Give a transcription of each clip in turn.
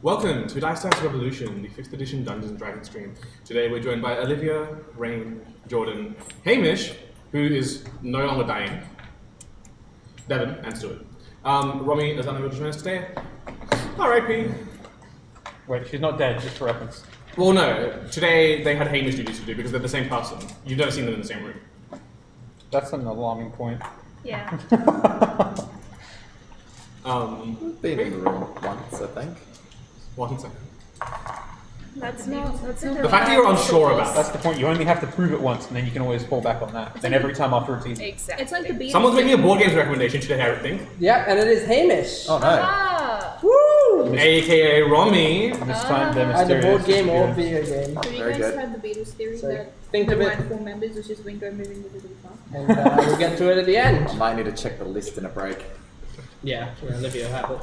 Welcome to Dice Dance Revolution, the 5th edition Dungeons & Dragons stream. Today we're joined by Olivia, Rain, Jordan, Hamish, who is no longer dying, Devon, and Stuart. Romy is unable to join us today. R.I.P. Wait, she's not dead, just for reference. Well, no. Today they had Hamish duties to do because they're the same person. You've never seen them in the same room. That's an alarming point. Yeah. Been in the room once, I think. 1 second. That's not The fact that you're unsure about That's that. the point. You only have to prove it once, and then you can always fall back on that. Then every time after it's easy. Exactly. It's like the Beatles. Someone's making a board games recommendation today, I think. Yeah, and it is Hamish. Oh no. Ah! Woo! AKA Romy. And this time they're Either mysterious. board game or Yeah. video game. Have you Very guys good. heard the Beatles theory So, that think the of it. right four members was just Wingo moving really, really fast? And we'll get to it at the end. I might need to check the list in a break. Yeah, Olivia have it.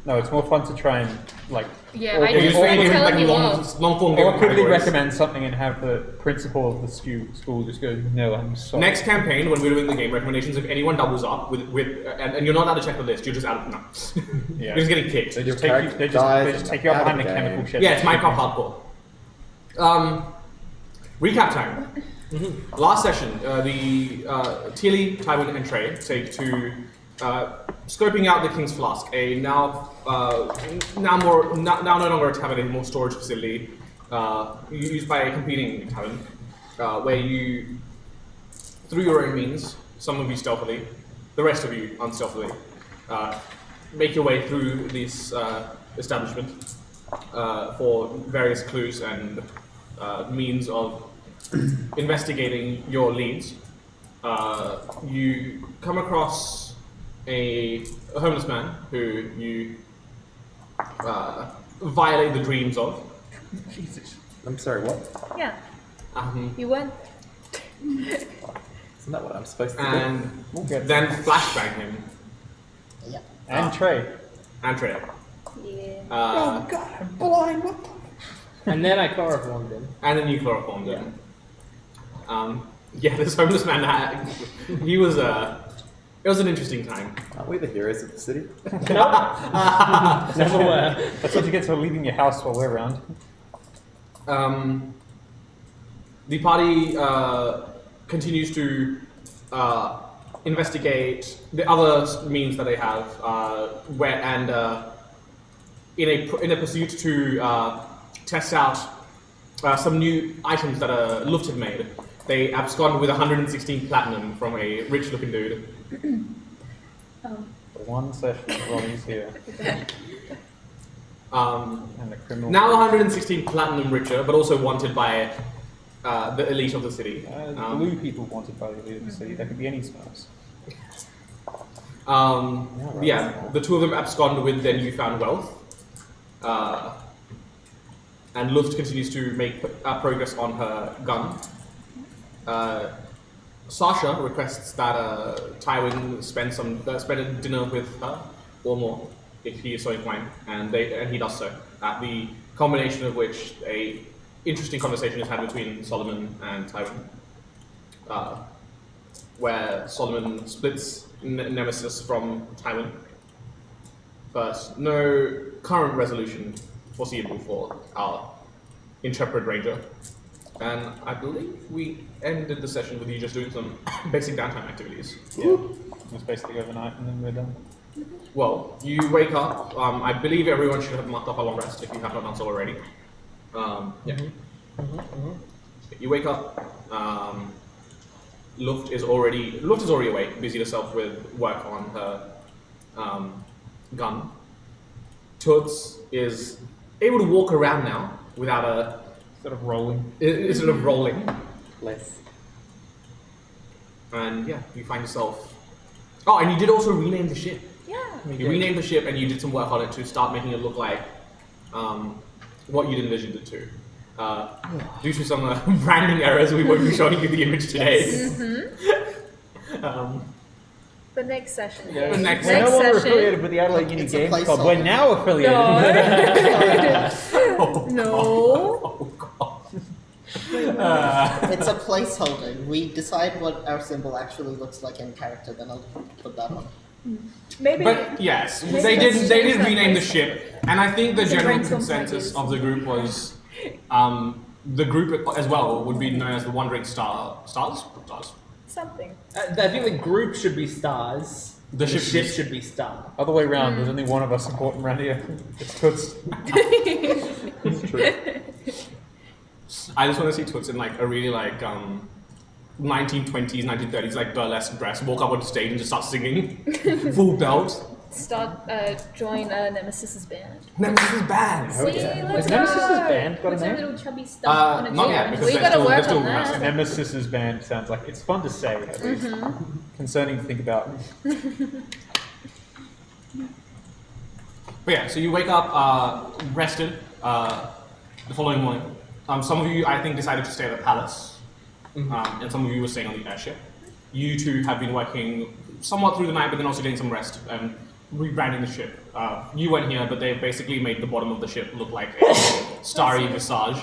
No, it's more fun to try and, like, Yeah, or, I You're just just making telling like you long off. form game or quickly categories. recommend something and have the principal of the school just go, no, I'm sorry. Next campaign, when we're doing the game recommendations, if anyone doubles up and you're not allowed to check the list, you're just out of nuts. Yeah. You're just getting kicked. They Your just take you, character they just dies take you out out behind of the the chemical game. shed. Yeah, it's Minecraft hardcore. Recap time. Last session, Tilly, Tywin, and Trey take to scoping out the King's Flask, a now no longer a tavern, a more storage facility used by a competing tavern, where you, through your own means, some of you stealthily, the rest of you unstealthily, make your way through this establishment for various clues and means of investigating your leads. You come across a homeless man who you violate the dreams of. Jesus. I'm sorry, what? Yeah, Um, you went. Isn't that what I'm supposed to do? and We'll get then flashbang him And Trey. and Trey. Yeah. God, I'm blind, what the... And then I chloroformed him. And then you chloroformed him. Yeah, this homeless man, he was it was an interesting time. Aren't we the heroes of the city? Never were. That's what you get for leaving your house while we're around. The party continues to investigate the other means that they have, in a pursuit to test out some new items that Luft had made. They absconded with 116 platinum from a rich-looking dude. Oh. For one session, Ronnie's here. And the criminal... Now 116 platinum richer, but also wanted by the elite of the city. Blue people wanted by the elite of the city. There could be any spells. Yeah, the two of them abscond with their newfound wealth. And Luft continues to make progress on her gun. Sasha requests that Tywin spend a dinner with her, or more, if he is so inclined, and he does so. At the combination of which a interesting conversation is had between Solomon and Tywin, where Solomon splits Nemesis from Tywin, but no current resolution foreseeable for our intrepid ranger. And I believe we ended the session with you just doing some basic downtime activities. Yeah. It's basically overnight and then we're done. Well, you wake up. I believe everyone should have marked up a long rest if you have not done so already. Yeah. You wake up. Luft is already awake, busied herself with work on her gun. Toots is able to walk around now without a Sort of rolling. It's sort of rolling. Less. And yeah, you find yourself. Oh, and you did also rename the ship. Yeah. You renamed the ship and you did some work on it to start making it look like what you'd envisioned it to. Due to some branding errors, we won't be showing you the image today. The next session. The next We're no Next longer session. affiliated with the Adelaide Uni It's a Games Club. placeholder. We're now affiliated. No. Oh god. It's a placeholder. We decide what our symbol actually looks like in character, then I'll put that on. Maybe. But yes, Maybe they let's did change that rename the place. ship, and I think the It's a general brainstorm consensus ideas. of the group was the group as well would be known as the Wandering Stars. Something. I think the group should be stars. The ship ship should should be star. Other way around, there's only one of us important around here. It's Toots. It's true. I just want to see Toots in like a really like 1920s, 1930s like burlesque dress, walk up on stage and just start singing, full belt. Join Nemesis's band. Nemesis band. See, let's Has go. Nemesis's band got a What's that name? little chubby stuff on a Not chair? yet, because We they're gotta still- work they're still on that. rehearsing. Nemesis's band sounds like it's fun to say, at least. Concerning to think about. But yeah, so you wake up rested the following morning. Some of you, I think, decided to stay at the palace, and some of you were staying on the airship. You two have been working somewhat through the night, but then also getting some rest and rebranding the ship. You weren't here, but they basically made the bottom of the ship look like a starry visage.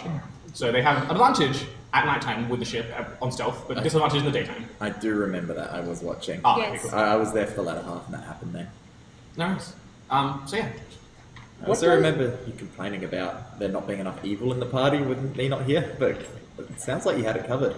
So they have advantage at nighttime with the ship on stealth, but disadvantage in the daytime. I do remember that. I was watching. Ah, Yes. okay, cool. I was there for the latter half and that happened then. Nice. So yeah. I also remember you complaining about there not being enough evil in the party with me not here, but it sounds like you had it covered.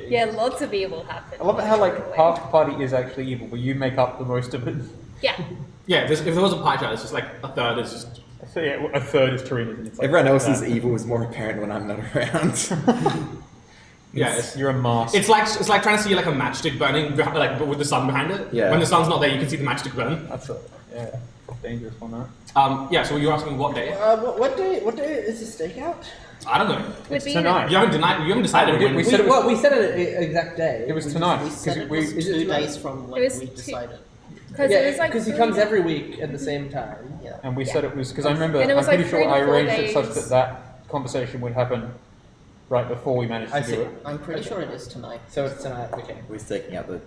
Yeah, lots of evil happened. I love it how like half the party is actually evil, but you make up the most of it. Yeah. Yeah, if there was a pie chart, it's just like a third is just... So yeah, a third is Tarina's, and it's like Everyone else's that. evil is more apparent when I'm not around. Yeah, You're a mask. it's like trying to see like a matchstick burning, like but with the sun behind it. Yeah. When the sun's not there, you can see the matchstick burn. That's a dangerous one, that. Yeah. So you're asking what day? What day is the stakeout? I don't know. Would It's be tonight. You haven't decided we when. said it was- we said an exact day. It was tonight. We said it we, was is it 2 tonight? days from when It was we two- decided. Because Yeah, it was like because he 3 comes every week at the same time. Yeah. and we Yeah. said it was because I remember. And it was I'm pretty like sure 3 to I 4 arranged it such days. that that conversation would happen right before we managed to I do see. it. I'm pretty sure it is tonight. So it's tonight. Okay. We're taking out the.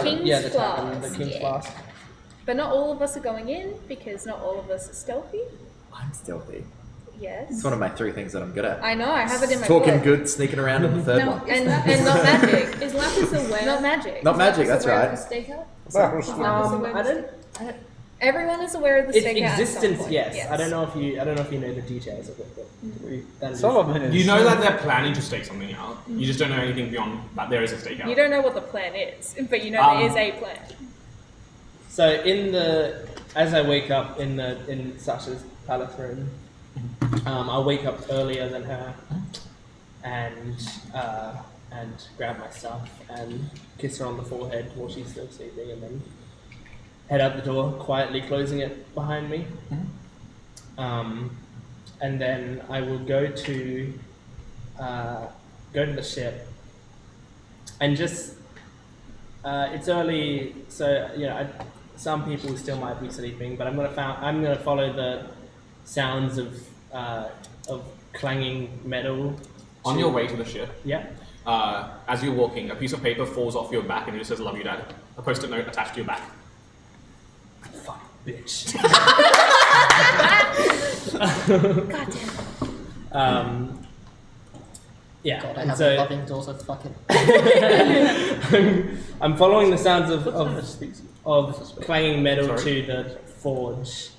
King's yeah, the tavern, the Flask, King's yeah. Flask. But not all of us are going in because not all of us are stealthy. I'm stealthy. Yes. It's one of my 3 things that I'm good at. I know, I have it in my Talking book. good, sneaking around, and the third No, one. and not magic. Is Lapis aware? Not magic. Not magic, Is that's aware right. of the stakeout? Is Lapis aware I of the don't. stakeout? Everyone is aware of the Its stakeout at some existence, point, yes. I don't know if you know the details of it, but that is- Solomon is. You know that they're planning to stake something out. You just don't know anything beyond that. There is a stakeout. You don't know what the plan is, but you know there is a plan. So as I wake up in Sasha's palace room, I'll wake up earlier than her, and grab my stuff and kiss her on the forehead while she's still sleeping, and then head out the door, quietly closing it behind me. And then I will go to the ship, and just it's early, so some people still might be sleeping, but I'm gonna follow the sounds of clanging metal. On your way to the ship, Yeah. as you're walking, a piece of paper falls off your back and it just says "Love you, Dad." A post-it note attached to your back. Fuck, bitch. God damn. Yeah. God, I and have so a loving daughter. Fucking. I'm following the sounds of clanging metal Sorry? to the forge.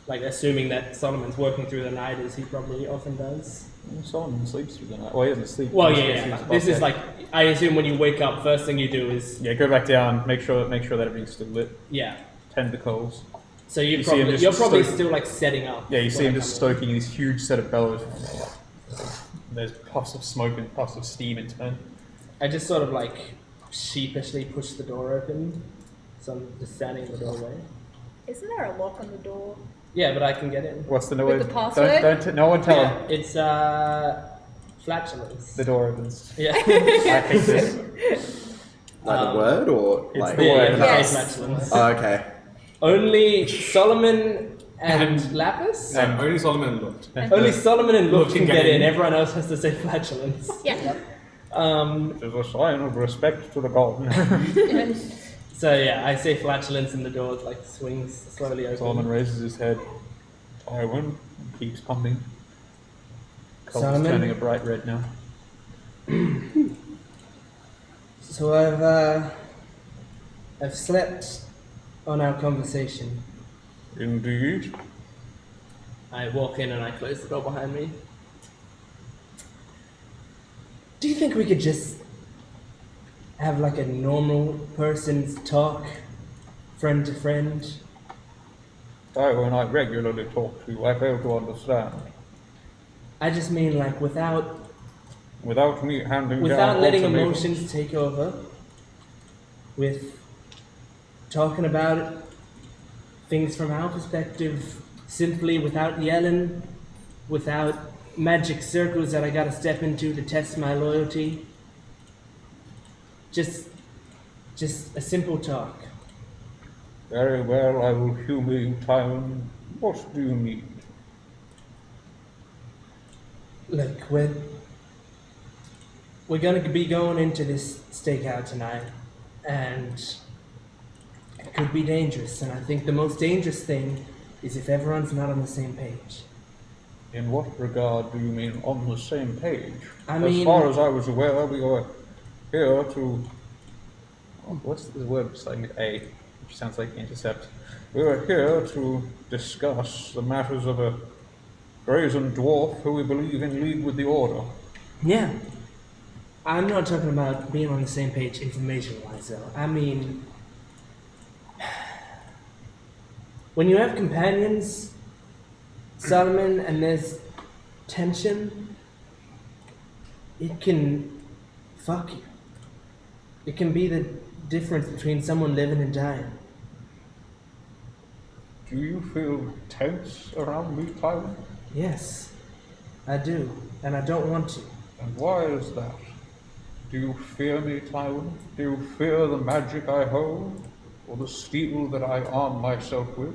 Like assuming that Solomon's working through the night as he probably often does. Solomon sleeps through the night. Well, he doesn't sleep. Well, He yeah. sleeps But above this is bed. like I assume when you wake up, first thing you do is Yeah, go back down. Make sure that everything's still lit. yeah. Tend the coals. So You see him just you're probably stoke- still like setting up. Yeah, you see when him I just come in. stoking this huge set of bellows. And there's puffs of smoke and puffs of steam in turn. I just sort of like sheepishly push the door open, so I'm just standing in the doorway. Isn't there a lock on the door? Yeah, but I can get in. What's the With noise? the password? No one tell Yeah, him. it's flatulence. The door opens. Yeah. I hate this. Like the word or it's like. the Yeah, word. yeah, Yes. flatulence. Oh, okay. Only Solomon and Lapis? And only Solomon looked. Only Solomon and Look Look can can get get in. in. Everyone else has to say flatulence. Yeah. There's a sign of respect to the god. So yeah, I say flatulence and the door like swings slowly open. Solomon raises his head. Tywin keeps pumping. Color's Solomon? turning a bright red now. So I've slept on our conversation. Indeed. I walk in and I close the door behind me. Do you think we could just have like a normal person's talk, friend to friend? When I regularly talk to you, I fail to understand. I just mean like without Without me handing without down letting ultimatums. emotions take over, with talking about things from our perspective, simply without yelling, without magic circles that I gotta step into to test my loyalty. Just a simple talk. Very well, I will humor you, Tywin. What do you need? Look, we're gonna be going into this stakeout tonight, and it could be dangerous. And I think the most dangerous thing is if everyone's not on the same page. In what regard do you mean on the same page? I As mean- far as I was aware, we were here to... What's the word starting with A? Which sounds like intercept. We were here to discuss the matters of a brazen dwarf who we believe in league with the Order. Yeah. I'm not talking about being on the same page information-wise, though. I mean, when you have companions, Solomon, and there's tension, it can fuck you. It can be the difference between someone living and dying. Do you feel tense around me, Tywin? Yes, I do, and I don't want to. And why is that? Do you fear me, Tywin? Do you fear the magic I hold? Or the steel that I arm myself with?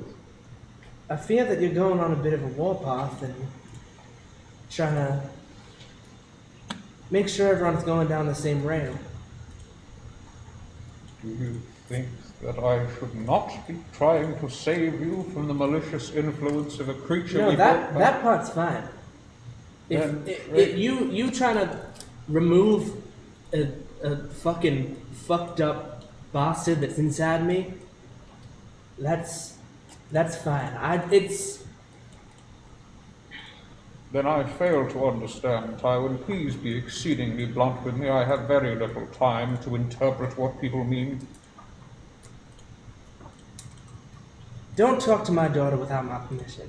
I fear that you're going on a bit of a warpath and trying to make sure everyone's going down the same rail. Do you think that I should not be trying to save you from the malicious influence of a creature No, we that part's fine. Then, If you trying to remove a fucking fucked up bastard that's inside me, that's fine. Then I fail to understand, Tywin. Please be exceedingly blunt with me. I have very little time to interpret what people mean. Don't talk to my daughter without my permission.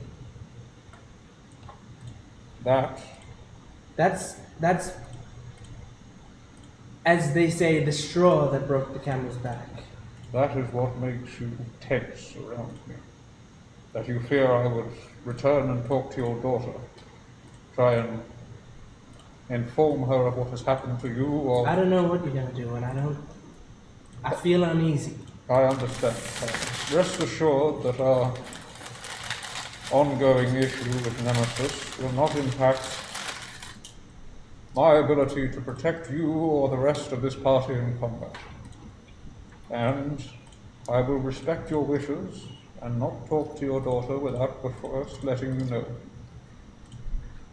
That's as they say, the straw that broke the camel's back. That is what makes you tense around me. That you fear I would return and talk to your daughter. Try and inform her of what has happened to you, or... I don't know what you're gonna do, and I feel uneasy. I understand. Rest assured that our ongoing issue with Nemesis will not impact my ability to protect you or the rest of this party in combat. And I will respect your wishes and not talk to your daughter without first letting you know.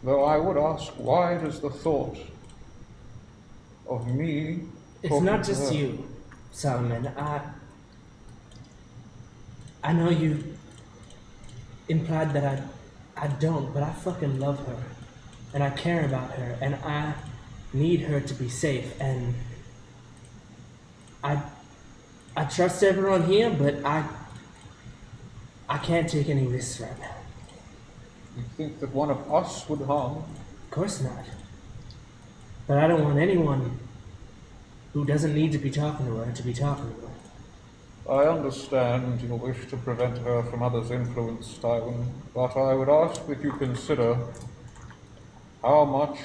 Though I would ask, why does the thought of me... It's talking not to just her- you, Solomon. I know you implied that I don't, but I fucking love her. And I care about her, and I need her to be safe, and I trust everyone here, but I can't take any risks right now. You think that one of us would harm? Of course not. But I don't want anyone who doesn't need to be talking to her to be talking to her. I understand your wish to prevent her from others' influence, Tywin, but I would ask that you consider how much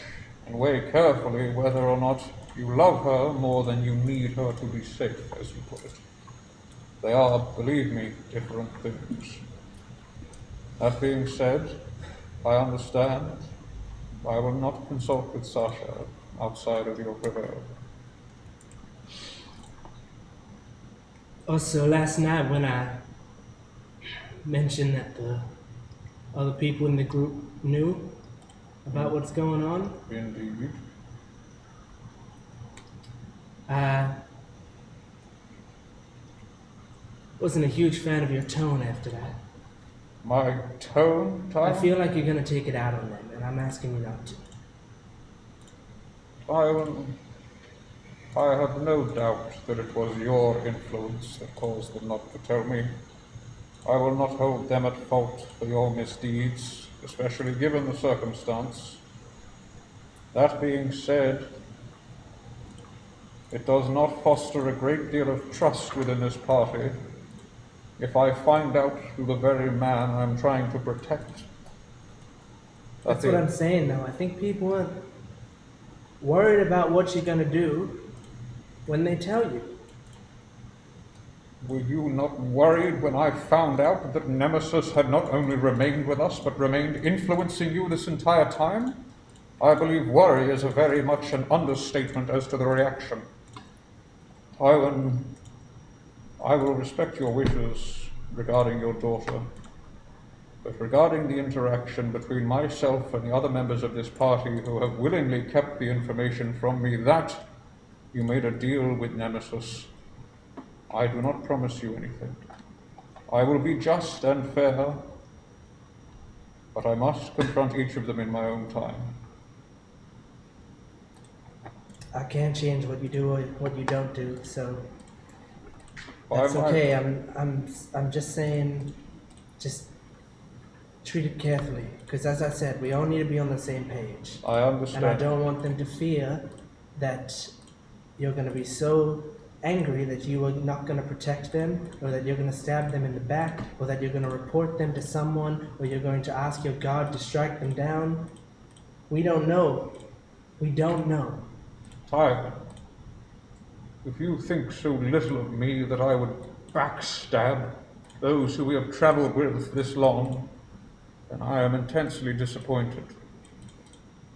and weigh carefully whether or not you love her more than you need her to be safe, as you put it. They are, believe me, different things. That being said, I understand. I will not consult with Sasha outside of your prevail. Also, last night when I mentioned that the other people in the group knew about what's going on, Indeed. I wasn't a huge fan of your tone after that. My tone, I Tywin? feel like you're gonna take it out on them, and I'm asking you not to. Tywin, I have no doubt that it was your influence that caused them not to tell me. I will not hold them at fault for your misdeeds, especially given the circumstance. That being said, it does not foster a great deal of trust within this party if I find out through the very man I'm trying to protect. That's what I'm saying, though. I think people are worried about what you're gonna do when they tell you. Were you not worried when I found out that Nemesis had not only remained with us, but remained influencing you this entire time? I believe worry is a very much an understatement as to the reaction. Tywin, I will respect your wishes regarding your daughter, but regarding the interaction between myself and the other members of this party who have willingly kept the information from me, that you made a deal with Nemesis. I do not promise you anything. I will be just and fair, but I must confront each of them in my own time. I can't change what you do or what you don't do, so By that's my- okay. I'm just saying, just treat it carefully, because as I said, we all need to be on the same page. I understand. And I don't want them to fear that you're going to be so angry that you are not going to protect them, or that you're going to stab them in the back, or that you're going to report them to someone, or you're going to ask your God to strike them down. We don't know. We don't know. Tywin, if you think so little of me that I would backstab those who we have traveled with this long, then I am intensely disappointed.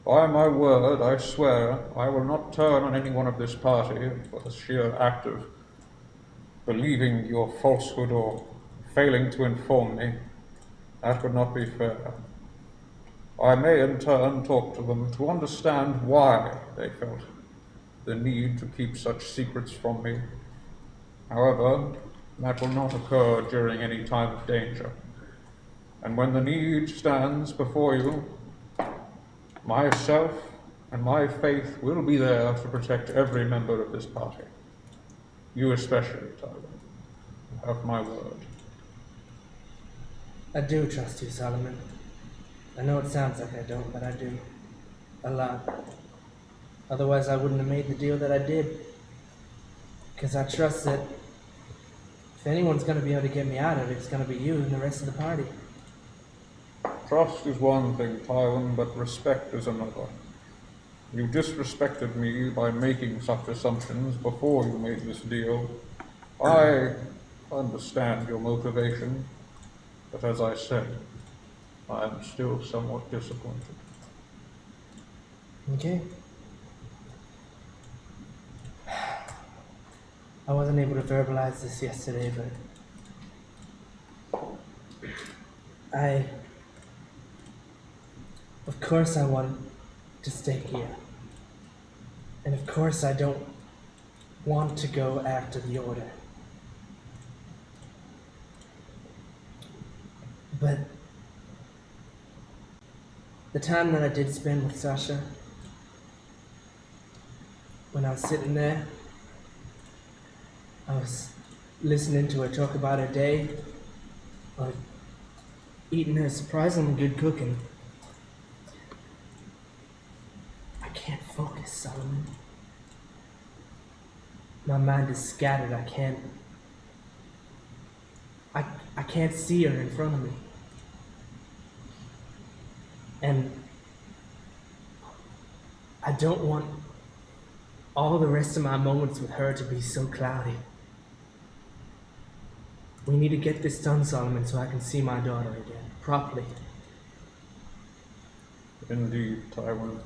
By my word, I swear, I will not turn on any one of this party for the sheer act of believing your falsehood or failing to inform me. That would not be fair. I may in turn talk to them to understand why they felt the need to keep such secrets from me. However, that will not occur during any time of danger. And when the need stands before you, myself and my faith will be there to protect every member of this party. You especially, Tyler. You have my word. I do trust you, Solomon. I know it sounds like I don't, but I do. A lot. Otherwise, I wouldn't have made the deal that I did. Because I trust that if anyone's going to be able to get me out of it, it's going to be you and the rest of the party. Trust is one thing, Tywin, but respect is another. You disrespected me by making such assumptions before you made this deal. I understand your motivation, but as I said, I am still somewhat disappointed. Okay. I wasn't able to verbalize this yesterday, but of course I want to stay here. And of course I don't want to go after the Order. But the time that I did spend with Sasha, when I was sitting there, I was listening to her talk about her day, or eating her surprisingly good cooking. I can't focus, Solomon. My mind is scattered. I can't see her in front of me. And I don't want all the rest of my moments with her to be so cloudy. We need to get this done, Solomon, so I can see my daughter again, properly. Indeed, Tywin.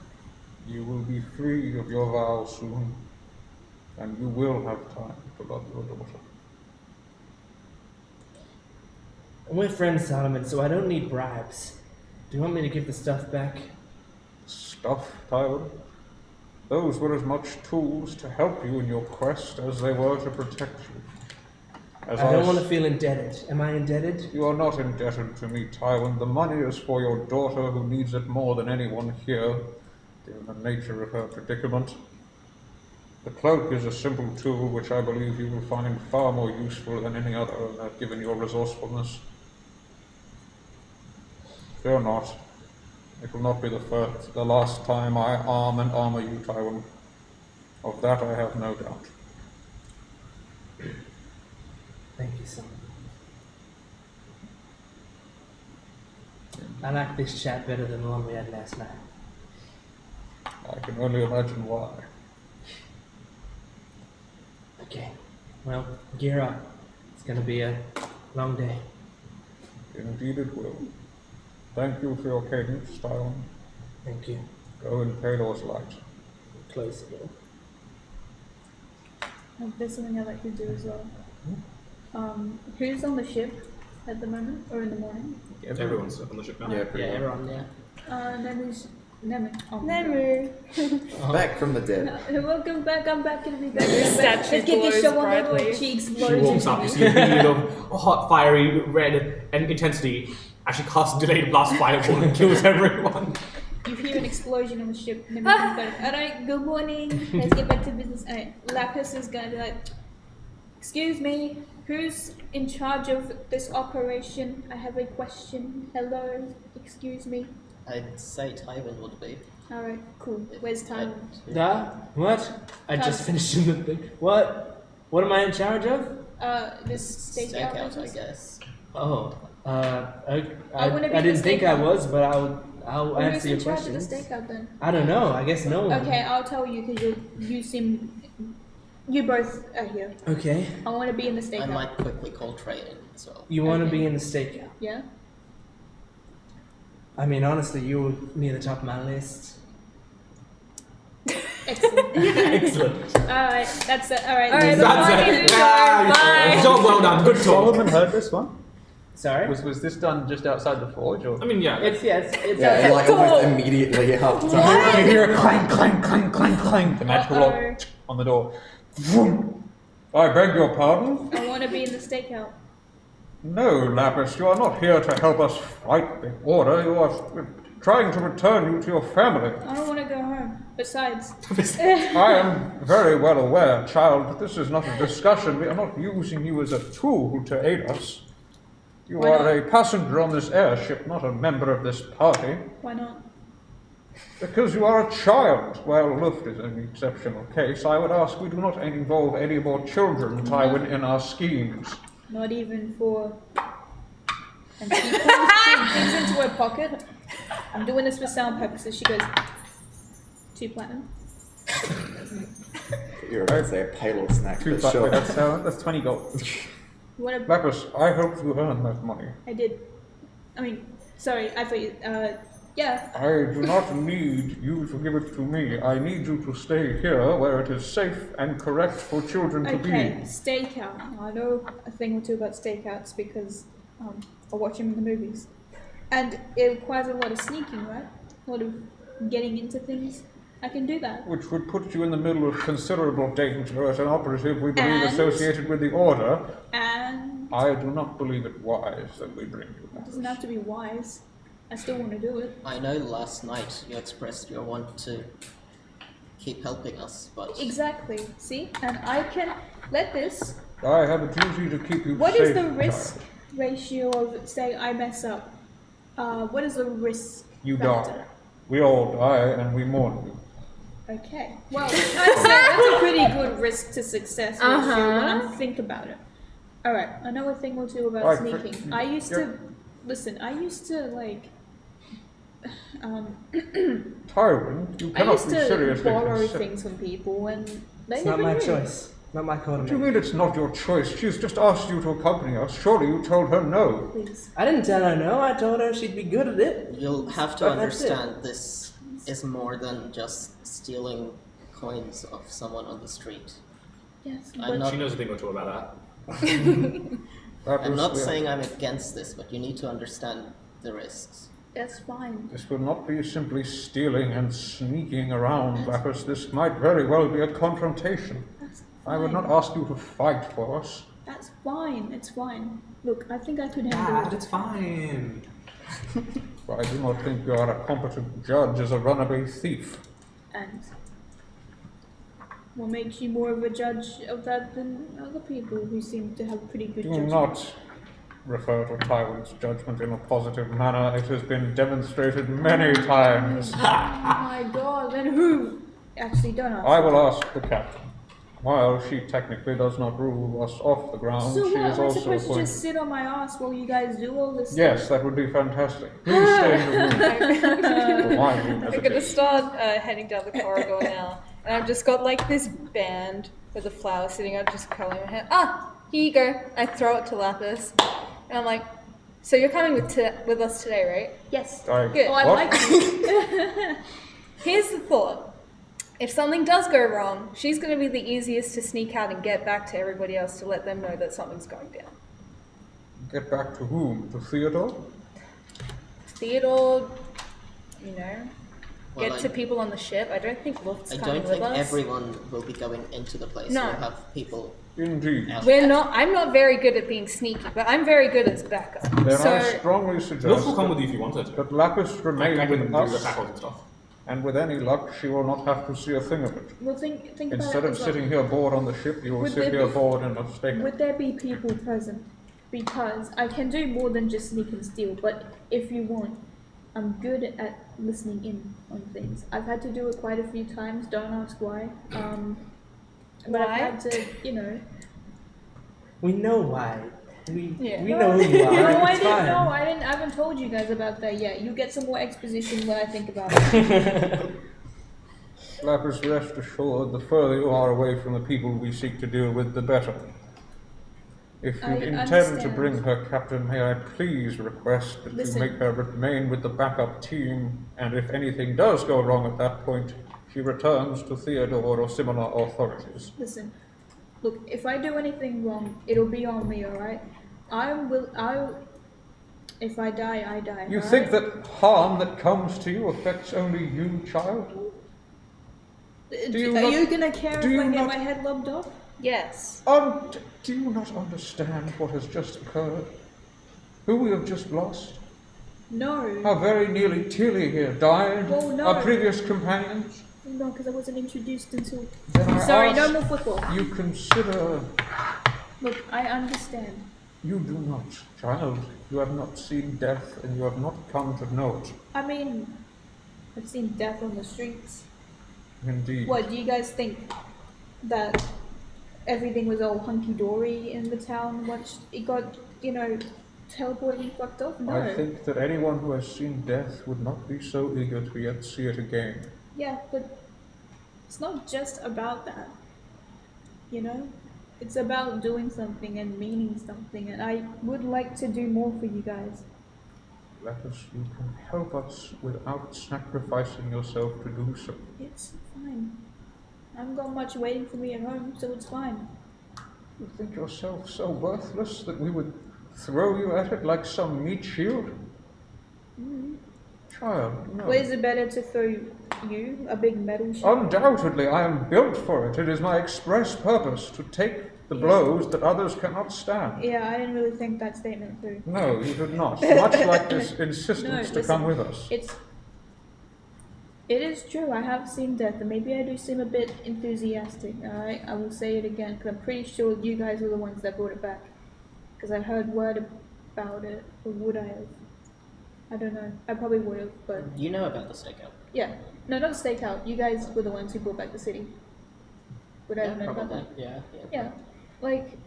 You will be free of your vow soon, and you will have time to love your daughter. And we're friends, Solomon, so I don't need bribes. Do you want me to give the stuff back? Stuff, Tywin? Those were as much tools to help you in your quest as they were to protect you. As I don't want to feel indebted. Am I indebted? You are not indebted to me, Tywin. The money is for your daughter, who needs it more than anyone here, given the nature of her predicament. The cloak is a simple tool which I believe you will find far more useful than any other, given your resourcefulness. Fear not. It will not be the last time I arm and armor you, Tywin. Of that I have no doubt. Thank you, son. I like this chat better than the one we had last night. I can only imagine why. Okay. Well, gear up. It's gonna be a long day. Indeed it will. Thank you for your cadence, Tywin. Thank you. Go in Palor's light. Close the door. There's something I'd like to do as well. Who's on the ship at the moment, or in the morning? Everyone's on the ship now. Yeah, pretty well. Everyone, yeah. Nemu. Oh, Nemu. Back from the dead. Welcome back. I'm back to be back. Statue Let's get this glows show on the brightly. road. She She explodes. warms up, you see a bead of hot, fiery red and intensity. Actually casts delayed blast fireball and kills everyone. You hear an explosion on the ship. And everything's like, alright, good morning. Let's get back to business. Alright, Lapis is gonna be like, excuse me, who's in charge of this operation? I have a question. Hello, excuse me. I'd say Tywin would be. Alright, cool. Where's time? What? I just finished the thing. What? What am I in charge of? This stakeout. Stakeout, I business? guess. Oh, I wanna be didn't the think I stakeout. was, but I'll Who's answer your in charge questions. of the stakeout then? I don't know. I guess no one. Okay, I'll tell you because you both are here. Okay. I want to be in the I stakeout. might quickly call training as well. You want to Okay. be in the stakeout? Yeah. I mean, honestly, you're near the top of my list. Excellent. Excellent. Alright, that's it. Alright. Alright, That's it. Yeah, job well done. Good talk. Solomon heard this one? Sorry. Was this done just outside the forge, or? I mean, yeah. It's Yeah, like almost immediately after. You hear a clang, clang, clang, clang, clang. The magical Uh-oh. lock on the door. Vroom. I beg your pardon? I want to be in the stakeout. No, Lapis, you are not here to help us fight the Order. You are trying to return you to your family. I don't want to go home. Besides, I am very well aware, child, but this is not a discussion. We are not using you as a tool to aid us. You Why are not? a passenger on this airship, not a member of this party. why not? Because you are a child. Well, Luft is an exceptional case. I would ask we do not involve any more children, Tywin, in our schemes. Not even for. And she pulls things into her pocket. I'm doing this for sound purposes. She goes, 2 platinum. You're about to say a payload snack, Two but sure. that's 20 gold. What a, Lapis, I hope you earn that money. I did. I mean, sorry, I thought you. Yeah. I do not need you to give it to me. I need you to stay here where it is safe and correct for children to Okay, be. stakeout. Now, I know a thing or two about stakeouts because I watch them in the movies. And it requires a lot of sneaking, right? A lot of getting into things. I can do that. Which would put you in the middle of considerable danger as an operative we believe And? associated with the Order. And I do not believe it wise that we bring you it back. doesn't have to be wise. I still want to do it. I know last night you expressed your want to keep helping us, but Exactly. See? And I can let this. I have a duty to keep you What safe. is the risk child. ratio of, say, I mess up? What is the risk You factor? die. We all die and we mourn you. Okay. Well, I'd say that's a pretty good risk to success ratio when I think about it. Alright, I know a thing or two about Right, sneaking. I used to like Tywin, you I cannot used be to seriously borrow considered. things from people and they It's never not my knew. choice. Not my call What to do you make. mean it's not your choice? She's just asked you to accompany us. Surely you told her no. Please. I didn't tell her no. I told her she'd be good at it. you'll have to But that's it. understand this is more than just stealing coins of someone on the street. Yes, I'm but not- She knows a thing or two about That I'm was not the- saying I'm against this, but you need to understand the risks. that's fine. This will not be simply stealing and sneaking around, Lapis. This might very well be a confrontation. That's I would fine. not ask you to fight for us. That's fine. It's fine. Look, I think I could handle Dad, it. it's fine. I do not think you are a competent judge as a runaway thief. And what makes you more of a judge of that than other people who seem to have pretty good Do judgment? not refer to Tywin's judgment in a positive manner. It has been demonstrated many times. Oh my god, then who? Actually, don't ask. I will ask the captain. While she technically does not rule us off the ground, So she what, is am I also supposed to appointed. just sit on my ass while you guys do all this Yes, that would be fantastic. Please stay in the room. Why do you We're gonna hesitate? start heading down the corridor now, and I've just got like this band with a flower sitting on, just curling my hair. Ah, here you go. I throw it to Lapis, and I'm like, "So you're coming with us today, right?" Yes. Good. Oh, I What? like you. Here's the thought: if something does go wrong, she's gonna be the easiest to sneak out and get back to everybody else to let them know that something's going down. Get back to whom? To Theodore? Theodore, you know, Well, get to people on the ship. I don't think Luft's I coming don't with think us. everyone will be going into the place. No. We'll have people Indeed. out. I'm not very good at being sneaky, but I'm very good as backup. Then so I strongly Luft suggest will come with that, you if you wanted. that Lapis I remain can with do the us, tackles and stuff. and with any luck, she will not have to see a thing of it. Well, think about Instead it of as well. sitting here bored on the ship, you will Would sit there here be- bored in a stable. Would there be people present? Because I can do more than just sneak and steal, but if you want, I'm good at listening in on things. I've had to do it quite a few times, don't ask why. But Why? I've had to, you know. We know why. We Yeah. know who you are. No, I it's didn't fine. know. I haven't told you guys about that yet. You get some more exposition when I think about it. Lapis, rest assured, the further you are away from the people we seek to deal with, the better. If you I intend to understand. bring her captain, may I please request that Listen. you make her remain with the backup team, and if anything does go wrong at that point, she returns to Theodore or similar authorities. Listen, look, if I do anything wrong, it'll be on me, alright? If I die, I die. You alright? think that harm that comes to you affects only you, child? do you Are not- you gonna care do if you I get not- my head lobbed off? yes. Do you not understand what has just occurred? Who we have just lost? No. How very nearly Tilly here died? Well, no. Our previous companions? No, because I wasn't introduced until. Then I Sorry, no ask more football. you consider. Look, I understand. You do not, child. You have not seen death, and you have not come to know it. I mean, I've seen death on the streets. Indeed. What, do you guys think that everything was all hunky-dory in the town once it got, you know, teleported and fucked off? No. I think that anyone who has seen death would not be so eager to yet see it again. Yeah, but it's not just about that. You know? It's about doing something and meaning something, and I would like to do more for you guys. Lapis, you can help us without sacrificing yourself to do so. It's fine. I haven't got much waiting for me at home, so it's fine. You think yourself so worthless that we would throw you at it like some meat shield? Child, no. Well, is it better to throw you a big metal shield? Undoubtedly, I am built for it. It is my express purpose to take the blows that others cannot stand. Yeah, I didn't really think that statement through. No, you did not. Much like this insistence No, to come listen, with us. It is true, I have seen death, and maybe I do seem a bit enthusiastic, alright? I will say it again, because I'm pretty sure you guys were the ones that brought it back. Because I heard word about it, or would I have? I don't know. I probably would have, but You know about the stakeout. yeah. No, not the stakeout. You guys were the ones who brought back the city. Would I Yeah, have known about probably. that? Yeah. Yeah. Like,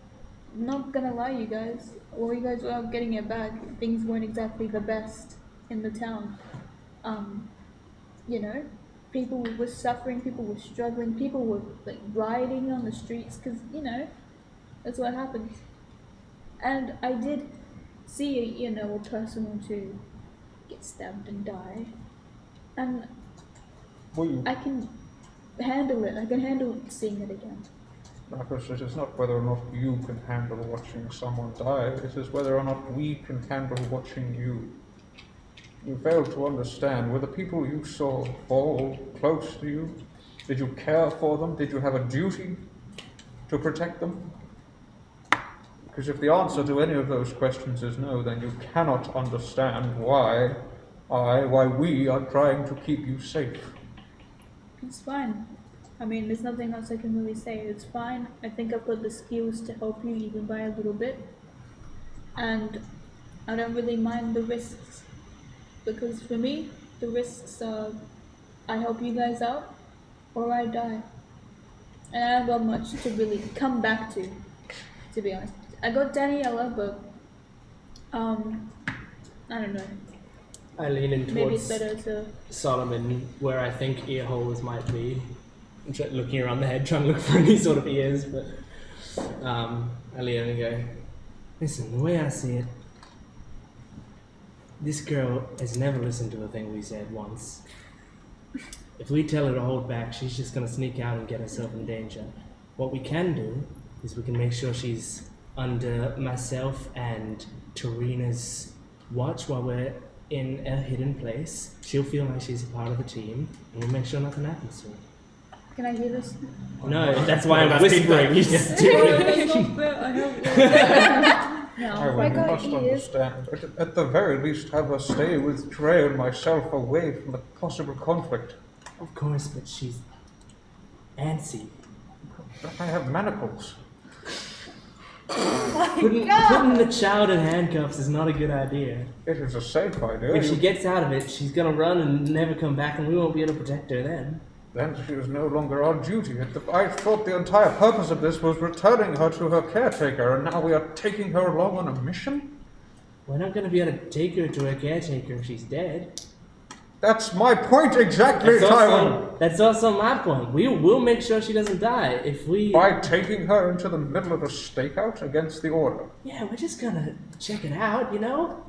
not gonna lie, you guys. While you guys were out getting it back, things weren't exactly the best in the town. You know, people were suffering, people were struggling, people were like rioting on the streets because, you know, that's what happens. And I did see, you know, a person or two get stabbed and die. And I can handle it. I can handle seeing it again. Lapis, it is not whether or not you can handle watching someone die, it is whether or not we can handle watching you. You failed to understand. Were the people you saw fall close to you? Did you care for them? Did you have a duty to protect them? Because if the answer to any of those questions is no, then you cannot understand why we are trying to keep you safe. It's fine. I mean, there's nothing else I can really say. It's fine. I think I've got the skills to help you even by a little bit. And I don't really mind the risks. Because for me, the risks are I help you guys out or I die. And I haven't got much to really come back to be honest. I got Daniela, but I don't know. I lean in Maybe it's towards better to Solomon, where I think ear holes might be. I'm looking around the head, trying to look for any sort of ears, but I lean in and go, listen, the way I see it, this girl has never listened to a thing we said once. If we tell her to hold back, she's just going to sneak out and get herself in danger. What we can do is we can make sure she's under myself and Tarina's watch while we're in a hidden place. She'll feel like she's a part of the team, and we'll make sure nothing happens to her. Can I hear this? No, that's why I'm That's whispering. You That's not fair. I have no. I got must ears. understand. At the very least, have her stay with Trey and myself away from the possible conflict. Of course, but she's antsy. I have manacles. Putting the child in handcuffs is not a good idea. It is a safe idea. If she gets out of it, she's gonna run and never come back, and we won't be able to protect her then. Then she is no longer on duty. I thought the entire purpose of this was returning her to her caretaker, and now we are taking her along on a mission? We're not gonna be able to take her to her caretaker if she's dead. That's my point exactly, Tywin! That's also my point. We'll make sure she doesn't die if we... By taking her into the middle of a stakeout against the Order. Yeah, we're just gonna check it out, you know?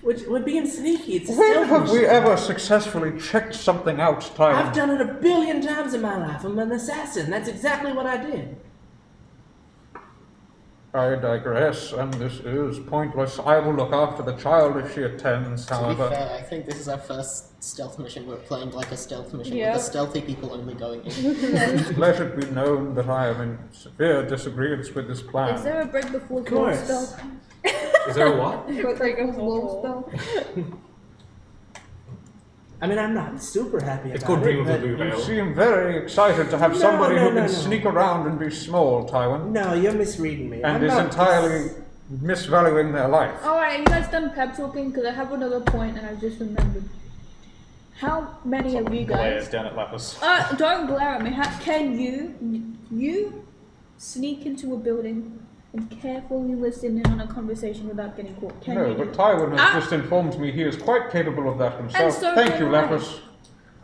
We're being sneaky. It's a When stealth have we mission. ever successfully checked something out, Tywin? I've done it 1 billion times in my life. I'm an assassin. That's exactly what I did. I digress, and this is pointless. I will look after the child if she attends, To be however. fair, I think this is our first stealth mission. We're playing like a stealth mission Yeah. with the stealthy people only going in. Let it be known that I am in severe disagreement with this plan. Is there a break before Of wall course. spell? Is there a what? Break before wall spell? I mean, I'm not super happy It's about called Dream it, of the but- Blue You Veil. seem very excited to have No, somebody no, who no, can no. sneak around and be small, Tywin, No, you're misreading me. and I'm is not- entirely misvaluing their life. Alright, you guys done pep talking? Because I have another point and I just remembered. How many of you Glares guys... down at Lapis. Don't glare at me. Can you sneak into a building and carefully listen in on a conversation without getting caught? Can No, you do but it? Tywin has Ah! just informed me he is quite capable of that himself. so Thank can you, I. Lapis.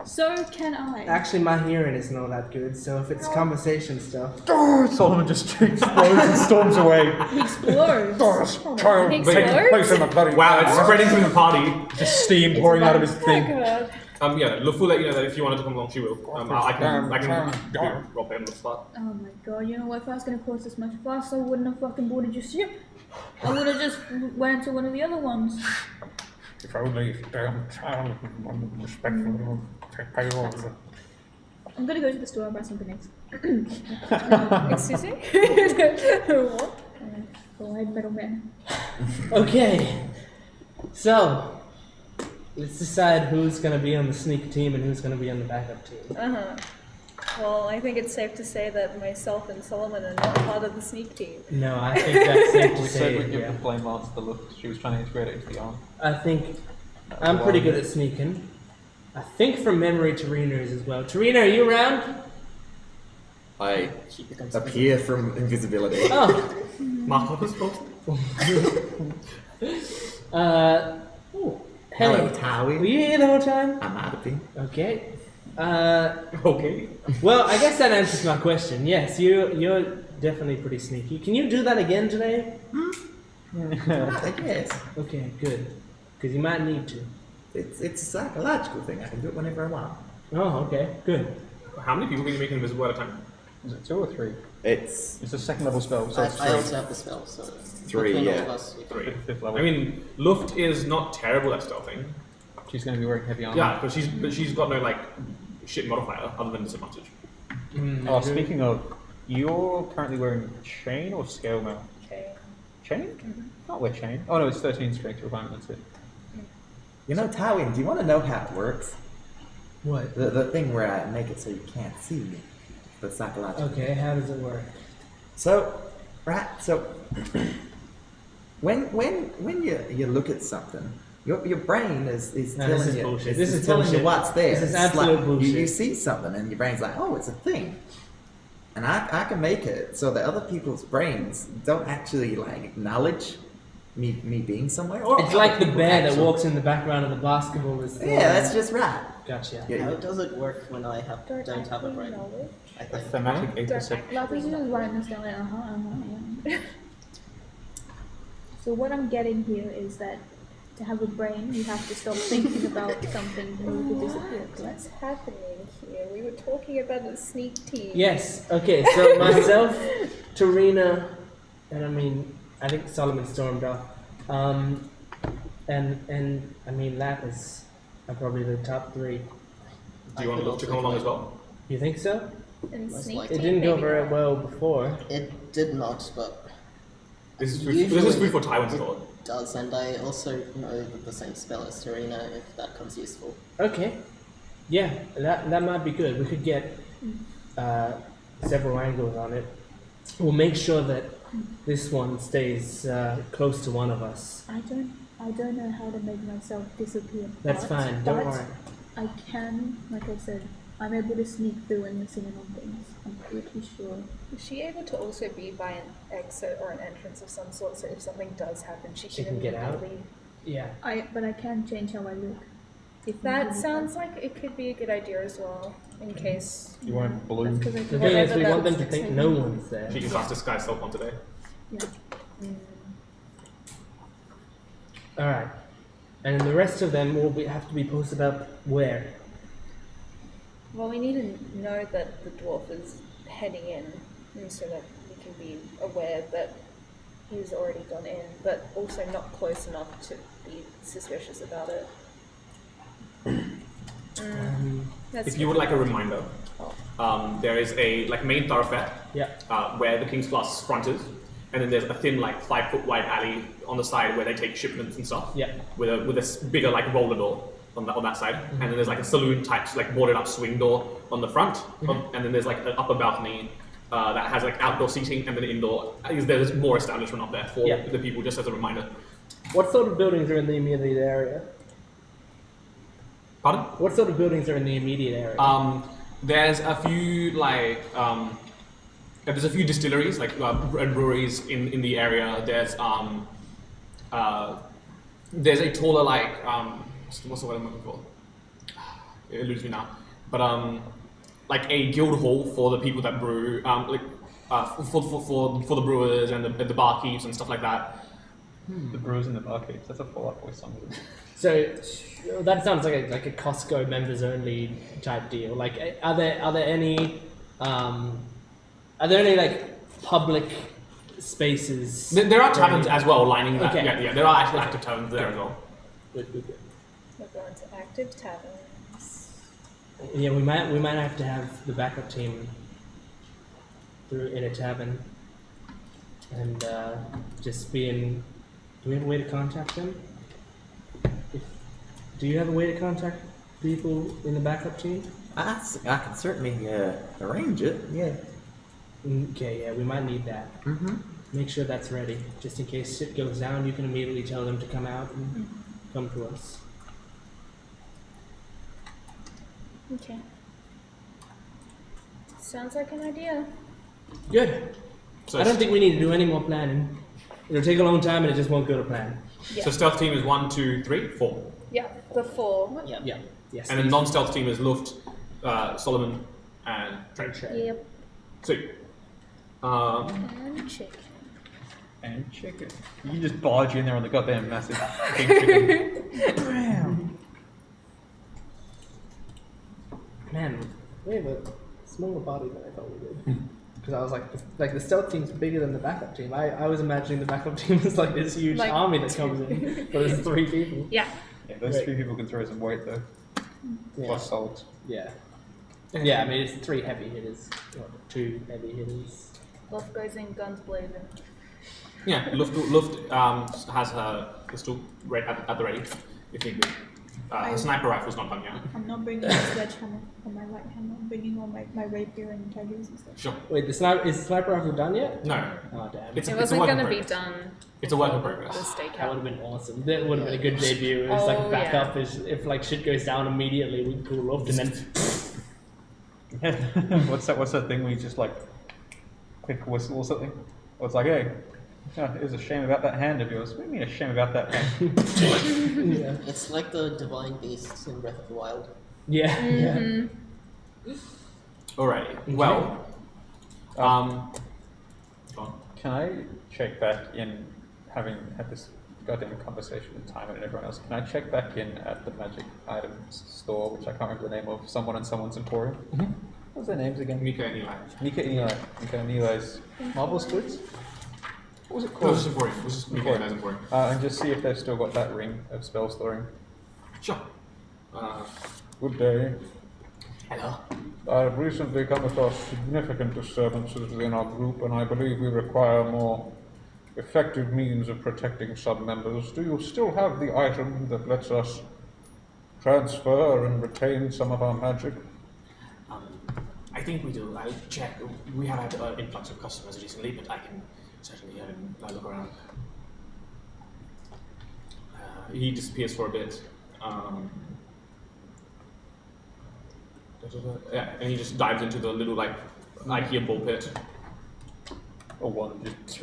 So can I. Actually, my hearing isn't all that good, so if it's conversation stuff... Oh, Solomon just explodes and storms away. He explodes. Oh, this child He taking explodes? place in the bloody... Wow, it's spreading through the party. Just steam pouring out of his Oh thing. god. Yeah, Lufu let you know that if you wanted to come along, she will. I can Damn. give you a roleplay on the spot. Oh my god, you know what? If I was gonna cause this much fuss, I wouldn't have fucking boarded your ship. I would have just went to one of the other ones. If only damn child respectful payroll. I'm gonna go to the store and buy something next. Excuse me? What? Go ahead, middleman. Okay, so let's decide who's going to be on the sneak team and who's going to be on the backup team. Uh-huh. Well, I think it's safe to say that myself and Solomon are not part of the sneak team. No, I think that's safe to We say. said we'd give Yeah. the Flame Lance the look. She was trying to integrate it into the arm. I think I'm pretty good at sneaking. I think from memory, Tarina is as well. Tarina, are you around? I She becomes appear from invisibility. Oh, Mark Hoppers, folks? oh, Hello, hey. Towie. Were you here the whole time? I'm out of here. Okay. Okay. Well, I guess that answers my question. Yes, you're definitely pretty sneaky. Can you do that again today? I guess. Okay, good. Because you might need to. It's a psychological thing. I can do it whenever I want. Oh, okay, good. How many people can you make invisible at a time? Is it 2 or 3? It's It's a second level spell, so it's I 3. also have the spell, so 3, between all yeah. of us, we can- Three. Fifth level. I mean, Luft is not terrible at stealthing. She's going to be wearing heavy armor. Yeah, but she's got no like shit modifier other than disadvantage. Oh, speaking of, you're currently wearing chain or scale mail? Okay. Chained? Not we're chained. Oh no, it's 13 strength requirement, that's it. You know, Tywin, do you want to know how it works? What? The thing where I make it so you can't see me. The psychological. Okay, how does it work? So, right, so when you look at something, your brain is No, telling this is you bullshit. is This is telling bullshit. you what's there. This is It's absolute like bullshit. You see something and your brain's like, oh, it's a thing. And I can make it so that other people's brains don't actually like acknowledge me being somewhere. Or It's like other the people bear that actually- walks in the background of the basketball. Is Yeah, that's just right. Gotcha. Yeah, How yeah. does it work when I don't have a brain? I A think. thematic aid perception. Lapis is just writing this down like, yeah. So what I'm getting here is that to have a brain, you have to stop thinking about something in order to disappear. What's Correct? happening here? We were talking about the sneak team. Yes. Okay. So myself, Tarina, and I think Solomon stormed off. And I mean Lapis are probably the top three. Do you want Luke to come along as well? You think so? And Most sneak likely. It team, didn't go maybe very not. well before. It did not, but This is food for Tywin's thought. it does, and I also know the same spell as Tarina, if that comes useful. Okay. Yeah, that might be good. We could get several angles on it. We'll make sure that this one stays close to one of us. I don't know how to make myself disappear. That's fine. Don't worry. I can, like I said, I'm able to sneak through and listen in on things. I'm pretty sure. Is she able to also be by an exit or an entrance of some sort, so if something does happen, she She can can get out? immediately- Yeah. But I can change how I look. If That sounds like it could be a good idea as well, in case. You want blue? That's 'cause I The can- thing is, Whatever we that want them to looks think like. no one's there. She can cast disguise self on today. Yeah. All right. And the rest of them will have to be posted up where? Well, we need to know that the dwarf is heading in, and so that we can be aware that he's already gone in, but also not close enough to be suspicious about it. That's If you would like a reminder, there is a main thoroughfare Yeah. where the King's Plus front is, and then there's a thin 5-foot wide alley on the side where they take shipments and stuff. Yeah. With a bigger roller door on that side, and then there's a saloon type boarded up swing door on the front, and then there's an upper balcony that has outdoor seating and then indoor. There's more establishment up there for Yeah. the people, just as a reminder. What sort of buildings are in the immediate area? Pardon? What sort of buildings are in the immediate area? There's a few there's a few distilleries and breweries in the area. There's a taller what's the word I'm looking for? It eludes me now. But a guild hall for the people that brew, for the brewers and the barkeeps and stuff like that. The brewers and the barkeeps. That's a Fall Out Boy song. So that sounds like a Costco members only type deal. Are there any public spaces? There are taverns as well lining that. Okay. Yeah, there are actual active taverns there as well. Good. We're going to active taverns. Yeah, we might have to have the backup team in a tavern and just be in. Do we have a way to contact them? Do you have a way to contact people in the backup team? I can certainly arrange it. Yeah. Okay, yeah, we might need that. Mm-hmm. Make sure that's ready, just in case shit goes down. You can immediately tell them to come out and come to us. Okay. Sounds like an idea. Good. So I don't think we need to do any more planning. It'll take a long time, and it just won't go to plan. Yeah. So stealth team is 1, 2, 3, 4. Yeah, the 4. Yeah. Yeah. Yes. And then non-stealth team is Luft, Solomon, and Trent. Yep. Sweet. And chicken. And chicken. You can just barge in there on the goddamn massive king chicken. Man, we have a smaller body than I thought we did. Because I was like the stealth team's bigger than the backup team. I was imagining the backup team was this huge army that comes in, but there's 3 people. Yeah. Yeah, those Right. 3 people can throw some weight though. Yeah. Plus salt. Yeah. Yeah, I mean it's 3 heavy hitters, or 2 heavy hitters. Love goes in, guns blazing. Yeah, Luft has her pistol at the ready, if need be. Her sniper rifle's not done yet. I'm not bringing a sledgehammer on my right hand. I'm bringing all my rapier and daggers and stuff. Sure. Wait, is the sniper rifle done yet? No. Oh damn. It's It a wasn't work in going to be progress. done. It's a work in The progress. That would stakeout. have been awesome. That would have been a good debut. It was like Oh, a backup. yeah. If like shit goes down immediately, we call Luft and then What's that thing where you just like quick whistle or something? Or it's like, hey, it's a shame about that hand of yours. What do you mean a shame about that hand? yeah. It's like the divine beasts in Breath of the Wild. Yeah. Mm-hmm. Alrighty. Well, go on. Can I check back in, having had this goddamn conversation with Timon and everyone else, can I check back in at the magic items store, which I can't remember the name of, someone and someone's emporium? Mhm. What's their names again? Mika and Eli. Nika and Eli. Nika and Eli's Marvelous Goods? What was it No, called? this is Emporium. This is Mika and Eli's Emporium. And just see if they've still got that ring of spell storing. Sure. Good day. Hello. I've recently come across significant disturbances within our group, and I believe we require more effective means of protecting sub-members. Do you still have the item that lets us transfer and retain some of our magic? I think we do. I'll check. We have had an influx of customers recently, but I can certainly look around. He disappears for a bit. Yeah, and he just dives into the little like IKEA ball pit. Or one, just.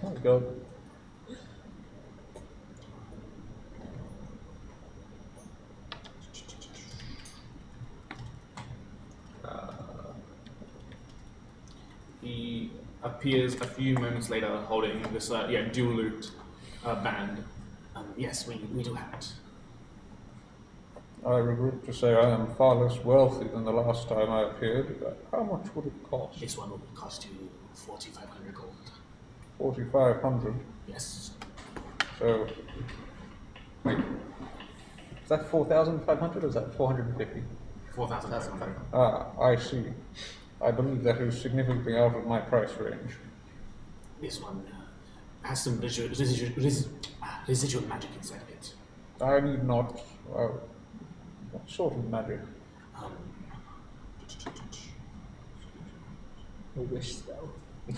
Oh my god. He appears a few moments later holding this dual looped band. Yes, we do have it. I regret to say I am far less wealthy than the last time I appeared. How much would it cost? This one will cost you 4,500 gold. 4,500. Yes. So, Wait. Is that 4,500 or is that 450? 4,500. I see. I believe that is significantly out of my price range. This one has some residual magic inside of it. I need not. What sort of magic? A wish spell. No.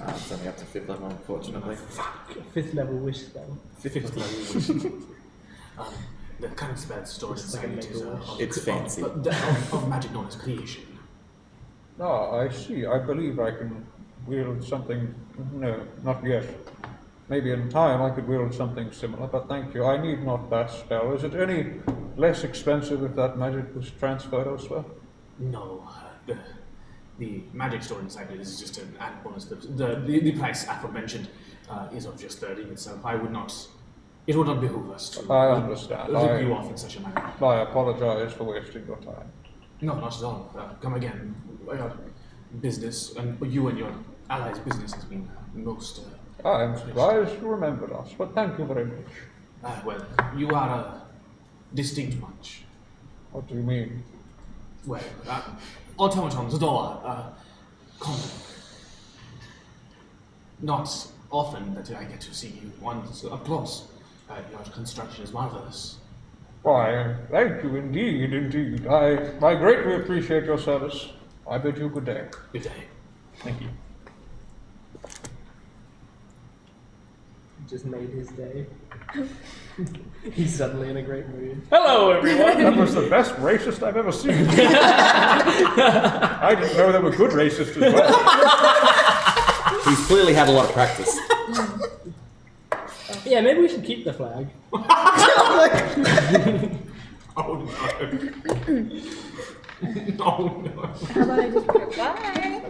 It's only up to 5th level, unfortunately. Fifth level wish spell. Fifth level wish. The kind of spell stored It's like inside a it is make-a-wish. It's fancy. of magic known as creation. I see. I believe I can wield something. No, not yet. Maybe in time I could wield something similar, but thank you. I need not that spell. Is it any less expensive if that magic was transferred elsewhere? No, the magic stored inside it is just an added bonus. The price aforementioned is of just the ring itself. It would not behoove us to I understand. rip you off in such a manner. I apologize for wasting your time. No, not at all. Come again. Business, and you and your allies' business has been most... I am surprised you remembered us, but thank you very much. well, you are a distinct bunch. What do you mean? Well, automatons, are common. Not often that I get to see you once up close. Your construction is marvelous. Why, thank you indeed. I greatly appreciate your service. I bid you good day. Good day. Thank you. Just made his day. He's suddenly in a great mood. Hello, everyone. That was the best racist I've ever seen. I didn't know there were good racists as well. He's clearly had a lot of practice. Yeah, maybe we should keep the flag. Oh no. Oh no. How about I just go bye?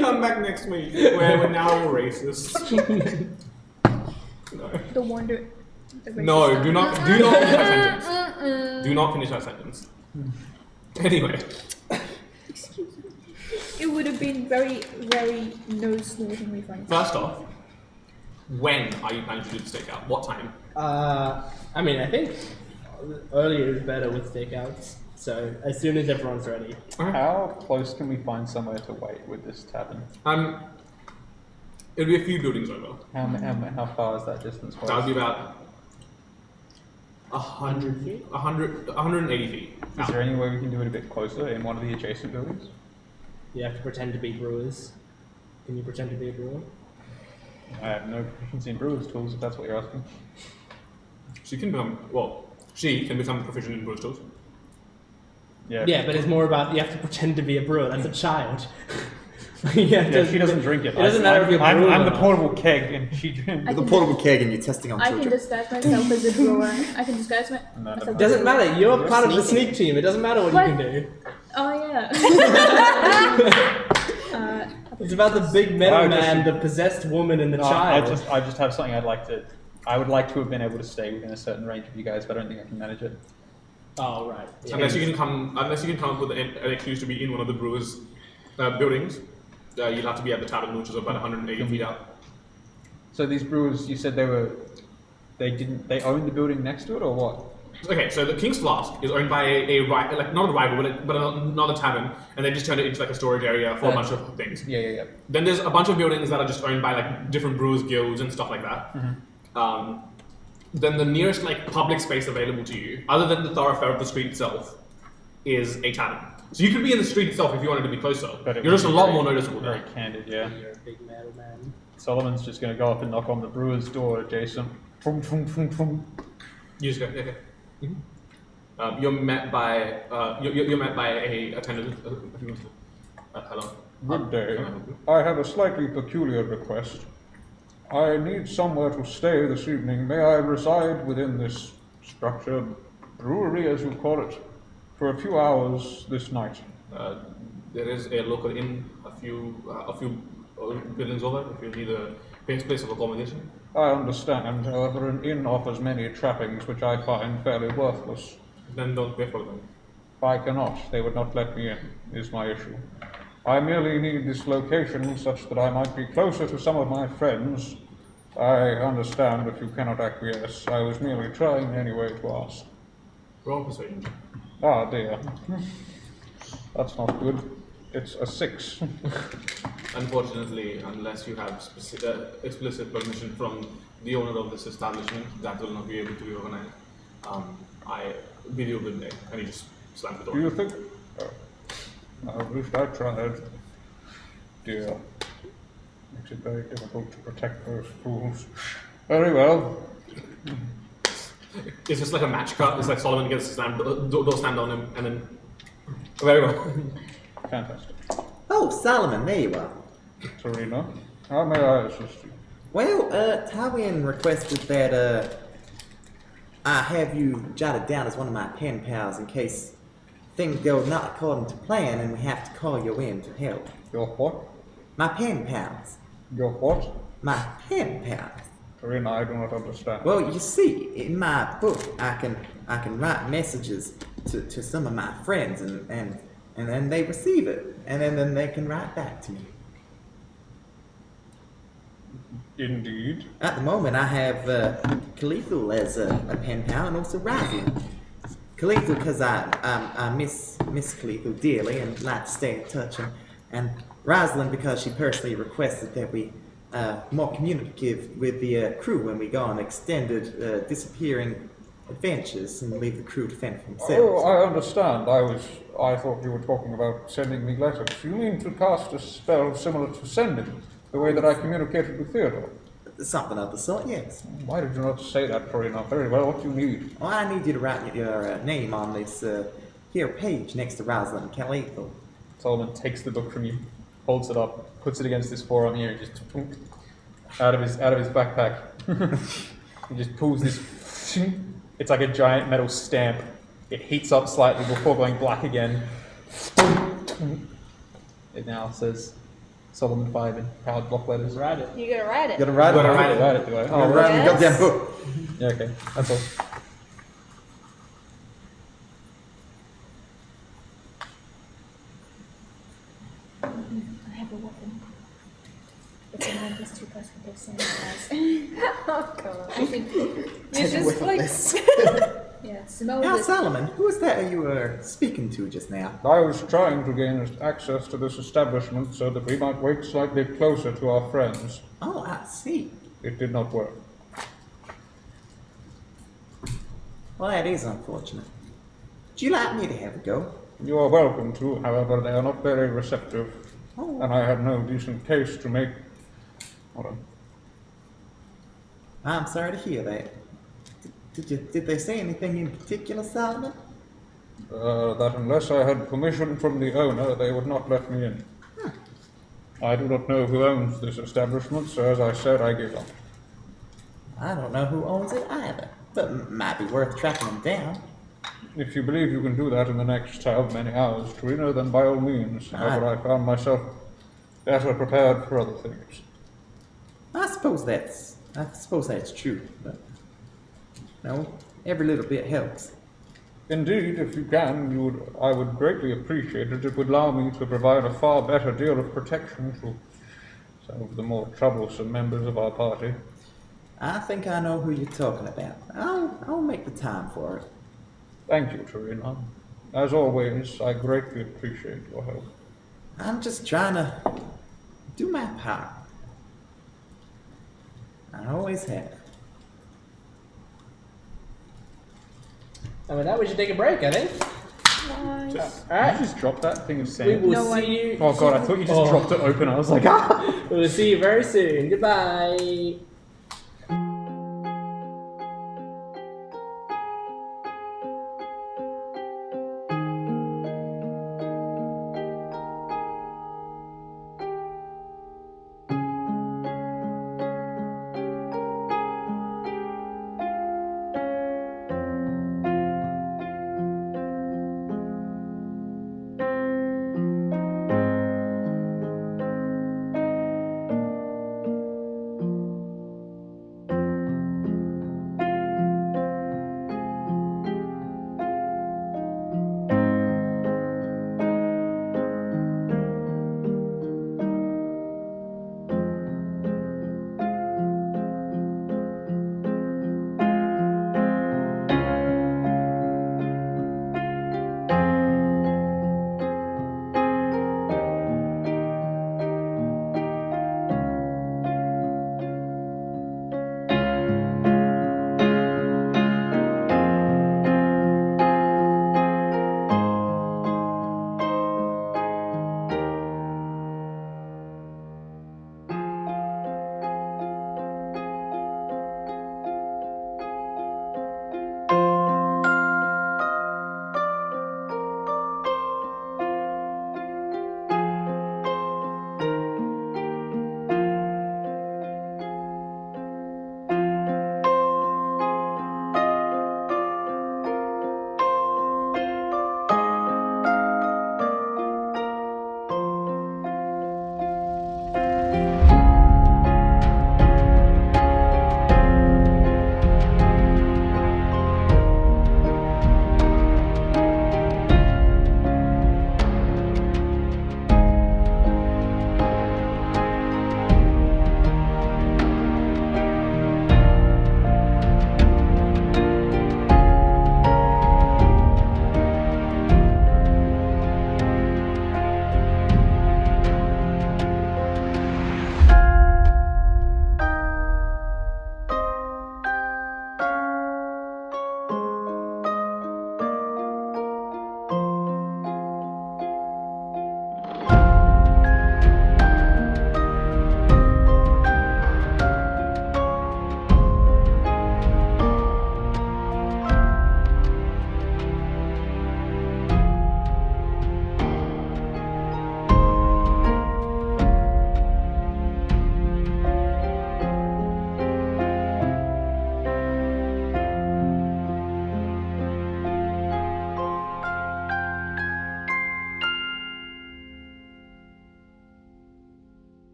Come back next week where we're now racist. No. The wonder. The No, do not finish that sentence. Do not finish that sentence. Anyway. Excuse me. It would have been very, very nose-snortingly funny. First off, when are you planning to do the stakeout? What time? I mean, I think earlier is better with stakeouts. So as soon as everyone's ready. How close can we find somewhere to wait with this tavern? It'll be a few buildings over. How far is that distance? That would be about 100 feet? 180 feet. Is there any way we can do it a bit closer in one of the adjacent buildings? You have to pretend to be brewers. Can you pretend to be a brewer? I have no proficiency in brewer's tools, if that's what you're asking. She can become proficient in brewer's tools. Yeah, but it's more about you have to pretend to be a brewer. That's a child. She doesn't drink it. It doesn't matter if you're I'm brewer the or not. portable keg, and she drinks. I The can portable keg and you're testing on I children. can disguise myself as a brewer. I can disguise myself. It doesn't matter. You're part of the sneak team. It doesn't matter what What? you can do. Oh yeah. It's about the big metal I man, just- the possessed woman, and the No, child. I just have something I'd like to. I would like to have been able to stay within a certain range of you guys, but I don't think I can manage it. Oh right. Yeah. Unless you can come up with an excuse to be in one of the brewers' buildings, you'll have to be at the tavern, which is about 180 feet out. So these brewers, you said they owned the building next to it, or what? Okay, so the King's Flask is owned by not a rival, but another tavern, and they just turned it into like a storage area for a bunch of things. Yeah. Then there's a bunch of buildings that are just owned by like different brewers guilds and stuff like that. Then the nearest like public space available to you, other than the thoroughfare of the street itself, is a tavern. So you could be in the street itself if you wanted to be closer. But it You're just a would be lot very- more noticeable Very there. candid, yeah. You're a big metal man. Solomon's just going to go up and knock on the brewer's door adjacent. Fum, fum, fum, fum. You just go, okay. You're met by a attendant. Hello. Good day. I have a slightly peculiar request. I need somewhere to stay this evening. May I reside within this structure, brewery as you call it, for a few hours this night? There is a local inn a few buildings over if you need a place of accommodation. I understand, however, an inn offers many trappings which I find fairly worthless. Then don't pay for them. I cannot. They would not let me in, is my issue. I merely need this location such that I might be closer to some of my friends. I understand if you cannot acquiesce. I was merely trying anyway to ask. Roll persuasion. Ah, dear. That's not good. It's a 6. Unfortunately, unless you have explicit permission from the owner of this establishment, that will not be able to be organized. I bid you a good day, and he just slammed the door. Do you think... Oh. At least I tried. Dear. Makes it very difficult to protect those fools. Very well. It's just like a match cut. It's like Solomon gets door slammed on him, and then very well. Fantastic. Oh, Solomon, there you are. Serena, how may I assist you? Well, Tywin requested that I have you jotted down as one of my pen pals in case things go not according to plan and we have to call you in to help. Your what? My pen pals. Your what? My pen pals. Serena, I do not understand. Well, you see, in my book, I can write messages to some of my friends and then they receive it, and then they can write back to me. Indeed. At the moment, I have Khalithul as a pen pal and also Rosalind. Khalithul because I miss Khalithul dearly and like to stay in touch, and Rosalind because she personally requested that we more communicative with the crew when we go on extended disappearing adventures and leave the crew to fend for themselves. Oh, I understand. I thought you were talking about sending me letters. You mean to cast a spell similar to sending, the way that I communicated with Theodore? Something of the sort, yes. Why did you not say that, Serena? Very well, what do you need? Well, I need you to write your name on this here page next to Rosalind and Khalithul. Solomon takes the book from you, holds it up, puts it against his forearm here, and just out of his backpack. He just pulls this. It's like a giant metal stamp. It heats up slightly before going black again. It now says Solomon 5 in proud block letters. Write it. You gotta write it. You gotta write it. Gotta write Write it, do I? Oh, Oh, write it in the Yes. goddamn book. yeah, okay. That's all. I have a weapon. It's a minus 2 plus with this and Oh god. I think You just like yes. Smell Now, this. Solomon, who is that you were speaking to just now? I was trying to gain access to this establishment so that we might wait slightly closer to our friends. Oh, I see. It did not work. Well, that is unfortunate. Would you like me to have a go? You are welcome to, however, they are not very receptive, Oh, and I had no decent case to make. Hold on. I'm sorry to hear that. Did they say anything in particular, Solomon? That unless I had permission from the owner, they would not let me in. I do not know who owns this establishment, so as I said, I gave up. I don't know who owns it either, but might be worth tracking them down. If you believe you can do that in the next however many hours, Torino, then by all means. However, I found myself better prepared for other things. I suppose that's true, but no, every little bit helps. Indeed, if you can, I would greatly appreciate it. It would allow me to provide a far better deal of protection to some of the more troublesome members of our party. I think I know who you're talking about. I'll make the time for it. Thank you, Torino. As always, I greatly appreciate your help. I'm just trying to do my part. I always have. And with that, we should take a break, I think. Nice. Did Alright. you just drop that thing of We sand? will No, see you. Oh god, I thought you just dropped it open. I was like, ah! We will see you very soon. Goodbye.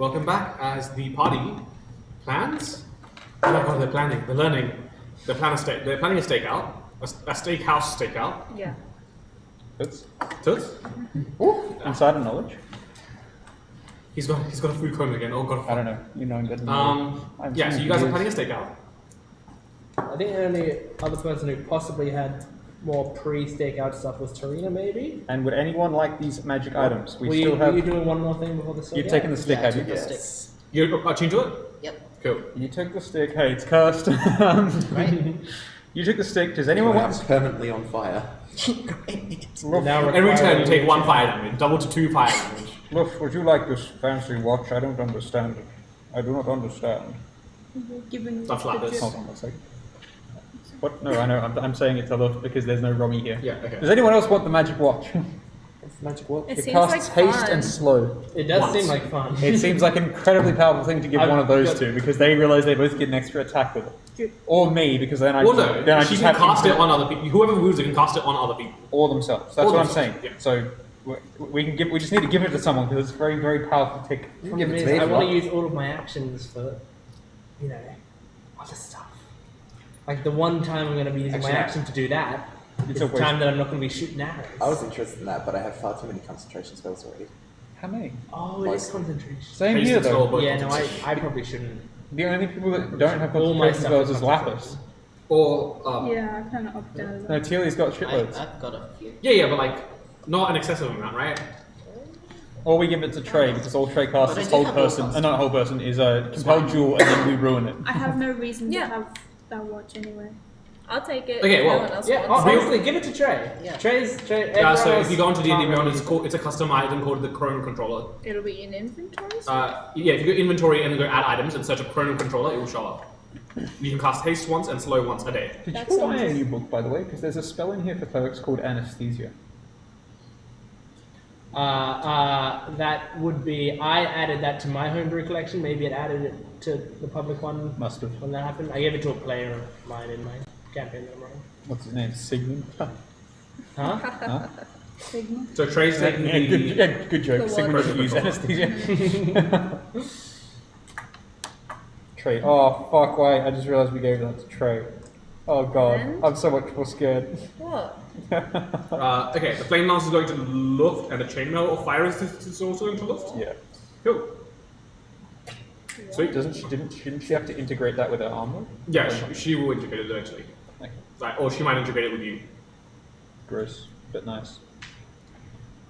welcome back as the party plans. Oh my god, they're planning. They're learning. They're planning a stakeout. A steakhouse stakeout. Yeah. Toots? Toots? Ooh, insider knowledge. He's got a food coma again. Oh god. I don't know. You know, good. Yeah. So you guys are planning a stakeout. I think the only other person who possibly had more pre-stakeout stuff was Tarina, maybe? And would anyone like these magic items? Were you doing one more thing before the stakeout? You've taken the stick, Yeah, I have you? took the Yes. stick. You're attuned to it? Yep. Cool. You took the stick. Hey, it's cursed. Right. You took the stick. Does anyone I'm want? permanently on fire. Great. Now In return, you requiring- take 1 fire damage, double to 2 fire damage. Look, would you like this fancy watch? I don't understand it. I do not understand. Given Stuff like this. Hold on one second. What? No, I know. I'm saying it to look because there's no Romy here. Yeah. Okay. Does anyone else want the magic watch? It's magic watch. It It seems casts like haste fun. and slow. It does Once. seem like fun. It seems like an incredibly powerful thing to give I've one of those got- two because they realize they both get an extra attack with it. Or me because then I Well, just, no. then I She just can have cast it infinite- on other people. Whoever moves it can cast it on other people. or themselves. That's Or what I'm themselves, saying. yeah. So we can give. We just need to give it to someone because it's a very very powerful tick. Problem is, I want to use all of my actions for, other stuff. Like the one time I'm going to be using Actually, my action to do that, It's is a the waste. time that I'm not going to be shooting arrows. I was interested in that, but I have far too many concentration spells already. How many? Oh, it is concentration. Same Haste here and slow, though. but Yeah, no, concentration. I probably shouldn't. The only people that don't have All my concentration stuff spells is is Lapis. Or Yeah, I kind of opted out of No, that. Teal'c's got shitloads. I've got a few. yeah, but like not an excessive amount, right? Or we give it to Trey because all Trey casts But I is do hold have all person. cast. Not whole person is a compelled jewel, and then we ruin it. I have no reason Yeah. to have that watch anyway. I'll take it. Okay, if well, no one else Yeah, wants it. honestly, give it to Trey. Yeah. Trey. So everyone if you go else onto D&D can't Beyond, really it's a custom item called the Chrono Controller. It'll be in inventory. Yeah, if you go inventory and then go add items and search a Chrono Controller, it will show up. You can cast haste once and slow once a day. Did That you buy a sounds- new book, by the way? Because there's a spell in here for clerics called anesthesia. That would be. I added that to my homebrew collection. Maybe it added it to the public one Must have. when that happened. I gave it to a player of mine in my campaign that I'm running. What's his name? Sigmund. Huh? Huh? Sigma. So Trey's taking Yeah, good, the... yeah, good joke. The Sigmund one- doesn't use anesthesia. Trey. Oh fuck! Why? I just realized we gave that to Trey. Oh god, And? I'm so much more scared. What? Okay, the Flame Lance is going to lift, and the Chainmail of Fire is also going to lift. Yeah. Cool. Sweet. Shouldn't she have to integrate that with her armor? Yeah, she will integrate it eventually. Okay. Like, or she might integrate it with you. Gross, but nice.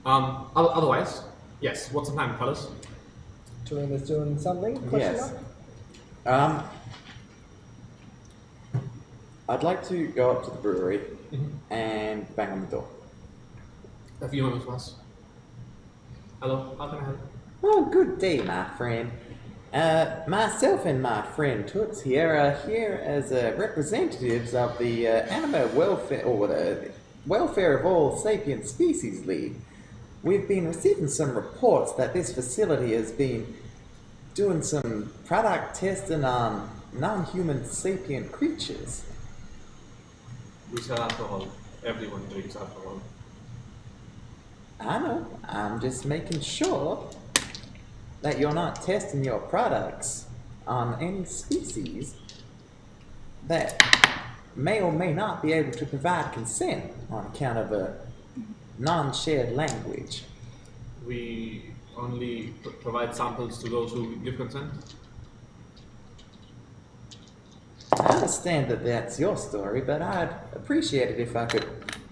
Otherwise, yes. What's the plan, fellas? Tarina's doing something? Question Yes. mark? I'd like to go up to the brewery and bang on the door. A few moments pass. Hello, how can I help? Oh, good day, my friend. Myself and my friend Toots here are here as representatives of the Animal Welfare, or the Welfare of All Sapient Species League. We've been receiving some reports that this facility has been doing some product testing on non-human sapient creatures. We sell alcohol. Everyone drinks alcohol. I know. I'm just making sure that you're not testing your products on any species that may or may not be able to provide consent on account of a non-shared language. We only provide samples to those who give consent. I understand that that's your story, but I'd appreciate it if I could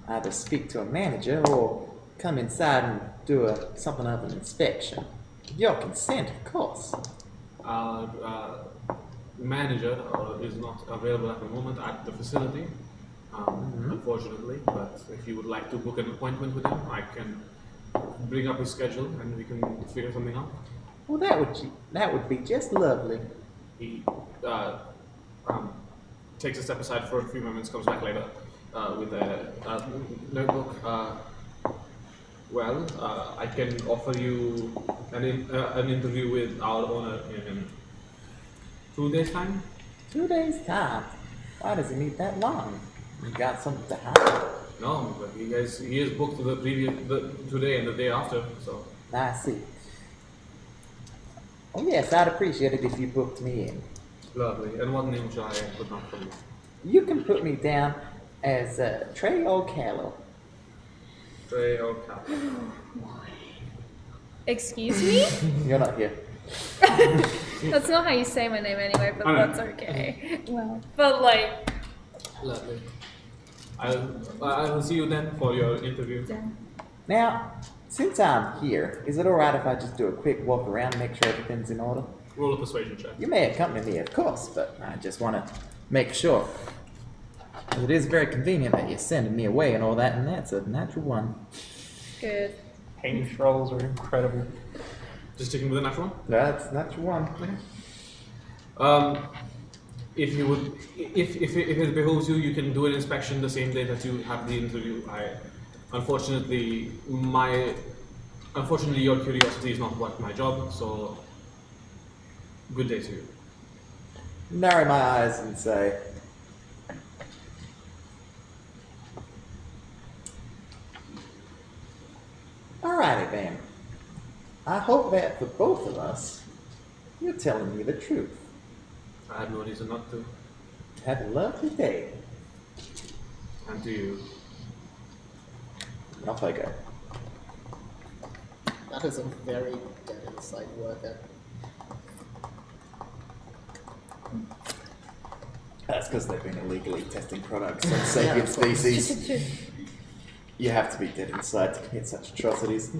either speak to a manager or come inside and do something of an inspection. With your consent, of course. Our manager is not available at the moment at the facility, unfortunately. But if you would like to book an appointment with him, I can bring up his schedule and we can figure something out. Well, that would be just lovely. He takes a step aside for a few moments, comes back later with a notebook. I can offer you an interview with our owner in 2 days' time. 2 days' time? Why does it need that long? You got something to hide? No, but he is booked to today and the day after. So I see. Oh yes, I'd appreciate it if you booked me in. Lovely. And what name should I put down for you? You can put me down as Trey O'Callow. Trey O'Cal. Excuse me? You're not here. That's not how you say my name anyway, but I know. that's okay. Well, But like, Lovely. I will see you then for your interview. damn. Now, since I'm here, is it alright if I just do a quick walk around and make sure everything's in order? Roll a persuasion check. You may accompany me, of course, but I just want to make sure. It is very convenient that you're sending me away and all that, and that's a natural one. good. Hamish rolls are incredible. Just sticking with the natural one. That's natural one. If you would, if it behooves you, you can do an inspection the same day that you have the interview. Unfortunately, your curiosity is not what my job. So, good day to you. Narrow my eyes and say, alrighty then. I hope that for both of us, you're telling me the truth. I have no reason not to. Have a lovely day. And to you. Off I go. That is a very dead inside worker. That's because they've been illegally testing products on sapient species. You have to be dead inside to commit such atrocities.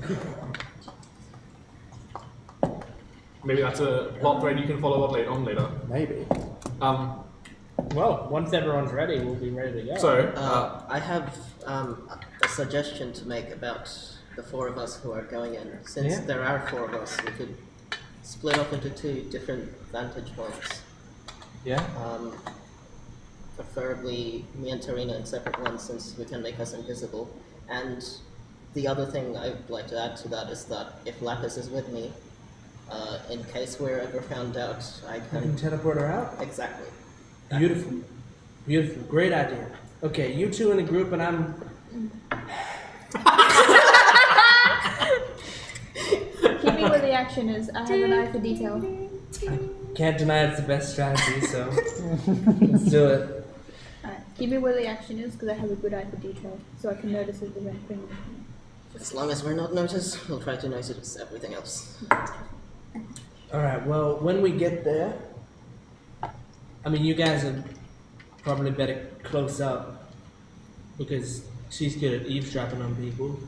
Maybe that's a plot thread you can follow up later. Maybe. Well, once everyone's ready, we'll be ready to go. So, I have a suggestion to make about the four of us who are going in. Since Yeah. there are four of us, we could split up into two different vantage points. Yeah. Preferably me and Tarina in separate ones, since we can make us invisible. And the other thing I would like to add to that is that if Lapis is with me, in case we're ever found out, I I can can... teleport her out. Exactly. Beautiful. Beautiful. Great idea. Okay, you two in a group and I'm... Keep me where the action is. I have an eye for detail. I can't deny it's the best strategy, so let's do it. Alright, keep me where the action is because I have a good eye for detail, so I can notice if there's anything. As long as we're not noticed, we'll try to notice everything else. Alright, well, when we get there, I mean, you guys are probably better close up because she's good at eavesdropping on people,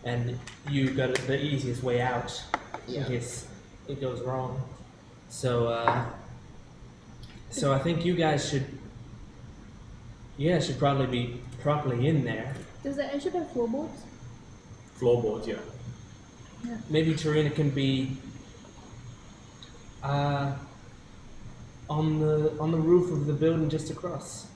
and you got the easiest way out in case it goes wrong. So, so I think you guys should probably be properly in there. Does the engine have floorboards? floorboards, yeah. Maybe Tarina can be on the roof of the building just across.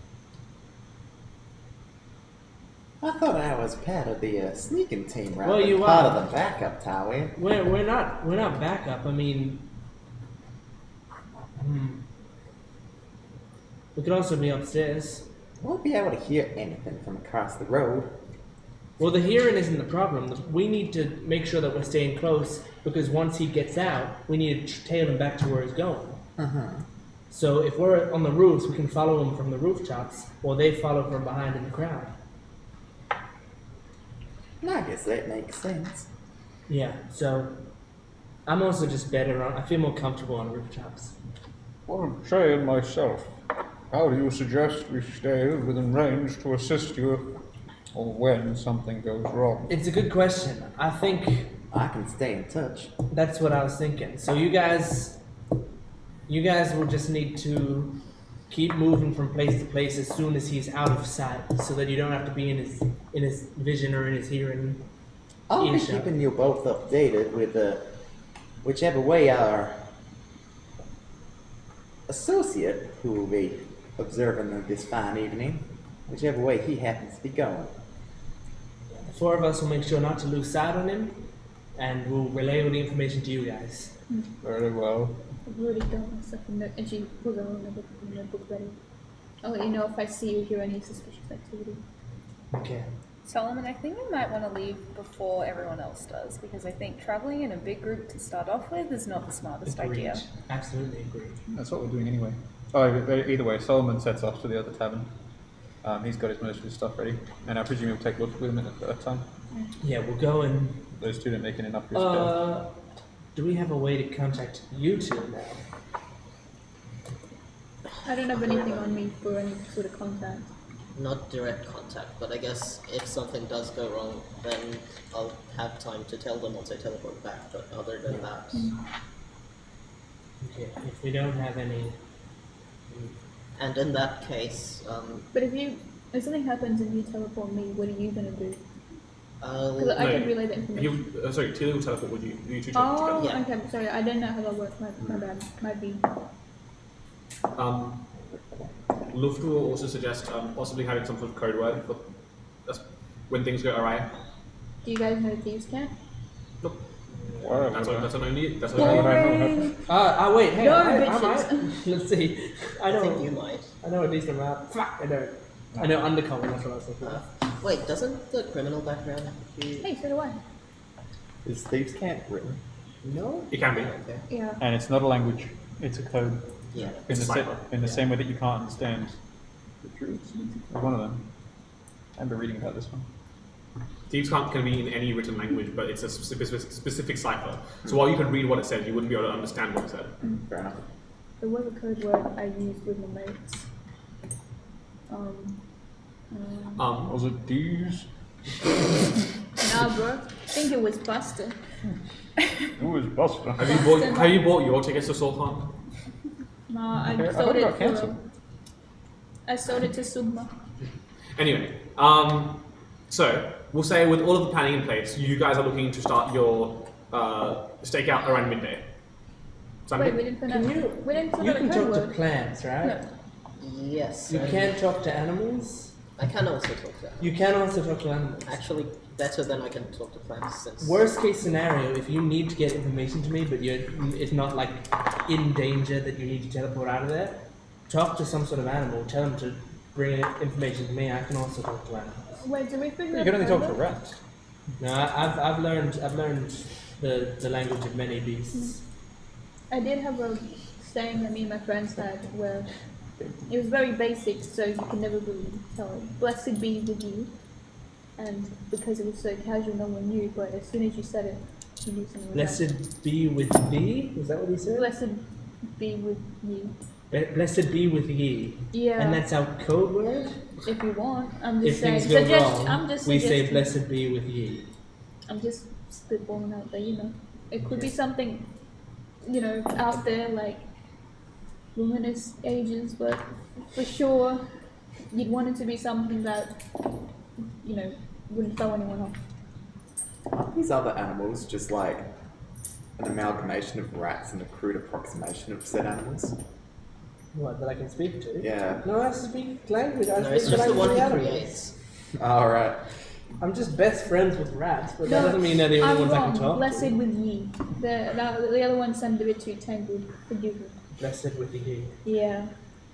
I thought I was part of the sneaking team rather Well, than you part are. of the backup, Tower. We're not backup. I mean, we could also be upstairs. Won't be able to hear anything from across the road. Well, the hearing isn't the problem. We need to make sure that we're staying close because once he gets out, we need to tail him back to where he's going. So if we're on the roofs, we can follow him from the rooftops, or they follow from behind in the crowd. I guess that makes sense. Yeah. So I'm also just better on. I feel more comfortable on rooftops. Well, Trey and myself, how do you suggest we stay within range to assist you if or when something goes wrong? It's a good question. I think I can stay in touch. that's what I was thinking. So you guys will just need to keep moving from place to place as soon as he's out of sight, so that you don't have to be in his vision or in his hearing. I'll be earshot. keeping you both updated with whichever way our associate, who will be observing this fine evening, whichever way he happens to be going. The four of us will make sure not to lose sight on him, and we'll relay all the information to you guys. Very well. I've already got myself a note, and she put her own notebook ready. I'll let you know if I see or hear any suspicious activity. Okay. Solomon, I think we might want to leave before everyone else does, because I think traveling in a big group to start off with is not the smartest Agreed. idea. Absolutely agreed. That's what we're doing anyway. Oh, either way, Solomon sets off to the other tavern. He's got most of his stuff ready, and I presume he'll take Luft with him at that time. Yeah, we'll go and. Those two didn't make enough risk. Do we have a way to contact you two now? I don't have anything on me for any sort of contact. Not direct contact, but I guess if something does go wrong, then I'll have time to tell them once I teleport back. But other than that, Okay, if we don't have any. and in that case, But if something happens and you teleport me, what are you gonna do? Because I I'll can relay the information. Sorry, Tilly will teleport with you. You two Oh, together. Yeah. okay. Sorry, I don't know how that works. My bad. Might be. Luft will also suggest possibly having some sort of code word for when things go awry. Do you guys know Thieves' Camp? Nope. Wow, That's an only. That's an Boring. Wait, hey, No, I bitches. might. Let's see. I think you might. I know a decent amount. Fuck, I don't. I know undercover, that's what I was thinking. Wait, doesn't the criminal background have to be? Hey, so do I. Is Thieves' Camp written? No? It can be. Okay. Yeah. And it's not a language; it's a code. Yeah. It's cipher. In the same way that you can't understand the truths. One of them. I remember reading about this one. Thieves can't can be in any written language, but it's a specific cipher. So while you could read what it said, you wouldn't be able to understand what it said. Fair enough. There was a code word I used with my mates. Was it D's? Nah, bro. I think it was Buster. Who was Buster? Have you bought your tickets to Solheim? Nah, I Okay, I sold thought it it got for. cancelled. I sold it to Sugma. Anyway, so we'll say with all of the planning in place, you guys are looking to start your stakeout around midday. Wait, we didn't finish. We didn't You finish can the code talk to word. plants, right? No. Yes. You and can't talk to animals? I can also talk to them. You can also talk to animals. Actually, better than I can talk to plants since. Worst case scenario, if you need to get information to me, but it's not like in danger that you need to teleport out of there, talk to some sort of animal. Tell them to bring information to me. I can also talk to animals. Wait, did we figure You out can only the talk code to word? rats. No, I've learned the language of many beasts. I did have a saying that me and my friends had where it was very basic, so you can never really tell it. Blessed be with you. And because it was so casual, no one knew, but as soon as you said it, you knew something was up. Blessed be with thee. Is that what he said? Blessed be with you. Blessed be with ye. Yeah. And that's our code word. If you want, I'm just If saying. things go Suggest- wrong, I'm just we say suggesting. blessed be with ye. I'm just spitballing out there, you know. It could be something, you know, out there like luminous ages, but for sure, you'd want it to be something that, you know, wouldn't throw anyone off. Aren't these other animals just like an amalgamation of rats and a crude approximation of said animals? What, that I can speak to? Yeah. No, I speak language. I No, speak it's just the language one of he animals. creates. Alright. I'm just best friends with rats, but that doesn't mean they're the only I'm ones I wrong. can talk Blessed to. with ye. The other one sounded a bit too tangled. Forgive me. Blessed with ye. Yeah.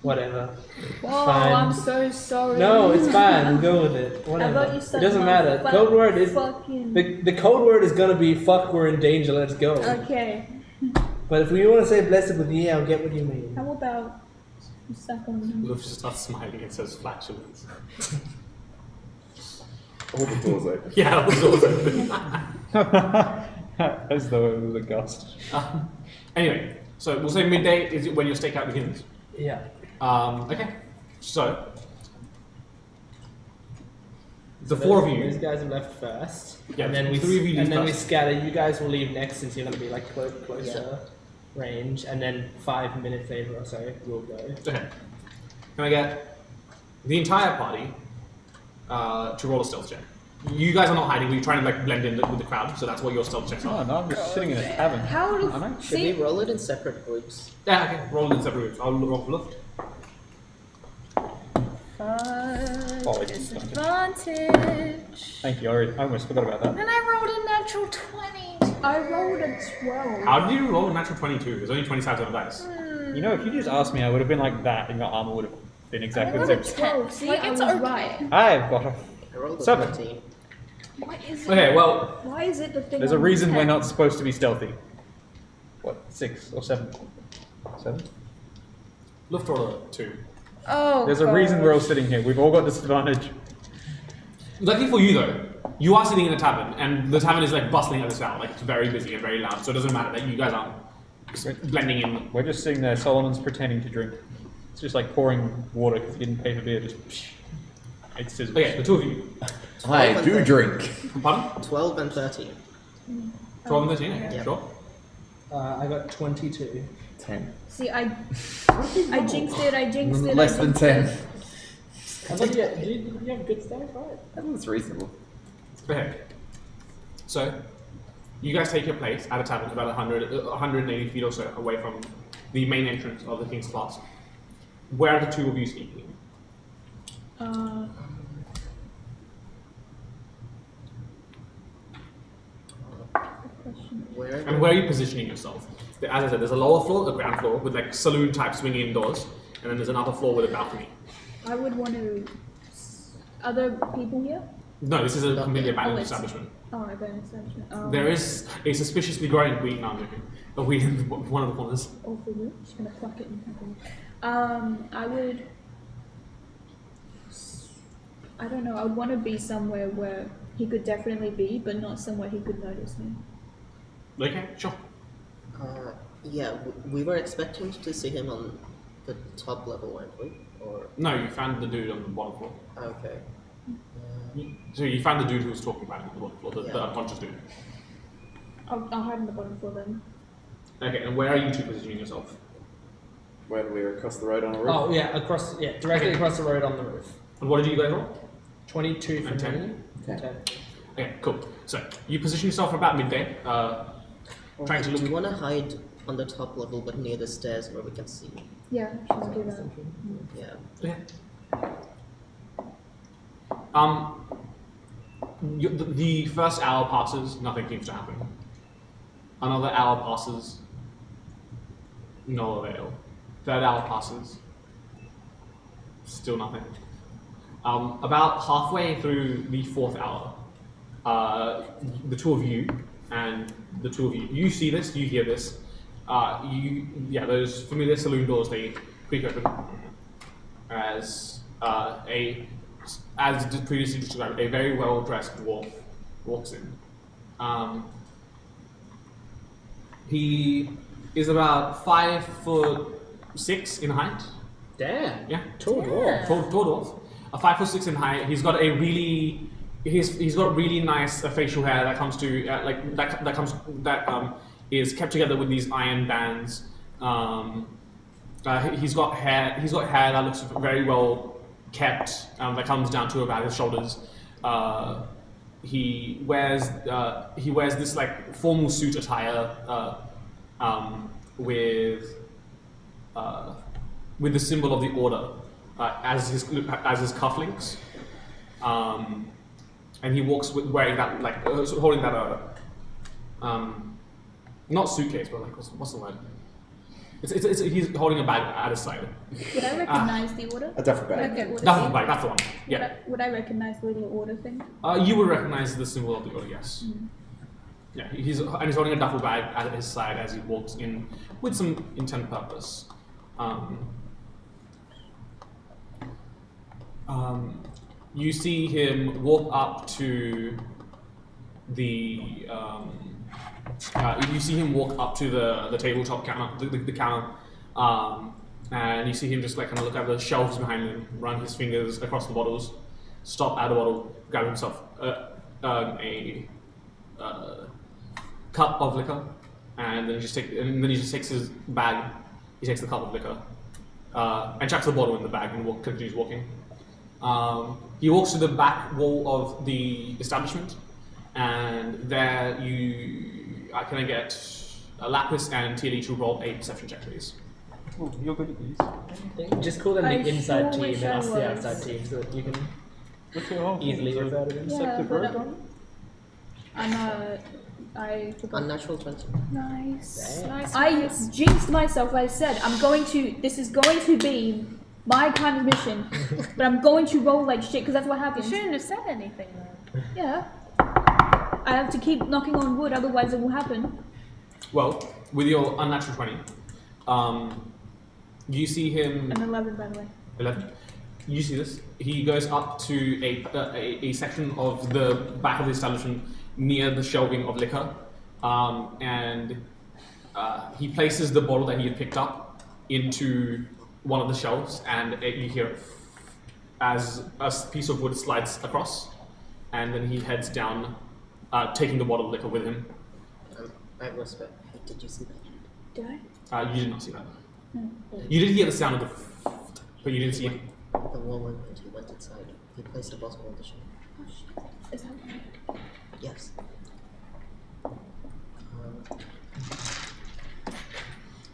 Whatever. Oh, Fine. I'm so sorry. No, it's fine. We'll go with it. I Whatever. thought you It said doesn't matter. Code word is fucking. the code word is gonna be fuck. We're in danger. Let's go. Okay. But if we want to say blessed with ye, I'll get what you mean. How about you suck on me? Luft just starts smiling and says flatulence. All the doors open. Yeah, that was awesome. As though it was a gust. Anyway, so we'll say midday is when your stakeout begins. Yeah. Okay, so the four of These you. guys have left first. Yeah, and then we three of you leave and then we first. scatter. You guys will leave next since you're gonna be like closer range, and then 5 minutes later or so we'll go. Okay. Can I get the entire party to roll a stealth check? You guys are not hiding, but you're trying to like blend in with the crowd, so that's what your stealth checks Oh, are. no, I'm just sitting in a tavern. How do Aren't I? Should we see? roll it in separate groups? Yeah, okay. Roll in separate groups. I'll roll for Luft. Oh, it's Disadvantage. Thank you, I almost forgot about that. And I rolled a natural 20. I rolled a 12. How did you roll a natural 22? There's only 20 sides on the dice. You know, if you just asked me, I would have been like that, and your armor would have been exactly the I rolled same. a 12. See, Like, I it's was okay. right. I've got a I rolled a 7. 13. Why is it? Okay, well, Why is it the thing? There's a on reason 10? we're not supposed to be stealthy. What, 6 or 7? 7? Luft roller 2. Oh. There's a reason we're all sitting here. We've all got disadvantage. Lucky for you though, you are sitting in a tavern, and the tavern is like bustling at this hour. Like it's very busy and very loud, so it doesn't matter that you guys aren't blending in. We're just sitting there. Solomon's pretending to drink. It's just like pouring water because he didn't pay for beer. Just it's sizzles. Okay, the two of you. I do drink. Pardon? 12 and 13. 12 and 13, okay, Yeah. sure. I got 22. 10. See, I jinxed it. I jinxed it. Less I than jinxed 10. it. I thought you have good stuff, right? That was reasonable. Okay. So, you guys take your place at a tavern about 180 feet or so away from the main entrance of the King's Class. Where are the two of you speaking? Where? And where are you positioning yourself? As I said, there's a lower floor, a ground floor, with like saloon-type swinging doors, and then there's another floor with a balcony. I would want to. Other people here? No, this is a completely abandoned it's- establishment. Oh, abandoned establishment. Oh. There is a suspiciously growing weed now, a weed in one of the corners. Oh, for you? Just gonna pluck it and have it. I would. I don't know. I would want to be somewhere where he could definitely be, but not somewhere he could notice me. Okay, sure. Yeah, we were expecting to see him on the top level, weren't we? Or No, you found the dude on the bottom floor. okay. So you found the dude who was talking about it on the bottom floor, the Yeah. unconscious dude. I'll hide on the bottom floor then. Okay, and where are you two positioning yourself? When we were across the road on a roof. Oh yeah, directly across the road on the roof. And what did you guys roll? 22 for And 10? me. 10. 10. Okay, cool. So you position yourself about midday, trying to Do you look. want to hide on the top level, but near the stairs where we can see? Yeah, I'll do that. Yeah. Okay. The first hour passes, nothing seems to happen. Another hour passes, no avail. Third hour passes, still nothing. About halfway through the fourth hour, the two of you you see this, you hear this. Those familiar saloon doors, they creak open as as previously described, a very well-dressed dwarf walks in. He is about 5'6" in height. Damn. Yeah, Tall dwarf. tall dwarf. 5'6" in height. He's got he's got really nice facial hair that comes to is kept together with these iron bands. He's got hair that looks very well kept, that comes down to about his shoulders. He wears this like formal suit attire with the symbol of the order as his cufflinks, and he walks wearing that holding that not suitcase, but like what's the word? He's holding a bag at his side. Would I recognize the order? A duffel bag. Like the order Duffel thing? bag, that's the one. Yeah. Would I recognize the little order thing? You would recognize the symbol of the order, yes. Yeah, he's holding a duffel bag at his side as he walks in with some intent purpose. You see him walk up to the the tabletop counter, the counter, and you see him just like kind of look at the shelves behind him, run his fingers across the bottles, stop at a bottle, grab himself a cup of liquor, and then he just takes his bag, he takes the cup of liquor, and chucks the bottle in the bag and continues walking. He walks to the back wall of the establishment, and there I can get a Lapis and TLE to roll a perception check, please. Oh, you're good at these. Just call them I the inside sure team wish and I us the was. outside team, so that you can What's your whole easily refer to them. Deceptive but road? I forgot. Unnatural 20. Nice. Damn. I jinxed myself. I said this is going to be my kind of mission, but I'm going to roll like shit because that's what You happens. shouldn't have said anything though. Yeah. I have to keep knocking on wood, otherwise it will happen. Well, with your unnatural 20, you see him. An 11, by the way. 11. You see this. He goes up to a section of the back of the establishment near the shelving of liquor, and he places the bottle that he had picked up into one of the shelves, and you hear it as a piece of wood slides across, and then he heads down, taking the bottle of liquor with him. I whisper, hey, did you see that? Did I? You did not see that. No. You did hear the sound of the, but you didn't see it. The woman, and he went inside. He placed a bottle on the shelf. Oh shit. Is that right? Yes.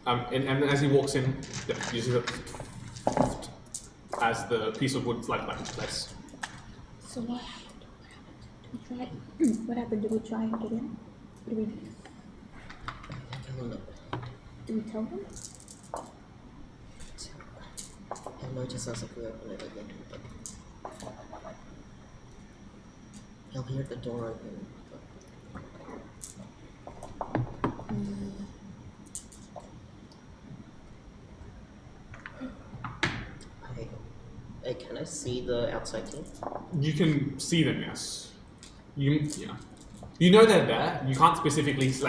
And as he walks in, you see that as the piece of wood slides back into place. So what happened? What happened? Did we try and get in? Did we tell them? He'll notice us if we open it again. He'll hear the door open. Hey, can I see the outside team? You can see them, yes. You know they're there. You can't specifically see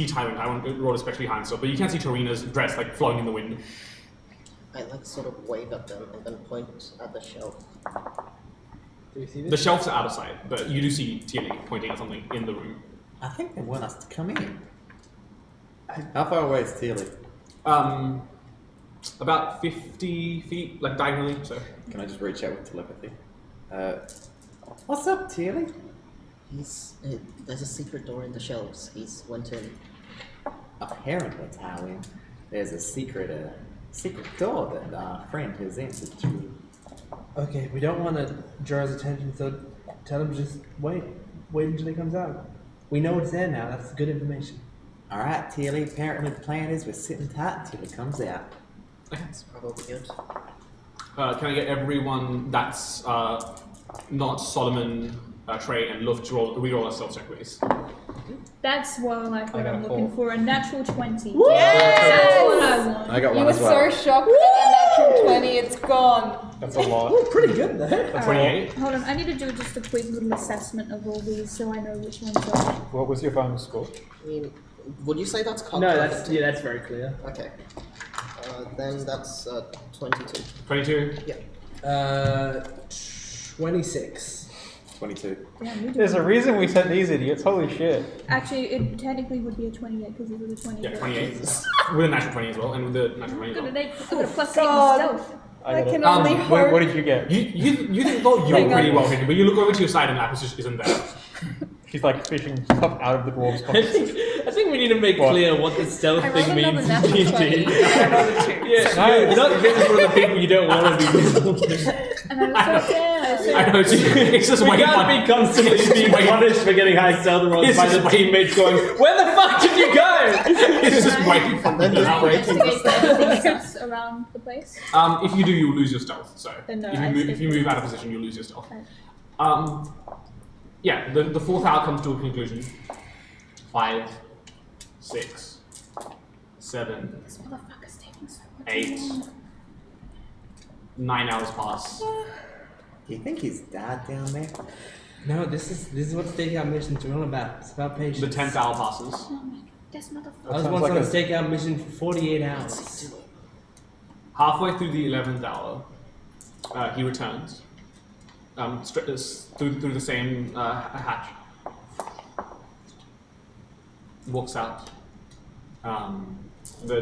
Tywin. Tywin rolled especially high and stuff, but you can see Tarina's dress flowing in the wind. I sort of wave at them and then point at the shelf. Do you see this? The shelves are out of sight, but you do see Tilly pointing at something in the room. I think they want us to come in. How far away is Tilly? About 50 feet, diagonally, so. Can I just reach out with telepathy? What's up, Tilly? There's a secret door in the shelves. He's went in. Apparently, Tywin, there's a secret door that our friend has entered through. Okay, we don't want to draw his attention, so tell him just wait until he comes out. We know it's there now. That's good information. All right, Tilly. Apparently, the plan is we're sitting tight until he comes out. That's probably good. Can I get everyone that's not Solomon, Trey, and Luft to reroll a self-check, please? That's what I got I'm a looking 4. for. A natural 20. Yes! That's what I want. I got You one were as well. so shocked by that natural 20, it's gone. That's a lot. Oh, pretty good though. A 28. Hold on, I need to do just a quick little assessment of all these so I know which ones are. What was your final score? I mean, would you say that's No, cognitive? that's very clear. Okay. Then that's 22. 22. Yeah. 26. 22. Yeah, you do. There's a reason we sent these idiots. Holy shit. Actually, it technically would be a 28 because it was a 20. Yeah, 28. With a natural 20 as well, and with the natural 20 as Good, well. I got a plus 8 God. in stealth. I I got can it. only What hope. did you get? You thought you Hang were pretty on. well hidden, but you look over to your side and Lapis just isn't there. She's fishing stuff out of the dwarves' I pockets. think we need to make What? clear what the stealth I rolled thing another means natural in 20. D&D. I rolled a 2. Yeah, No. you're not visible to the people you don't want to be visible to. And I was I know, it's just We way can't fun. be constantly being punished for getting high stealth rolls It's by the just teammates going, where the fuck did you go? It's just way fun. And then Can I there's breaking investigate for anything sus around the place? If you do, you'll lose your stealth. So Then no, if you move out of position, you'll lose your stealth. Okay. Yeah, the fourth hour comes to a conclusion. 5, 6, 7, This motherfucker's taking so much 8, long. 9 hours pass. Do you think he's died down there? No, this is what stakeout missions are all about. It's about patience. The 10th hour passes. Oh my god, this motherfucker. I was Sounds once like on a a- stakeout mission for 48 hours. Halfway through the 11th hour, he returns. Through the same hatch. Walks out. The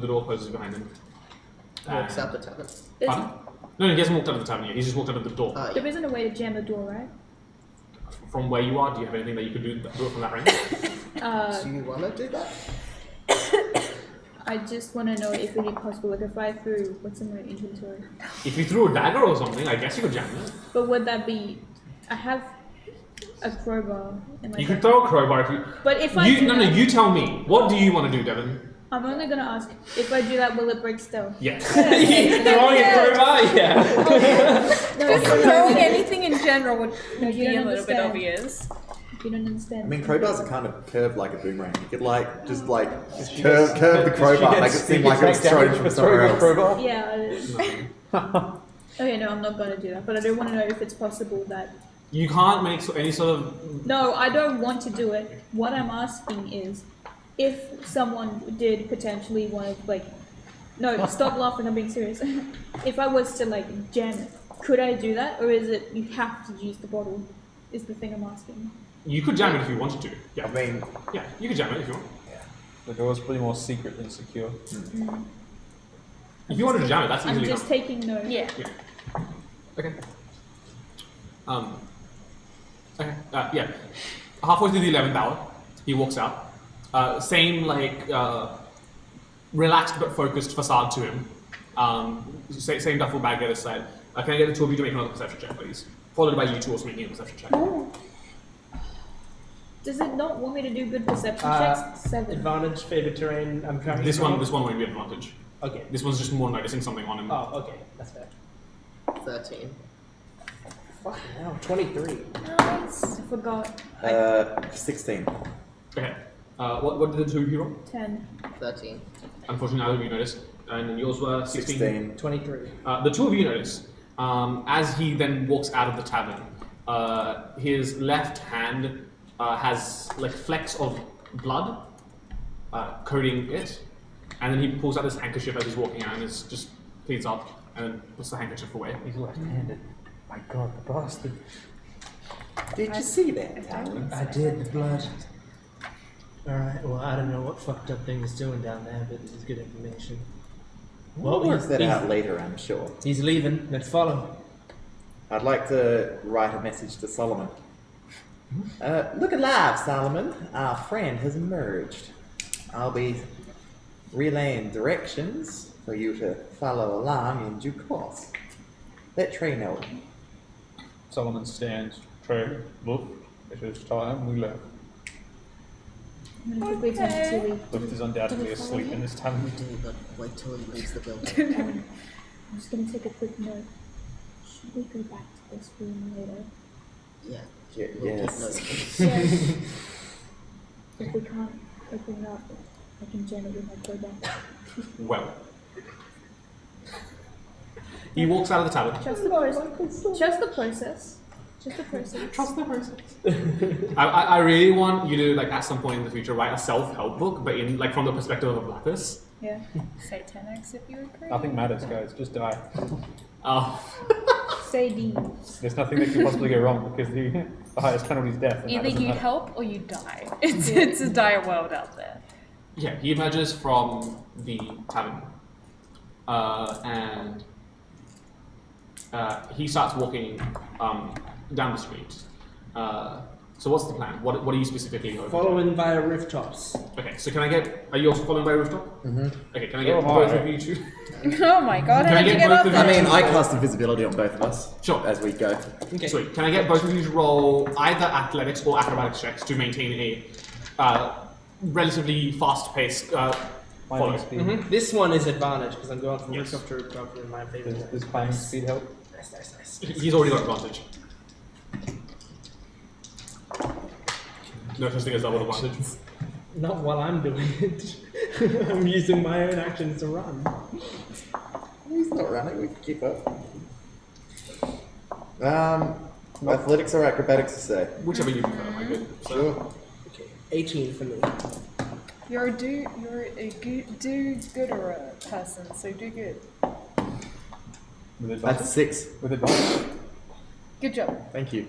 door closes behind him. walks out the tavern. Pardon? No, he hasn't walked out of the tavern yet. He's just walked out of the door. There isn't a way to jam the door, right? From where you are, do you have anything that you could do it from that range? Do you want to do that? I just want to know if it is possible. If I threw what's in my inventory. If you threw a dagger or something, I guess you could jam it. But would that be? I have a crowbar in my. You could bag. throw a crowbar if you. But if I do No, that- you tell me. What do you want to do, Devin? I'm only gonna ask, if I do that, will it break stone? Yes. Throwing a crowbar, yeah. No, Just throwing anything in general would No, be you a don't little bit understand. obvious. you don't understand. I mean, crowbars are kind of curved like a boomerang. You could just curve the crowbar, make it seem like it was thrown from somewhere else. Crowbar? Yeah, it is. Okay, no, I'm not gonna do that, but I do want to know if it's possible that. You can't make any sort of. No, I don't want to do it. What I'm asking is, if someone did potentially want to, no, stop laughing, I'm being serious. If I was to, jam it, could I do that? Or is it, you have to use the bottle, is the thing I'm asking. You could jam it if you wanted to. Yeah. I mean, Yeah, you could jam it if you want. The door's pretty more secret than secure. If you wanted to jam it, that's I'm easily just done. taking notes. Yeah. Okay. Okay. Yeah. Halfway through the 11th hour, he walks out. Same relaxed but focused facade to him. Same duffel bag at his side. Can I get the two of you to make another perception check, please? Followed by you two also making a perception check. Does it not want me to do good perception checks? 7. Advantage, favorite terrain. I'm trying. This one won't be an advantage. Okay. This one's just more noticing something on him. Oh, okay. That's fair. 13. Fucking hell. 23. Nice. I forgot. 16. Okay. What did the two of you roll? 10. 13. Unfortunately, neither of you noticed. And yours were 16. 23. The two of you notice, as he then walks out of the tavern, his left hand has flecks of blood coating it, and then he pulls out this handkerchief as he's walking out and just cleans up and then puts the handkerchief away. He's left-handed. My god, the bastard. Did you see that, Talon? I did, the blood. Alright, well, I don't know what fucked up thing he's doing down there, but this is good information. We'll work that he's- out later, I'm sure. He's leaving. Let's follow. I'd like to write a message to Solomon. Look alive, Solomon. Our friend has emerged. I'll be relaying directions for you to follow along in due course. Let Trey know. Solomon stands. Trey, look, it is time we left. I'm gonna quickly turn to Tilly. Lift is undoubtedly asleep in this tavern. But wait till he leaves the building. I'm just gonna take a quick note. Should we go back to this room later? Yeah. Yes. Yes. If we can't open it up, I can jam it with my crowbar. Well. He walks out of the tavern. Trust the process. Trust the process. Just the process. Trust the process. I really want you to, at some point in the future, write a self-help book, but in from the perspective of a Lapis. Yeah. Say 10x if you agree. Nothing matters, guys. Just die. Oh. Say D's. There's nothing that could possibly go wrong because the highest penalty is death. and that Either doesn't you matter. help or you die. It's a dire world out there. Yeah, he emerges from the tavern, and he starts walking down the street. So what's the plan? What are you specifically going to do? Following via rooftops. Okay, so can I get... Are you also following by rooftop? Mm-hmm. Okay, can I get Oh, both hi. of you to... Oh my god, Can how I did you get get both up of there? I mean, I cast invisibility on both of us. Sure. As we go. Okay. Sweet. Can I get both of you to roll either athletics or acrobatics checks to maintain a relatively fast-paced follow? Climbing speed. Mm-hmm. This one is advantage because I'm going from Yes. rooftop to rooftop in my favorite. Does climbing speed help? Nice. He's already got advantage. No such thing as double advantage. Not while I'm doing it. I'm using my own actions to run. He's not running, we can keep up. Athletics or acrobatics to say? Whichever you prefer, my good. Sure. Okay, 18 for me. You're a do-gooder person, so do good. With advantage? That's 6. With advantage? Good job. Thank you.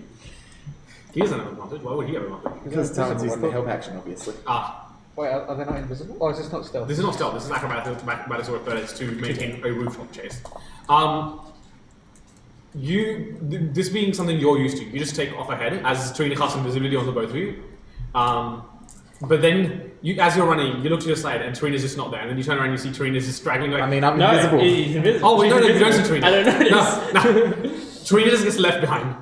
He doesn't have advantage. Why would he have advantage? Because Yeah, Talon's using invisible. the help action, obviously. Wait, are they not invisible? Oh, is this not stealth? This is not stealth. This is acrobatics or athletics to maintain a rooftop chase. This being something you're used to, you just take off ahead as Trina casts invisibility on the both of you. But then, as you're running, you look to your side and Trina's just not there. And then you turn around and you see Trina's just straggling like... I mean, I'm invisible. He's invisible. Oh, wait, no, She's you don't see invisible. Trina. I don't notice. No. Trina just gets left behind.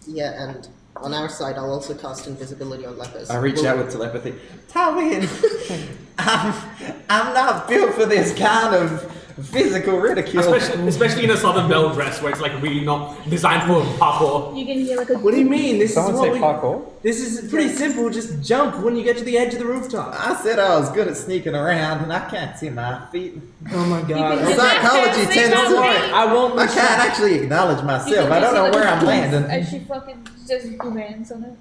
Yeah, and On our side, I'll also cast invisibility on Lepus. I reach out with telepathy. Tywin, I'm not built for this kind of physical ridicule. Especially in a southern belle dress where it's like really not designed for parkour. You can hear like a. What do you mean? This Someone is say what we, parkour? This is pretty simple. Just jump when you get to the edge of the rooftop. I said I was good at sneaking around, and I can't see my feet. Oh my god. can- Psychology see tends my to. feet. I won't. I can't actually acknowledge You myself. can I don't just know see, where like, I'm landing. As she fucking just lands on it.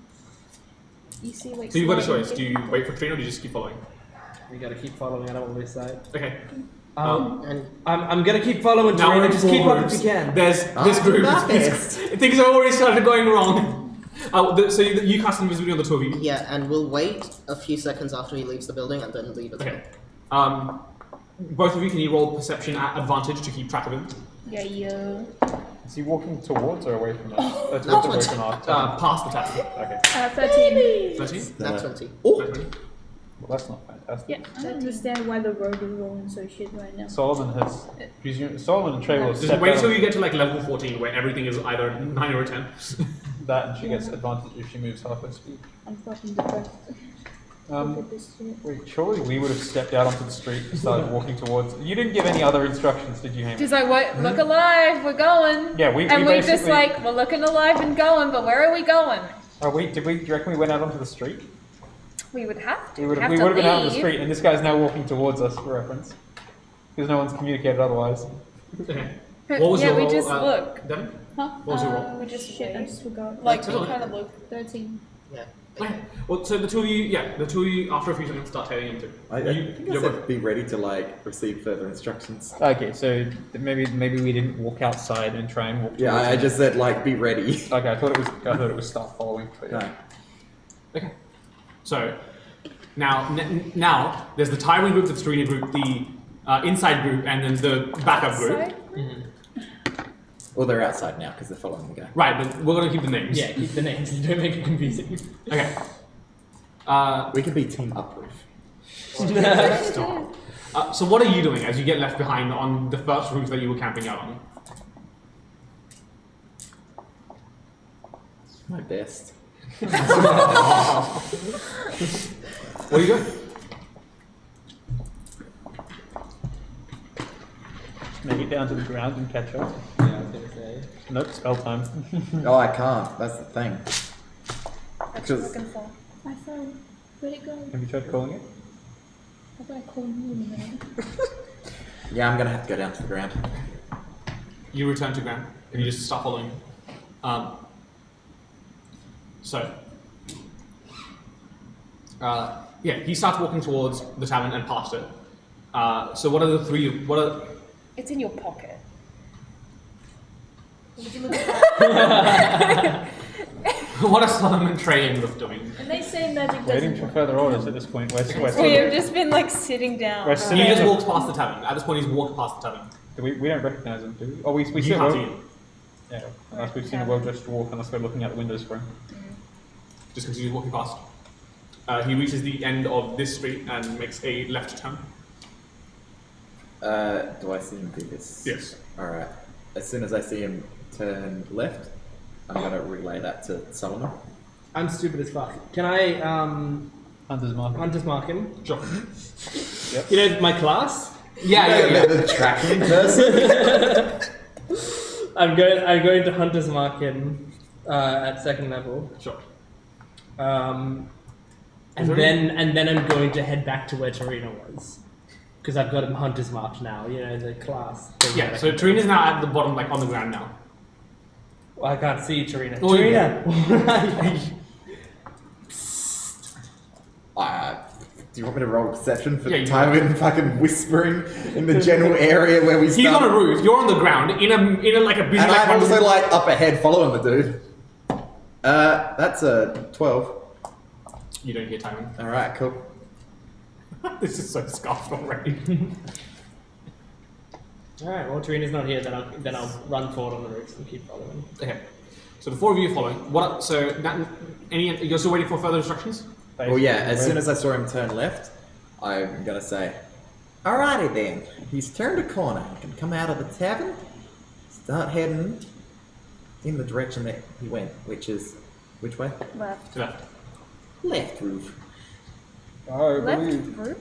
You see like. So you've got a sliding choice. Do you wait for Trina or do you just keep following? You gotta keep following. I don't want to lose sight. Okay. And I'm gonna keep following Now Tarina. we're Just keep up if forwards. you can. There's this I'm group. the best. Things are already started going wrong. So you cast invisibility on the two of you. yeah, and we'll wait a few seconds after he leaves the building and then leave as Okay. well. Both of you, can you roll perception at advantage to keep track of him? Yeah. Is he walking towards or away from us? Not Towards or away 20. from our Past the tap. Okay. 13. 13? Nat 20. Well, that's not fantastic. Yeah, I don't understand why the road is rolling so shit right now. Solomon and Trey will Just step wait out till you get to like level 14 where everything is either 9 or 10. that and she gets advantage if she moves halfway speed. I'm fucking depressed. Look at this shit. Wait, surely we would have stepped out onto the street and started walking towards. You didn't give any other instructions, did you, Hamish? She's like, "What? Look alive, we're going." Yeah, we And we just basically- like, we're looking alive and going, but where are we going? Oh, wait, do you reckon we went out onto the street? We would have to. We would have have to been out on the leave. street, and this guy's now walking towards us for reference. Because no one's communicated otherwise. Okay. But, What was yeah, your we roll? just look. Devin? Huh? What was your roll? We just shit, I just forgot. Like, That's we all. kind of look. 13. Yeah. Okay. Well, so the two of you, after a few seconds, start tailing him too. I think I you're said be ready to like receive further instructions. Okay, so maybe we didn't walk outside and try and walk. Yeah, towards I him. just said like be ready. Okay, I thought it was start following. But yeah. No. Okay. So now there's the Tywin group, the Serena group, the inside group, and then the backup group. Outside? Well, they're outside now because they're following the guy. Right, but we're gonna keep the names. Yeah, keep the names. Don't make it confusing. Okay. We can be team uproof. Stop. So what are you doing as you get left behind on the first roof that you were camping out on? My best. What are you doing? Make it down to the ground and catch up. Yeah, I was gonna say. Nope, spell time. Oh, I can't. That's the thing. That's Because looking for. I found. Where'd it go? Have you tried calling it? I thought I called you in a minute. yeah, I'm gonna have to go down to the ground. You return to ground and you just start following. Yeah, he starts walking towards the tavern and past it. So what are the three? It's in your pocket. Would you look at What are Solomon and Trey and Rook doing? And they say magic Waiting doesn't for further orders at this point. We're We have just been like sitting down. We're He sitting just in the- walked past the tavern. At this point, he's walked past the tavern. we don't recognize him, do we? Oh, we You see can't him. see him. Yeah, unless we've seen a well-dressed dwarf, unless we're looking out the windows for him. Just continues walking past. He reaches the end of this street and makes a left turn. Do I see him do this? Yes. Alright. As soon as I see him turn left, I'm gonna relay that to Solomon. I'm stupid as fuck. Can I Hunter's mark. Hunter's mark him? Sure. You know my class? Yeah. The tracking person. I'm going to Hunter's mark him at second level. Sure. And then I'm going to head back to where Tarina was. Because I've got him Hunter's marked now, you know, the class thing. Yeah. So Tarina's now at the bottom, like on the ground now. Well, I can't see Tarina. Oh, Tarina! Do you want me to roll perception for Yeah, you time in fucking whispering in the general area where we He's start? on a roof. You're on the ground in a like a busy. And like, I'm also like up ahead following the dude. That's a 12. You don't hear timing. Alright, cool. This is so scuffed already. Alright, well Tarina's not here, then I'll run forward on the roofs and keep following. Okay. So the four of you are following. What? So you're still waiting for further instructions? Well, yeah, as soon as I saw him turn left, I'm gonna say, alrighty then, he's turned a corner. He can come out of the tavern, start heading in the direction that he went, which is Which way? Left. To that. Left roof. I Left believe roof?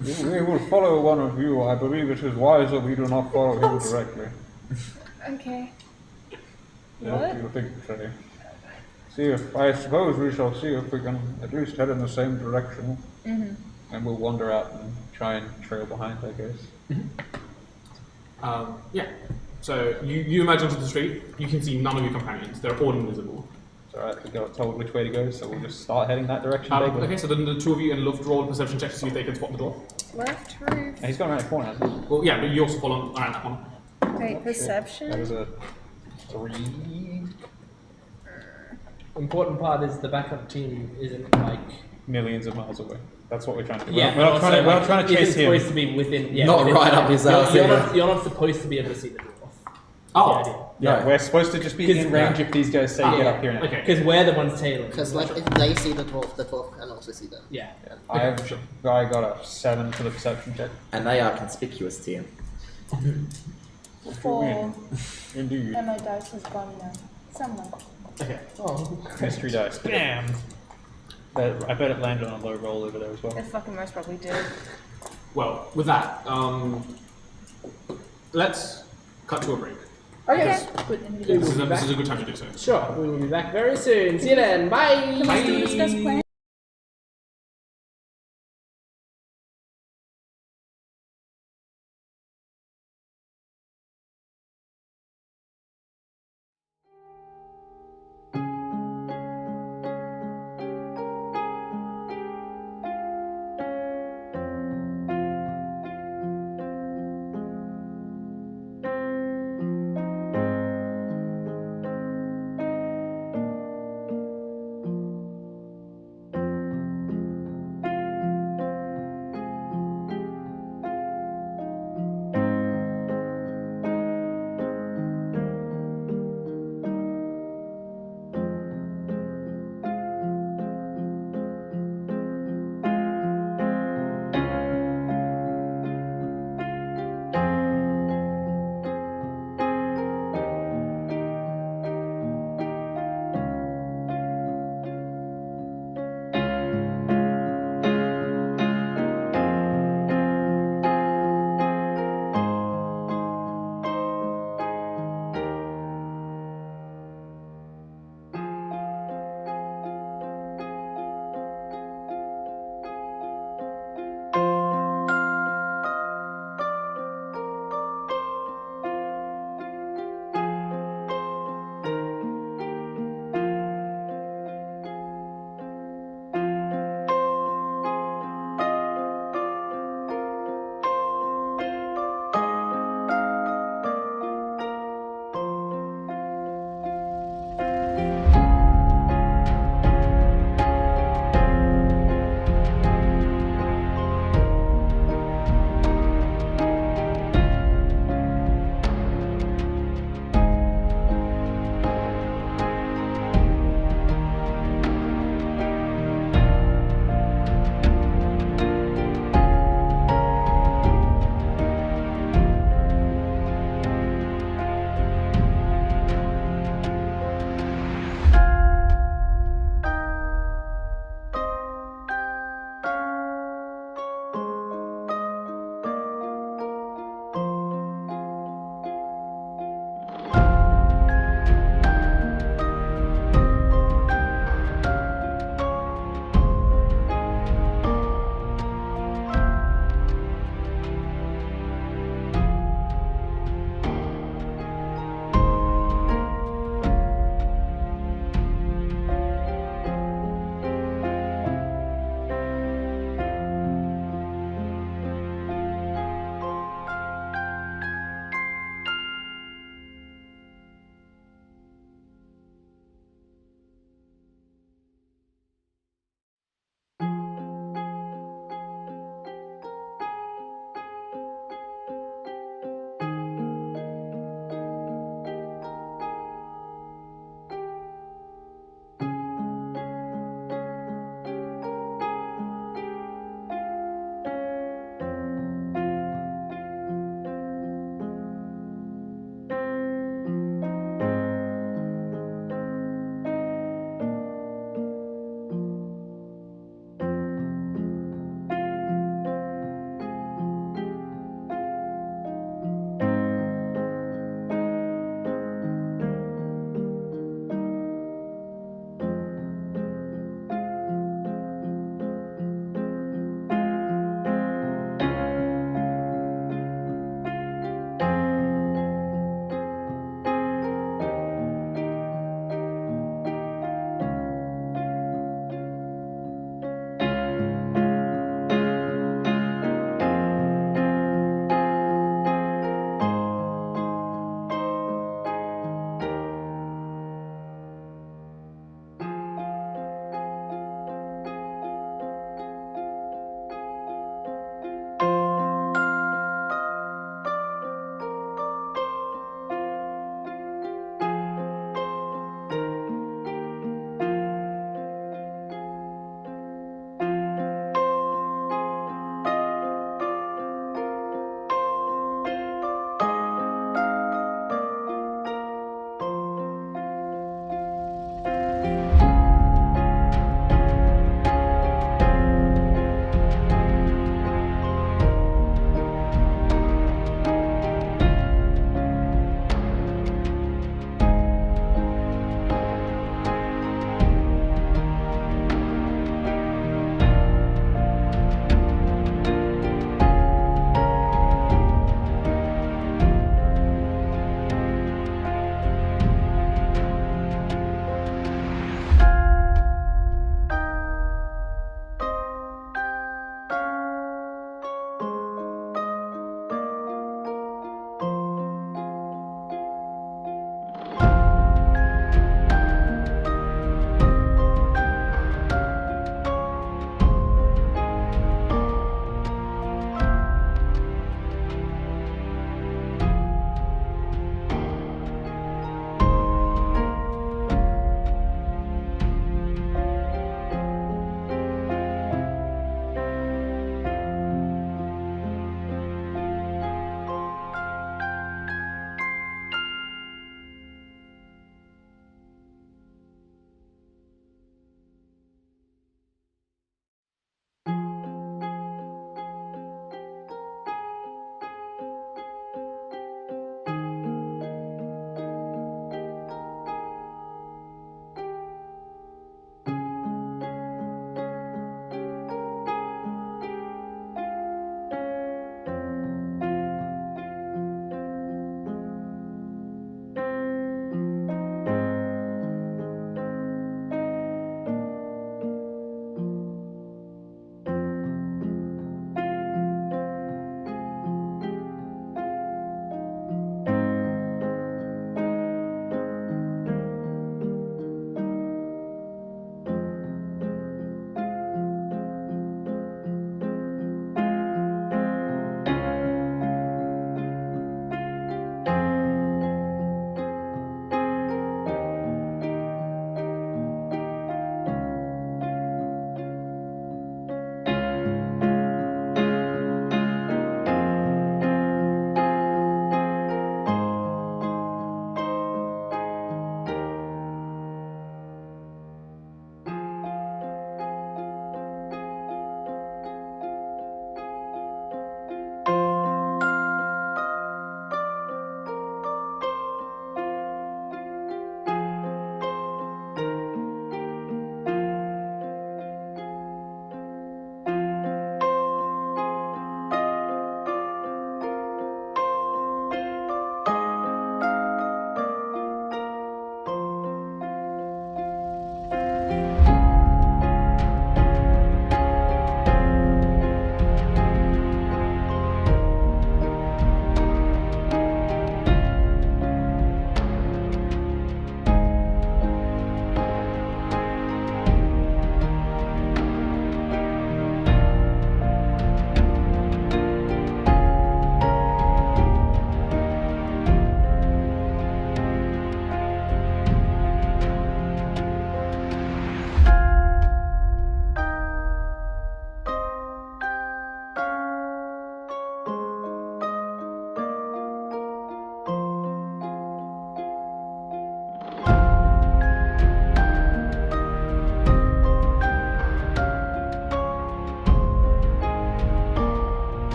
we will follow one of you. I believe it is wiser we do not follow you directly. Okay. What What? do you think, Trey? I suppose we shall see if we can at least head in the same direction. Mm-hmm. And we'll wander out and try and trail behind, I guess. Yeah. So you emerge onto the street. You can see none of your companions. They're all invisible. It's alright, we got told which way to go, so we'll just start heading that direction. vaguely. Okay, so then the two of you and Luft roll a perception check to see if they can spot the door. Left roof. And he's gone around the corner, hasn't he? Well, yeah, but you also follow around that one. Wait, That perception? was a 3 Important part is the backup team isn't like. millions of miles away. That's what we're trying to do. Yeah, we're not trying to, also, we're not trying to chase isn't him. supposed to be within. Yeah, Not within, right up his ass You're not supposed to be able to see the dwarf. Oh, Yeah, we're supposed to just be in range if these guys say get up here now. okay. Because we're the ones tailing. Because like if they see the dwarf can also see them. Yeah. I got a 7 for the perception check. And they are conspicuous to you. 4. Indeed. And my dice is gone now. Somewhere. Okay. Mystery dice. Bam! I bet it landed on a low roll over there as well. It fucking most probably did. Well, with that, let's cut to a break. Okay. This is a good time to do so. Sure. We will be back very soon. See you then. Bye. Can we still discuss plans?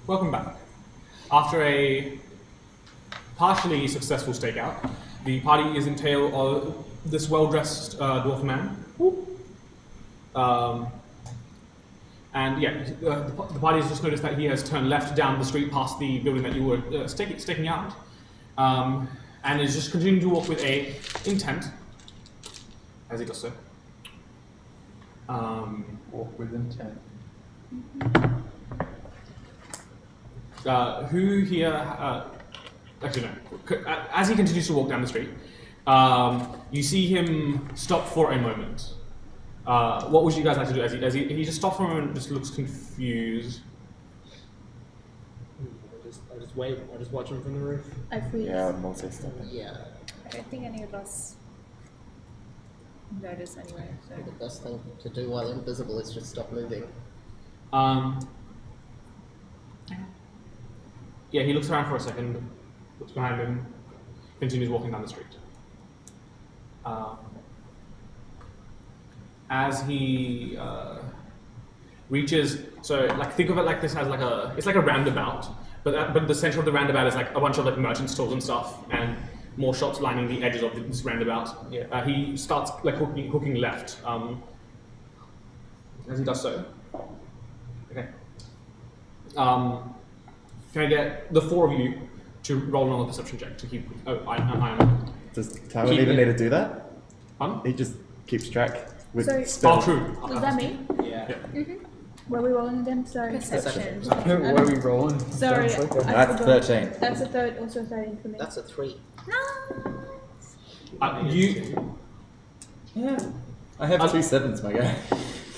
welcome back. After a partially successful stakeout, the party is in tail of this well-dressed dwarf man. And yeah, the party has just noticed that he has turned left down the street past the building that you were staking out, and is just continuing to walk with a intent, as he does so. Walk with intent. Who here? Actually, no. As he continues to walk down the street, you see him stop for a moment. What would you guys like to do? As he just stops for a moment, and just looks confused. I just wait. I just watch him from the roof. I freeze. Yeah, I'm also stuck. Yeah, I don't think any of us notice anyway. So. the best thing to do while invisible is just stop moving. Yeah, he looks around for a second, looks behind him, continues walking down the street. As he reaches, so like think of it like this as like it's like a roundabout, but the center of the roundabout is like a bunch of like merchant stores and stuff, and more shops lining the edges of this roundabout. Yeah. He starts like hooking left. As he does so, okay. Can I get the four of you to roll another perception check to keep? Oh, I am. Does Tyler even need to do that? Pardon? He just keeps track with Sorry. spell. Oh, true. Was that me? Yeah. Were we rolling again? Sorry. Perception. Where are we rolling? Sorry. Sounds like a- I That's forgot. 13. That's a third, also 13 for me. That's a 3. You. Yeah. I have 2 sevens, my guy.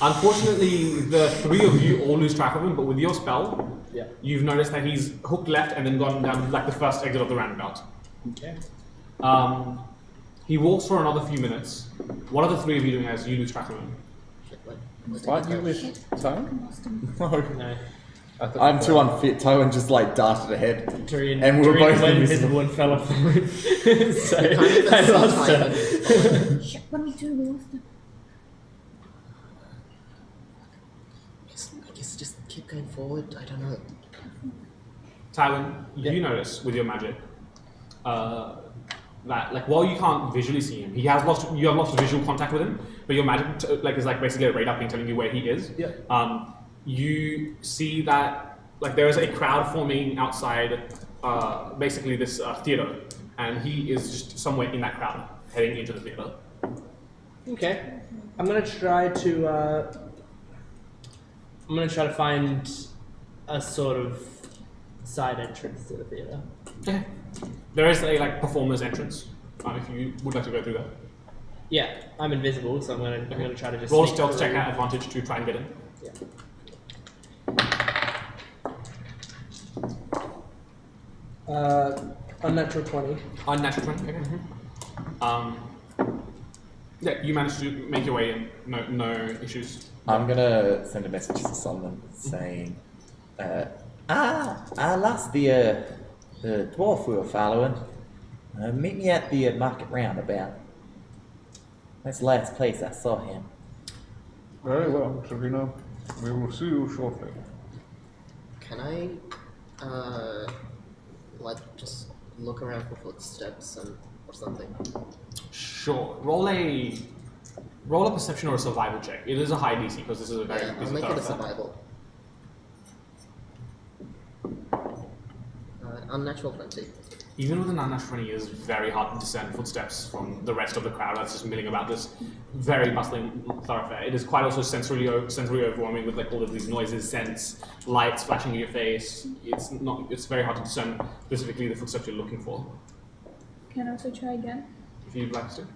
Unfortunately, the three of you all lose track of him, but with your spell, Yeah. you've noticed that he's hooked left and then gone down like the first exit of the roundabout. Okay. He walks for another few minutes. What are the three of you doing as you lose track of him? Aren't you with Tone? No. I'm too unfit. Tywin just like darted ahead. Tyrion, And we were Tyrion both went invisible. invisible and fell off the roof. So Kind of I lost her. Shit, what do we do? We lost them. I guess just keep going forward. I don't know. Tywin, you notice with your magic that like while you can't visually see him, you have lost visual contact with him, but your magic is like basically a radar ping telling you where he is. Yeah. You see that like there is a crowd forming outside basically this theater, and he is just somewhere in that crowd heading into the theater. Okay. I'm gonna try to find a sort of side entrance to the theater. Okay. There is a like performer's entrance. If you would like to go through that. Yeah, I'm invisible, so I'm gonna try to just Roll a sneak stealth check through. at advantage to try and get in. Yeah. Unnatural 20. Unnatural 20. Okay. Yeah, you managed to make your way in. No issues. I'm gonna send a message to Solomon saying, I lost the dwarf we were following. Meet me at the market roundabout. That's the last place I saw him. Very well, Serena. We will see you shortly. Can I, just look around for footsteps or something? Sure. Roll a perception or a survival check. It is a high DC because this is a very Yeah, I'll busy make it a thoroughfare. survival. Unnatural 20. Even with an unnatural 20, it is very hard to discern footsteps from the rest of the crowd that's just milling about this very bustling thoroughfare. It is quite also sensory overwhelming with like all of these noises, scents, lights flashing in your face. It's very hard to discern specifically the footsteps you're looking for. Can I also try again? If you'd like to.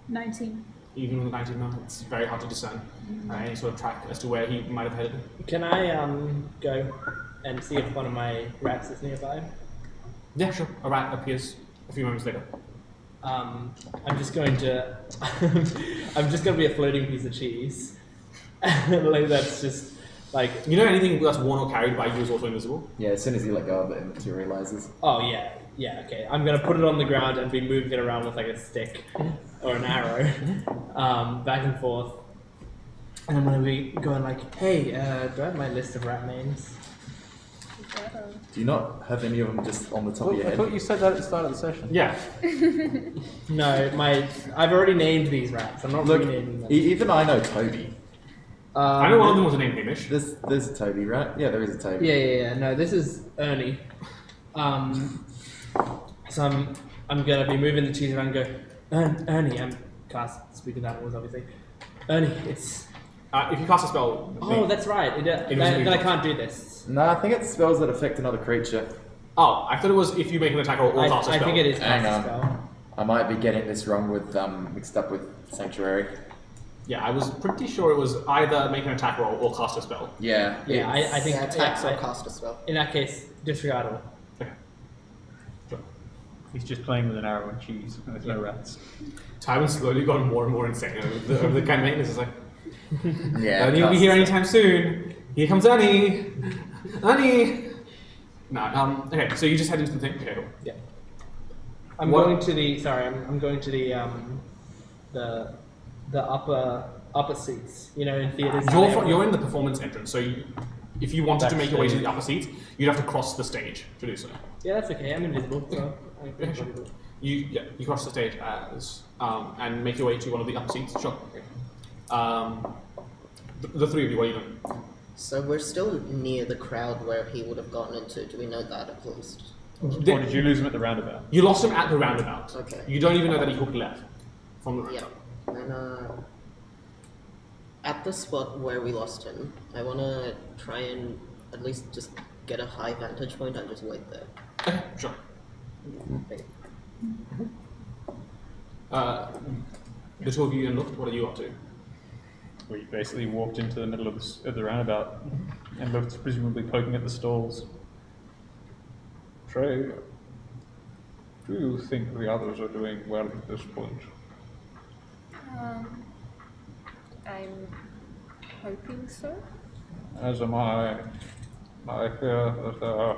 19. Even with a 19 now, it's very hard to discern any sort of track as to where he might have headed. Can I go and see if one of my rats is nearby? Yeah, sure. A rat appears a few moments later. I'm just going to be a floating piece of cheese. Like that's just like You know anything that's worn or carried by you is also invisible? Yeah, as soon as you let go of it, it materializes. oh yeah, okay. I'm gonna put it on the ground and be moving it around with like a stick or an arrow, back and forth. And I'm gonna be going like, hey, do I have my list of rat names? Do you not have any of them just on the top of your I head? thought you said that at the start of the session. Yeah. No, I've already named these rats. I'm not Look, renaming them. even I know Toby. I know one of them was named Hamish. There's a Toby, right? Yeah, there is a Toby. Yeah. No, this is Ernie. So I'm gonna be moving the cheese around and go, Ernie, can't speak of animals, obviously. Ernie, it's... If you cast a spell... Oh, that's right. Then I can't do this. No, I think it's spells that affect another creature. Oh, I thought it was if you make an attack or cast a spell. I think it is Hang cast a on. spell. I might be getting this wrong with mixed up with Sanctuary. Yeah, I was pretty sure it was either make an attack roll or cast a spell. Yeah. Yeah, I think... Yeah, attacks yeah, or cast a spell. In that case, disregard all. Okay. Sure. He's just playing with an arrow and cheese, and there's no rats. Tywin's slowly gotten more and more insane over the campaign. It's like, Yeah. Ernie will be here anytime soon. Here comes Ernie. Ernie. No. Okay. So you just head into the thing. Okay. Cool. Yeah. I'm What- going to the... Sorry, I'm going to the upper seats. You know, in theaters. You're in the performance entrance. So if you wanted to make your way to the upper seats, you'd have to cross the stage to do so. Yeah, that's okay. I'm invisible, so... Yeah, sure. You cross the stage and make your way to one of the upper seats. Sure. The three of you. What are you doing? So we're still near the crowd where he would have gotten into. Do we know that at least? Or did you lose him at the roundabout? You lost him at the roundabout. Okay. You don't even know that he hooked left from the Yeah. roundabout. Then at the spot where we lost him, I wanna try and at least just get a high vantage point and just wait there. Okay, sure. Okay. The two of you and looked. What are you up to? We basically walked into the middle of the roundabout and looked, presumably poking at the stalls. Trey, do you think the others are doing well at this point? I'm hoping so. As am I. I fear that there are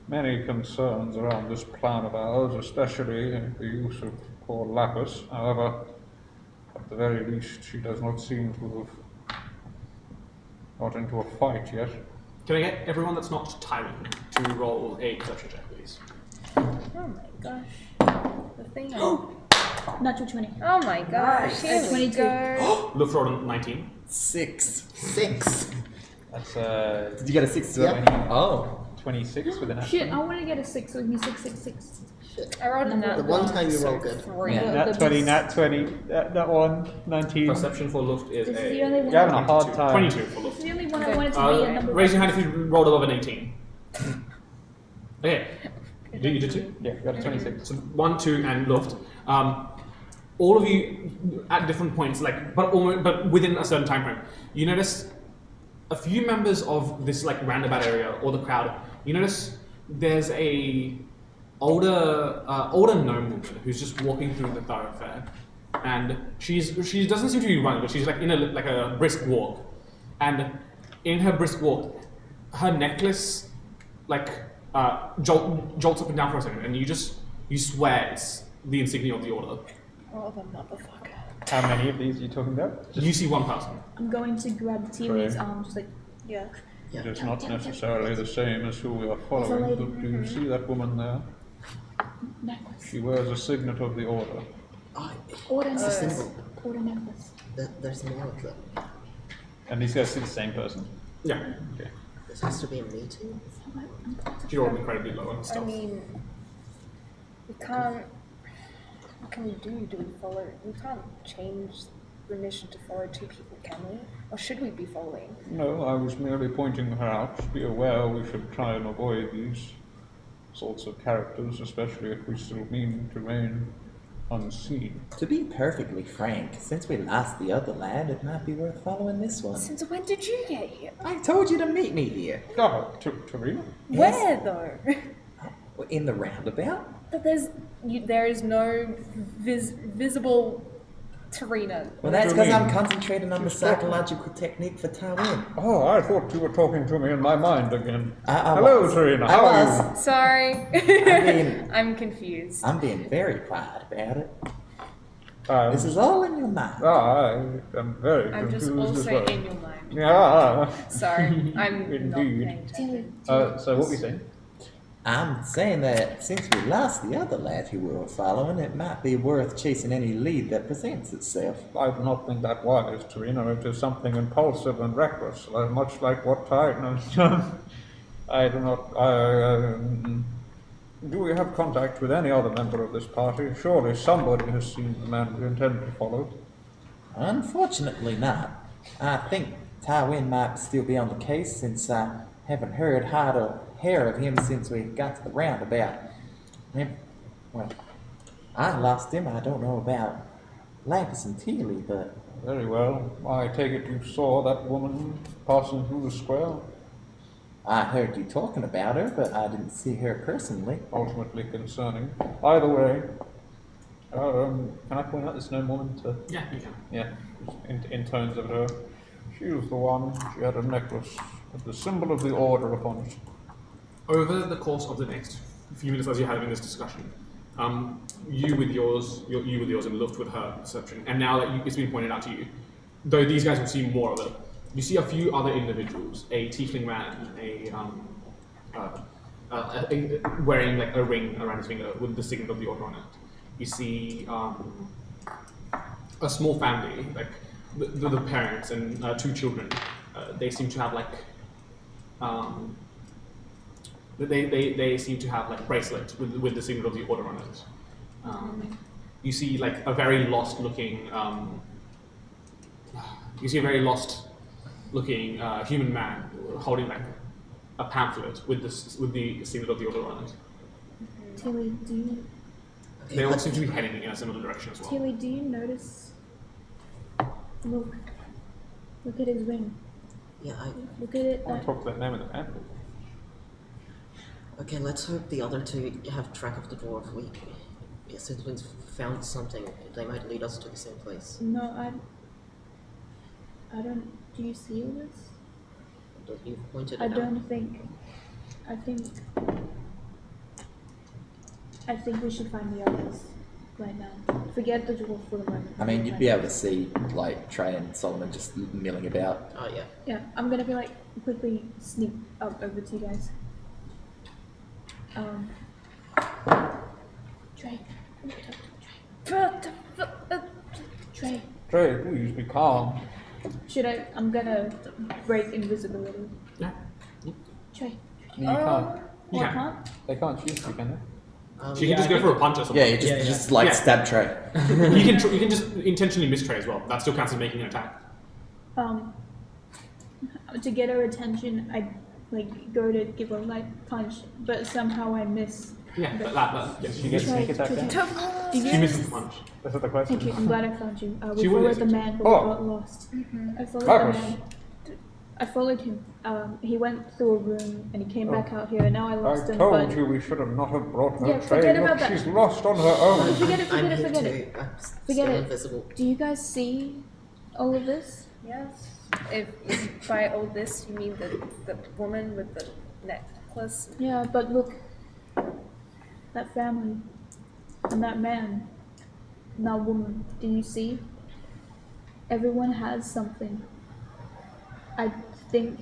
many concerns around this plan of ours, especially the use of poor Lapis. However, at the very least, she does not seem to have got into a fight yet. Can I get everyone that's not Tywin to roll a perception check, please? Oh my gosh. The thing. Natural 20. Oh my gosh. Here we 22. go. Look rolled a 19. 6. 6. That's Did you get a 6 to Yep. it? Oh. 26 with an Shit, I want to get a 6, so it would be 666. Shit. I rolled a nat The one one, time you so roll good. 3. Yeah. Nat 20, nat 20, that one, 19. Perception for Luft is This is a the only one. You're having a hard 22. time. 22 for This Luft. is the only one I Okay. wanted to be a number Raise your one. hand if you rolled above an 18. Okay. You did two? Yeah, got a 26. So 1, 2, and Luft. All of you at different points, but within a certain time frame, you notice a few members of this roundabout area or the crowd. You notice there's a older gnome woman who's just walking through the thoroughfare, and she doesn't seem to be running, but she's in a brisk walk, and in her brisk walk, her necklace jolts up and down for a second, and you swear it's the insignia of the order. Oh, the motherfucker. How many of these are you talking about? You see one person. I'm going to grab Tili's Right. arm, just Yeah. Yeah. It is not necessarily the same as who we are following, lady. but do you see that woman there? necklace. She wears a signet of the order. Oh, Order it's a necklace. symbol. Order necklace. There's more of them. And these guys see the same person? Yeah. Okay. This has to be a meeting. She rolled incredibly low on I stuff. mean, we can't. What can we do? Do we follow? We can't change the mission to follow two people, can we? Or should we be following? No, I was merely pointing her out. Be aware we should try and avoid these sorts of characters, especially if we still mean to remain unseen. To be perfectly frank, since we lost the other lad, it might be worth following this one. Since when did you get here? I told you to meet me here. Oh, Tarina? Where though? In the roundabout? But there is no visible Tarina. Well, that's do you because I'm mean? concentrating on the psychological technique for Tywin. Oh, I thought you were talking to me in my mind again. I Hello, was. Tarina. I How are was. you? Sorry. I mean, I'm confused. I'm being very quiet about it. This is all in your mind. I am very I'm just confused as also well. in your mind. Yeah. Sorry, I'm not Indeed. paying attention. So what were you saying? I'm saying that since we lost the other lad who we were following, it might be worth chasing any lead that presents itself. I do not think that wise, Tarina. It is something impulsive and reckless, much like what Titan has done. I do not. Do we have contact with any other member of this party? Surely somebody has seen the man we intend to follow. Unfortunately not. I think Tywin might still be on the case since I haven't heard hair of him since we got to the roundabout. Well, I lost him. I don't know about Lapis and Teely, but... Very well. I take it you saw that woman passing through the square? I heard you talking about her, but I didn't see her personally. Ultimately concerning. Either way, can I point out this known woman to... Yeah, you can. Yeah, in terms of her. She was the one. She had a necklace with the symbol of the order upon it. Over the course of the next few minutes as you're having this discussion, you with yours and Luft with her perception, and now that it's been pointed out to you, though these guys will see more of it, you see a few other individuals, a tiefling man, wearing like a ring around his finger with the signet of the order on it. You see a small family, like the parents and 2 children. They seem to have like they seem to have like a bracelet with the signet of the order on it. You see like a very lost looking human man holding like a pamphlet with the signet of the order on it. Tilly, do you They all seem to be heading in a similar direction as well. Tilly, do you notice? Look at his ring. Yeah, Look at it. I talk to that name in the pamphlet. Okay, let's hope the other 2 have track of the dwarf. Since we've found something, they might lead us to the same place. No, I don't. Do you see all this? You pointed it I out. don't think. I think we should find the others right now. Forget the dwarf for the moment. I mean, you'd be able to see, like, Trey and Solomon just milling about. Oh, yeah. Yeah, I'm gonna be like quickly sneak up over to you guys. Trey. Trey. Trey, please be calm. Should I? I'm gonna break invisibility. Yeah. Trey. No, you can't. You I can. can't. They can't shoot you, can they? She can just go for a punch or something. Yeah, you just like Yeah. stab Trey. You can just intentionally miss Trey as well. That still counts as making an attack. To get her attention, I like go to give her a light punch, but somehow I miss. Yeah, that yes. She gets sneak attack then? Do you She misses the punch. That's the question. Thank you. I'm glad I found you. We She will followed the listen to man, but Oh. we got lost. I followed Marcus. the man. I followed him. He went through a room and he came back out here. And now I lost I him. told But you we should have not have brought her. Yeah, Trey. forget Look, about that. she's lost on her own. forget it. I'm Forget it. here Forget too. it. I'm Forget still it. invisible. Do you guys see all of this? Yes. If by all this you mean the woman with the necklace? Yeah, but look, that family and that man and that woman. Do you see? Everyone has something. I think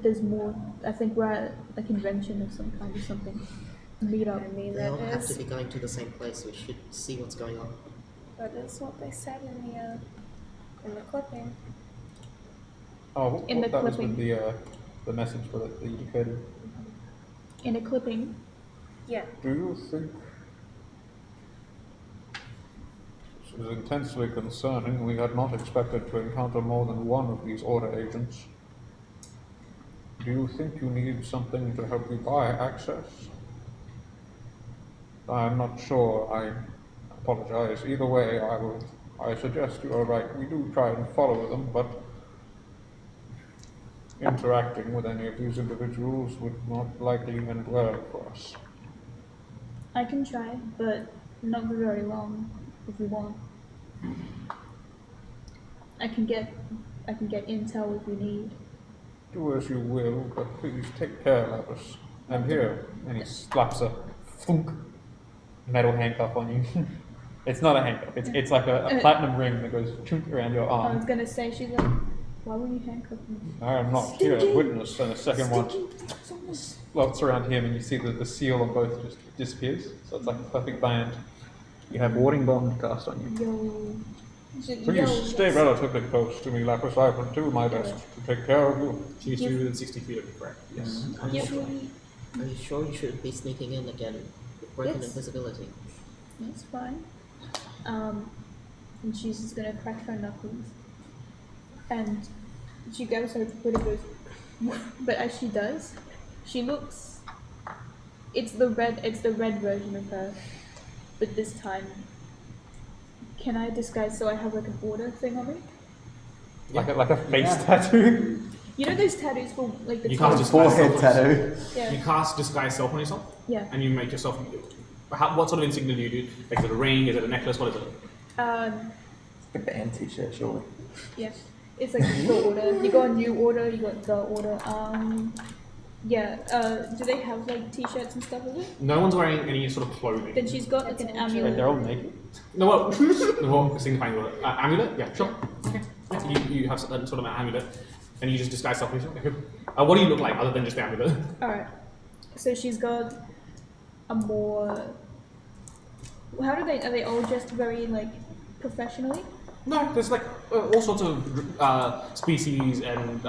there's more. I think we're at a convention of some kind or something. Meet up. I mean, We that all have to is be going to the same place. We should see what's going on. that is what they said in the clipping. Oh, In the that was with clipping. the message that you decoded. In a clipping. Yeah. Do you think this is intensely concerning? We had not expected to encounter more than one of these order agents. Do you think you need something to help you buy access? I'm not sure. I apologize. Either way, I suggest you are right. We do try and follow them, but interacting with any of these individuals would not likely end well for us. I can try, but not for very long if you want. I can get intel if you need. Do as you will, but please take care, Lapis. And here, and he slaps a thunk. metal handcuff on you. It's not a handcuff. It's like a platinum ring that goes chunk around your I was arm. gonna say, she's like, why were you handcuffed me? I am not here as witness, and the second one floats around him, and you see the seal on both just disappears. So it's like a perfect band. You have warding bond cast on you. Yo. Please stay relatively close to me, Lapis. I will do my best to take care of you. She needs to be within 60 feet of you, correct? Yes. Are you sure you shouldn't be sneaking in again with broken Yes. invisibility? That's fine. And she's just gonna crack her knuckles. And she goes her foot and goes, but as she does, she looks. It's the red version of her, but this time. Can I disguise so I have like an order thing on me? Like a face tattoo. You know those tattoos for like the You top? cast disguise Forehead self. tattoo. Yeah. You cast disguise self on yourself, Yeah. and you make yourself. What sort of insignia do you do? Like, is it a ring? Is it a necklace? What is it? A band t-shirt, surely. Yeah. It's like the order. You got a new order. You got the order. Yeah. Do they have like t-shirts and stuff with it? No one's wearing any sort of clothing. Then she's got like an Wait, amulet. they're all naked. No, what? What signifying order? Amulet? Yeah, sure. Okay. Yeah, you have sort of an amulet, and you just disguise self. What do you look like other than just the amulet? All right. So she's got a more. How do they? Are they all dressed very like professionally? No, there's like all sorts of species and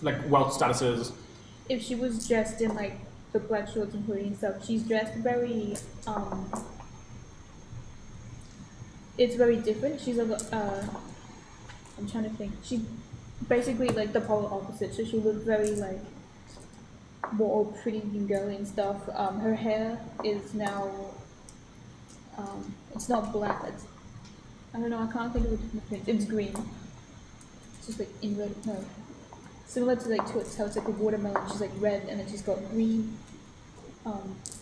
like wealth statuses. If she was dressed in like the black shorts and hoodie and stuff, she's dressed very. It's very different. She's a. I'm trying to think. She's basically like the polar opposite. So she looked very like more pretty and girly and stuff. Her hair is now. It's not black. It's, I don't know. I can't think of a different thing. It's green. It's just like inverted. No. Similar to like to its how it's like a watermelon. She's like red, and then she's got green.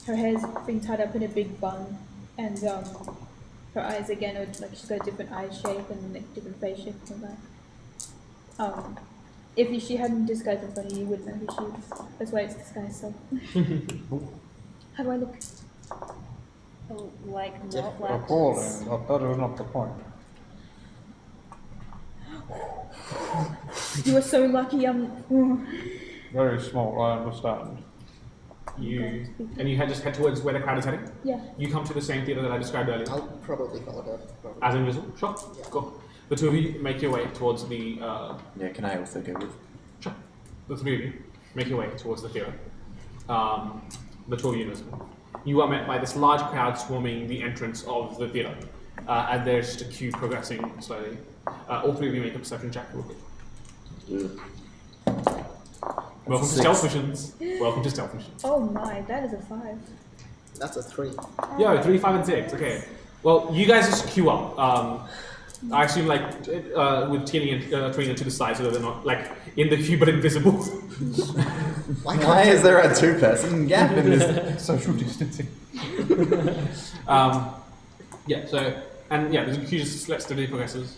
Her hair's being tied up in a big bun, and her eyes again are like she's got a different eye shape and like different face shape and all that. If she hadn't disguised in front of you, you wouldn't know who she is. That's why it's disguised. So, how do I look? Oh, like Yeah. not black. Appalling, but that is not the point. You are so lucky. Very small, I understand. You just head towards where the crowd is heading. Yeah. You come to the same theater that I described earlier. I'll probably follow her. Probably. As invisible. Sure. Go. The two of you make your way towards the. Yeah, can I also go with? Sure. The three of you make your way towards the theater. The two of you invisible. You are met by this large crowd swarming the entrance of the theater, and there's just a queue progressing slowly. All three of you make a perception check real quick. Welcome to Stealth Missions. Welcome to Stealth Missions. Oh my, that is a 5. That's a 3. Yo, 3, 5, and 6. Okay. Well, you guys just queue up. I assume like with Teeny and Trina to the side so that they're not like in the queue but invisible. Why is there a two-person gap in this? Social distancing. Yeah. So the queue just steadily progresses.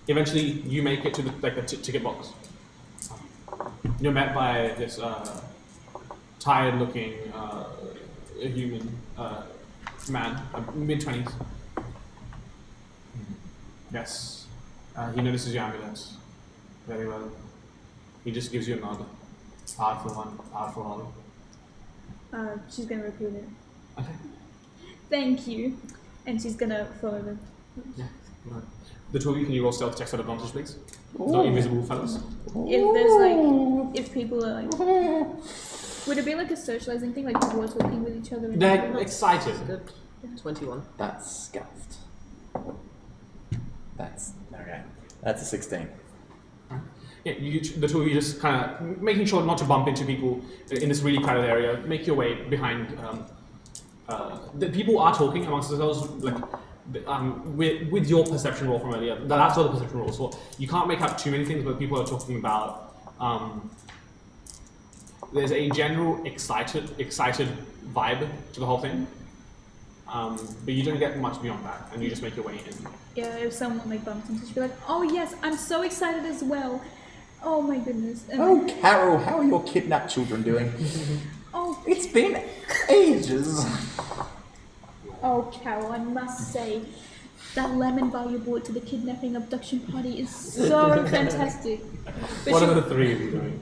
Eventually, you make it to the ticket box. You're met by this tired-looking human man, mid-20s. Yes. He notices your amulet very well. He just gives you a nod. Powerful one, powerful one. She's gonna repeat it. Okay. Thank you. And she's gonna follow them. Yeah. Right. The two of you, can you roll stealth checks at advantage, please? Not invisible fellows. If there's like, if people are like, would it be like a socializing thing, like people are talking with each other? And They're excited. Good. 21. That's scuffed. That's okay. That's a 16. Yeah, the two of you just kind of making sure not to bump into people in this really crowded area. Make your way behind. The people are talking amongst themselves, like with your perception roll from earlier. That's what the perception roll. So you can't make out too many things, but people are talking about. There's a general excited vibe to the whole thing, but you don't get much beyond that, and you just make your way in. Yeah, if someone like bumps into, she'd be like, "Oh yes, I'm so excited as well. Oh my goodness." And Oh, Carol, how are your kidnapped children doing? oh, It's been ages. Oh, Carol, I must say, that lemon bar you brought to the kidnapping abduction party is so fantastic. But What she- are the three of you doing?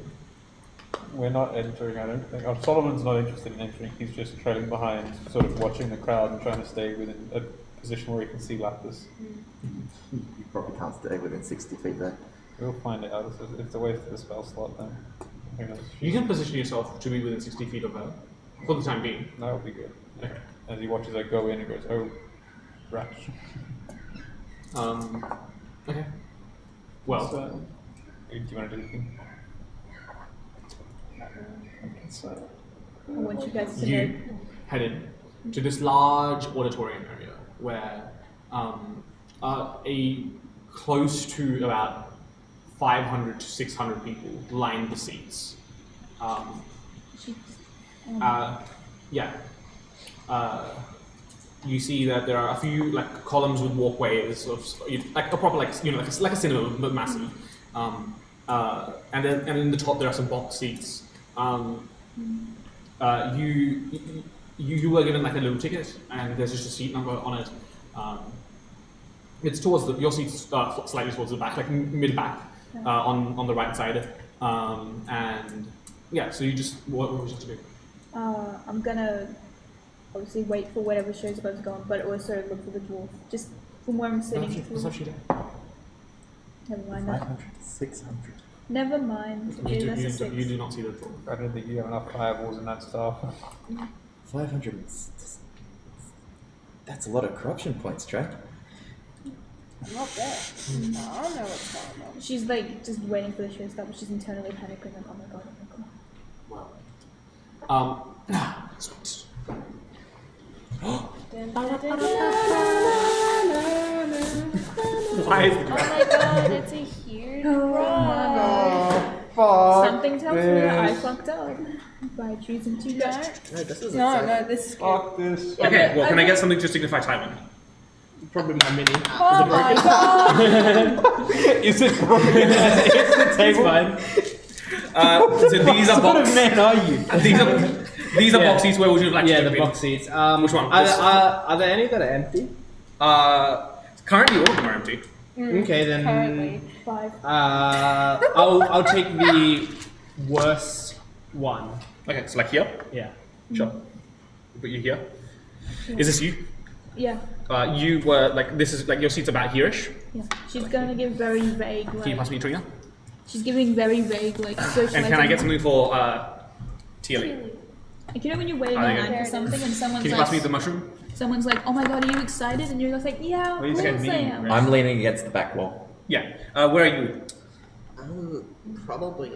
We're not entering, I don't think. Solomon's not interested in entering, he's just trailing behind, sort of watching the crowd and trying to stay within a position where he can see Lapis. You probably can't stay within 60 feet there. We'll find it out. It's a waste of the spell slot then. Who knows? You can position yourself to be within 60 feet of her, for the time being. That would be good. Okay. As he watches her go in and goes, oh, rash. Okay. Well, So, do you want to do anything? So, I want you guys to know. you head in to this large auditorium area where a close to about 500 to 600 people line the seats. Yeah. You see that there are a few like columns with walkways of like a proper like like a cinema but massive. And then in the top there are some box seats. You were given like a little ticket and there's just a seat number on it. It's towards your seat's slightly towards the back, like mid back, on the right side. And yeah, so you just what was it to do? I'm gonna obviously wait for whatever show's about to go on, but also look for the dwarf. Just from where I'm sitting. What's up, Sheeta? Never mind. 500, 600. Never mind. Yeah, that's a six. You do not see the dwarf. I don't think you have enough fireballs in that stuff. 500. That's a lot of corruption points, Trey. I'm not there. No, I don't know what's going on. She's like just waiting for the show to start, but she's internally panicking like, oh my god, oh my god. Well, sweet. Why is the Oh my god, it's a huge ride. Something tells me that I fucked up by choosing to go. No, this is No, this is Fuck this. Okay, well, can I get something to signify timing? Probably my mini. Oh my god! Is it broken? It's the It's table. fine. So these are What box. a man are you? These are Yeah. box seats. Where would you like Yeah, to the be? box seats. Which one? Are there any that are empty? Currently all of them are empty. Okay, then. Currently. 5. I'll take the worst one. Okay, so like here. Yeah. Sure. Put you here. Is this you? Yeah, You were like this is like your seat's about here-ish. yeah. She's gonna give very vague, Can you like, pass me Trina? she's giving very vague, like, socializing. And can I get something for Tealy? Like, you know when you're waiting Oh, in yeah. line for something and Can you pass me the mushroom? someone's like, oh my god, are you excited? And you're just like, yeah, of Well, you course said I me, am. right? I'm leaning against the back wall. Yeah. Where are you? Probably.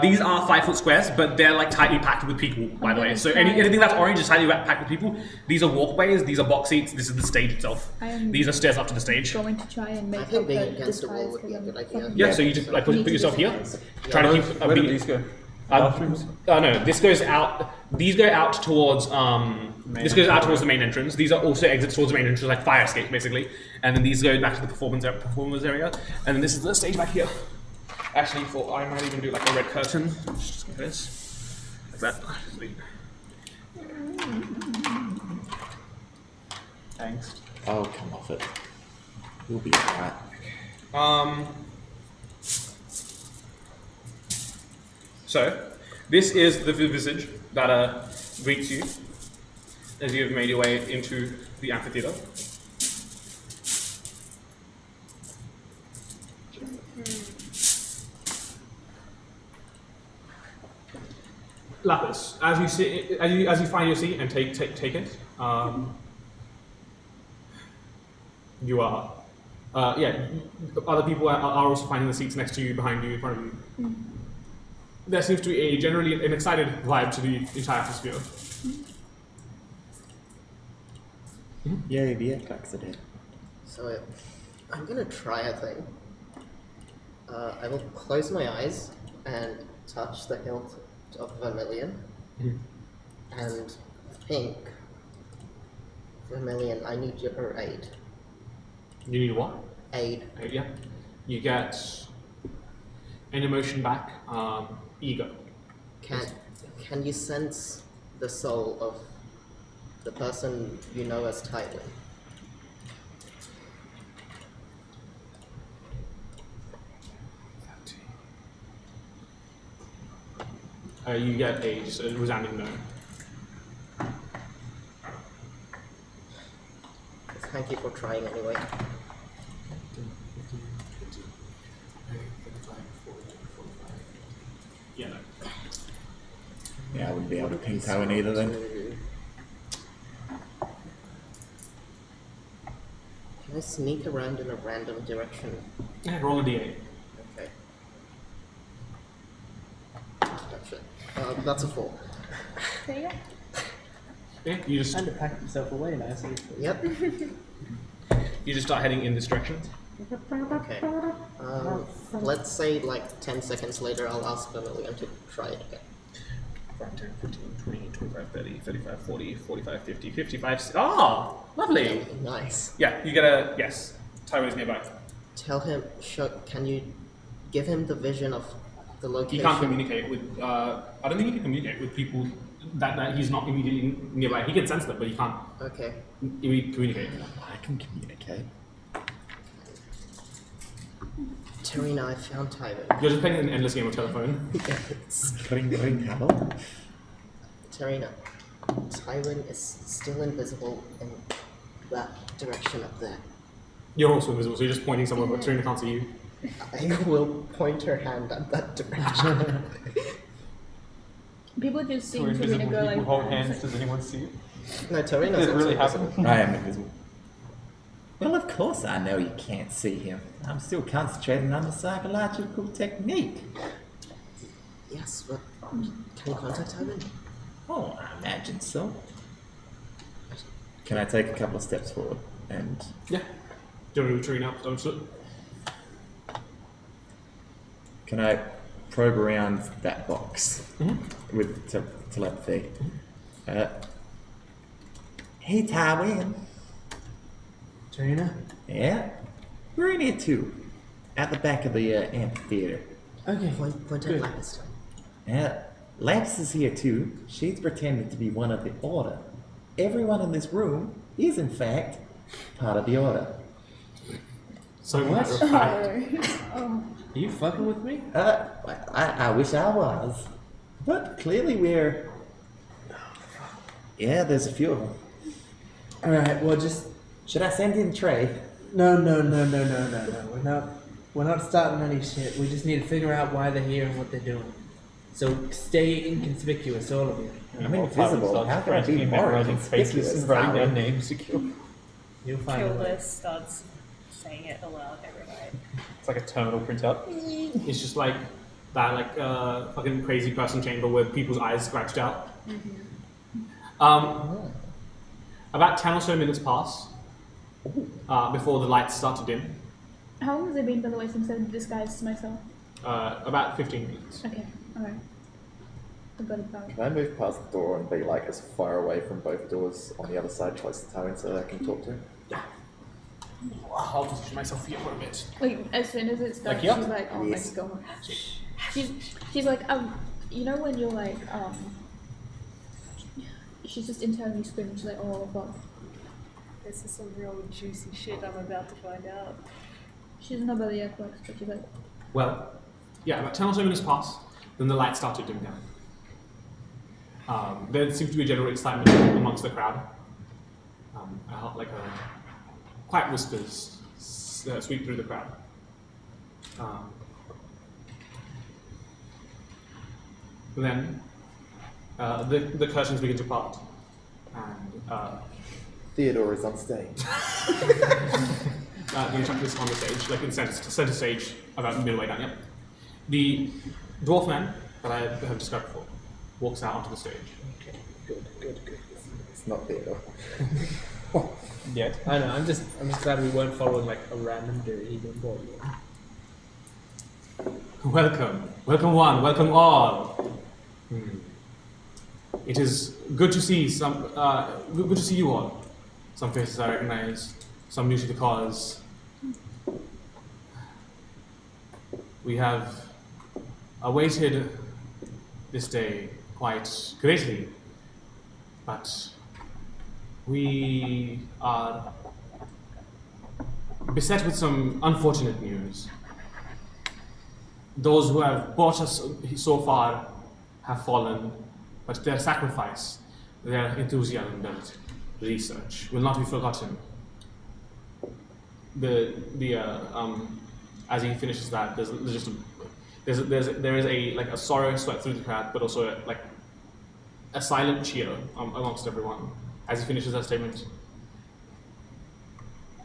These are 5 foot squares, but they're like tightly packed with people, by the way. So anything that's orange is tightly packed with people. These are walkways, these are box seats, this is the stage itself. I am These are stairs up to the stage. going to try and I make think being her against the wall disguise would be a because good I'm idea. Yeah, so you just like put yourself here. Try to keep Where do these go? Bathrooms? no, this goes out. These go out towards this goes out towards the main entrance. These are also exits towards the main entrance, like fire escape basically. And then these go back to the performance area. And then this is the stage back here. Actually, I might even do like a red curtain. Just like this, like that. Thanks. Oh, come off it. We'll be alright. So, this is the visage that greets you as you have made your way into the amphitheater. Lapis, as you sit, as you find your seat and take it, you are. Other people are also finding the seats next to you, behind you, in front of you. There seems to be generally an excited vibe to the entire atmosphere. Yay, the attacks are dead. So I'm gonna try a thing. I will close my eyes and touch the hilt of Vermilion. And think, Vermilion, I need your aid. You need what? Aid. Yeah. You get an emotion back, ego. Can you sense the soul The person you know as Tywin. You get a resounding no. Thank you for trying anyway. Yeah, no. Yeah, I wouldn't be able to ping Tywin either then. Can I sneak around in a random direction? Yeah, roll a d8. Okay. Gotcha. That's a 4. There you go. Yeah, you just Kind of packed himself away nicely. Yep. you just start heading in this direction. Okay. Let's say like 10 seconds later, I'll ask Vermilion to try it again. 5, 10, 15, 20, 25, 30, 35, 40, 45, 50, 55. Oh, lovely. Nice. Yeah, you get a yes. Tywin is nearby. Tell him, can you give him the vision of the He location? can't communicate with. I don't think he can communicate with people that he's not immediately nearby. He can sense them, but he can't Okay. communicate. I can communicate. Tarina, I found Tywin. You're just playing an endless game of telephone. Ring, ring, hello. Tarina, Tywin is still invisible in that direction up there. You're also invisible, so you're just pointing somewhere, but Serena can't see you. I will point her hand at that direction. People just Two seem to invisible really go people like. hold hands. Does anyone see it? No, Tarina's Does it really also happen? I am invisible. Well, of course I know you can't see him. I'm still concentrating on the psychological technique. Yes, but can you contact Tywin? Oh, I imagine so. Can I take a couple of steps forward and... Yeah. Do you want to Serena up? Can I probe around that box with telepathy? Hey, Tywin. Tarina? Yeah? We're in here too. At the back of the amphitheater. Okay. Point at Lapis. Yeah. Lapis is here too. She's pretending to be one of the Order. Everyone in this room is, in fact, part of the Order. So What? matter of fact. Are you fucking with me? I wish I was. But clearly we're... Yeah, there's a few of them. Alright, well just... Should I send in Trey? No. We're not starting any shit. We just need to figure out why they're here and what they're doing. So stay inconspicuous, all of you. I'm invisible. How can I be more memorizing faces inconspicuous? and writing their Tywin? names secure. You'll find a way. Killess starts saying it aloud every night. It's like a terminal printout. It's just like that, like fucking crazy person chamber with people's eyes scratched out. About 10 or so minutes pass before the lights start to dim. How long has it been, by the way, since I've disguised myself? About 15 minutes. Okay, alright. I've got it back. Can I move past the door and be like as far away from both doors on the other side close to Tywin so that I can talk to him? I'll position myself here for a bit. Like, as soon as it starts, Like, yeah? she's like, oh Yes. my god. She's like, you know when you're like, she's just internally screaming, she's like, oh fuck. This is some real juicy shit I'm about to find out. She doesn't know about the earthquakes, but she's like, Well, yeah, about 10 or so minutes pass, then the lights start to dim down. There seems to be a general excitement amongst the crowd. Like a quiet whispers sweep through the crowd. Then the curtains begin to part, and Theodore is on stage. the instructor is on the stage, like in center stage, about midway down. Yep. The dwarf man that I have described before walks out onto the stage. Okay, good. It's not Theodore. Yet. I know, I'm just glad we weren't following like a random dude he didn't bother you. Welcome one, welcome all. It is good to see good to see you all. Some faces I recognize, some new to the cause. We have awaited this day quite greatly, but We are beset with some unfortunate news. Those who have brought us so far have fallen, but their sacrifice, their enthusiasm built research will not be forgotten. As he finishes that, there is a sorrow swept through the crowd, but also a silent cheer amongst everyone as he finishes that statement.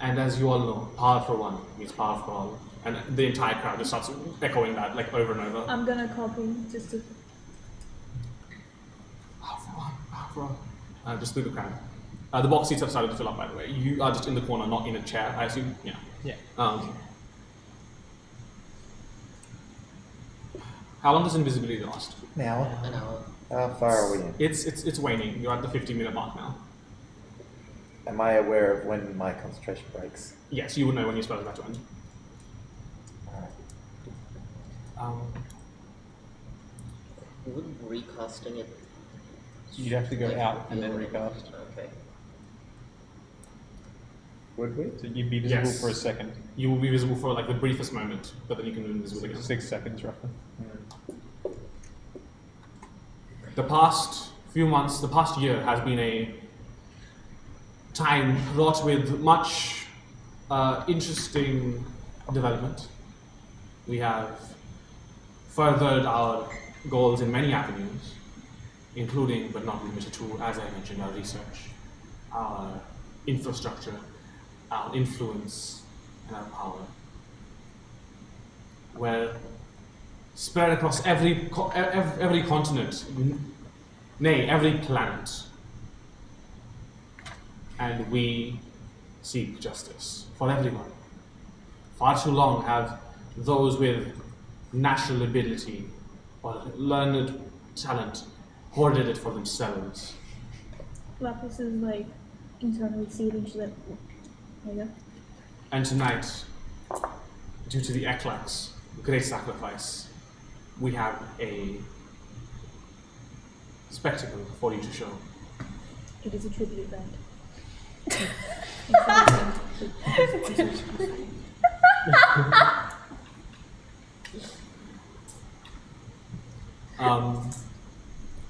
And as you all know, power for one means power for all. And the entire crowd just starts echoing that over and over. I'm gonna copy just to. Power for one, power for all. Just through the crowd. The box seats have started to fill up, by the way. You are just in the corner, not in a chair, I assume? Yeah. Yeah. How long does invisibility last? Now, An hour. how far are we in? It's waning. You're at the 50-minute mark now. Am I aware of when my concentration breaks? Yes, you will know when your spell is about to end. Would recasting it? You'd have to go out and then recast. Okay. Would we? So you'd be visible Yes. for a second. You will be visible for the briefest moment, but then you can be invisible again. 6 seconds roughly. The past few months, the past year has been a time wrought with much interesting development. We have furthered our goals in many avenues, including but not limited to, as I mentioned, our research, our infrastructure, our influence, and our power. We're spread across every continent, nay, every planet. And we seek justice for everyone. Far too long have those with natural ability or learned talent hoarded it for themselves. Lapis is internally seething. She's like, there you go. And tonight, due to the Eklax great sacrifice, we have a spectacle for you to show. It is a tribute band.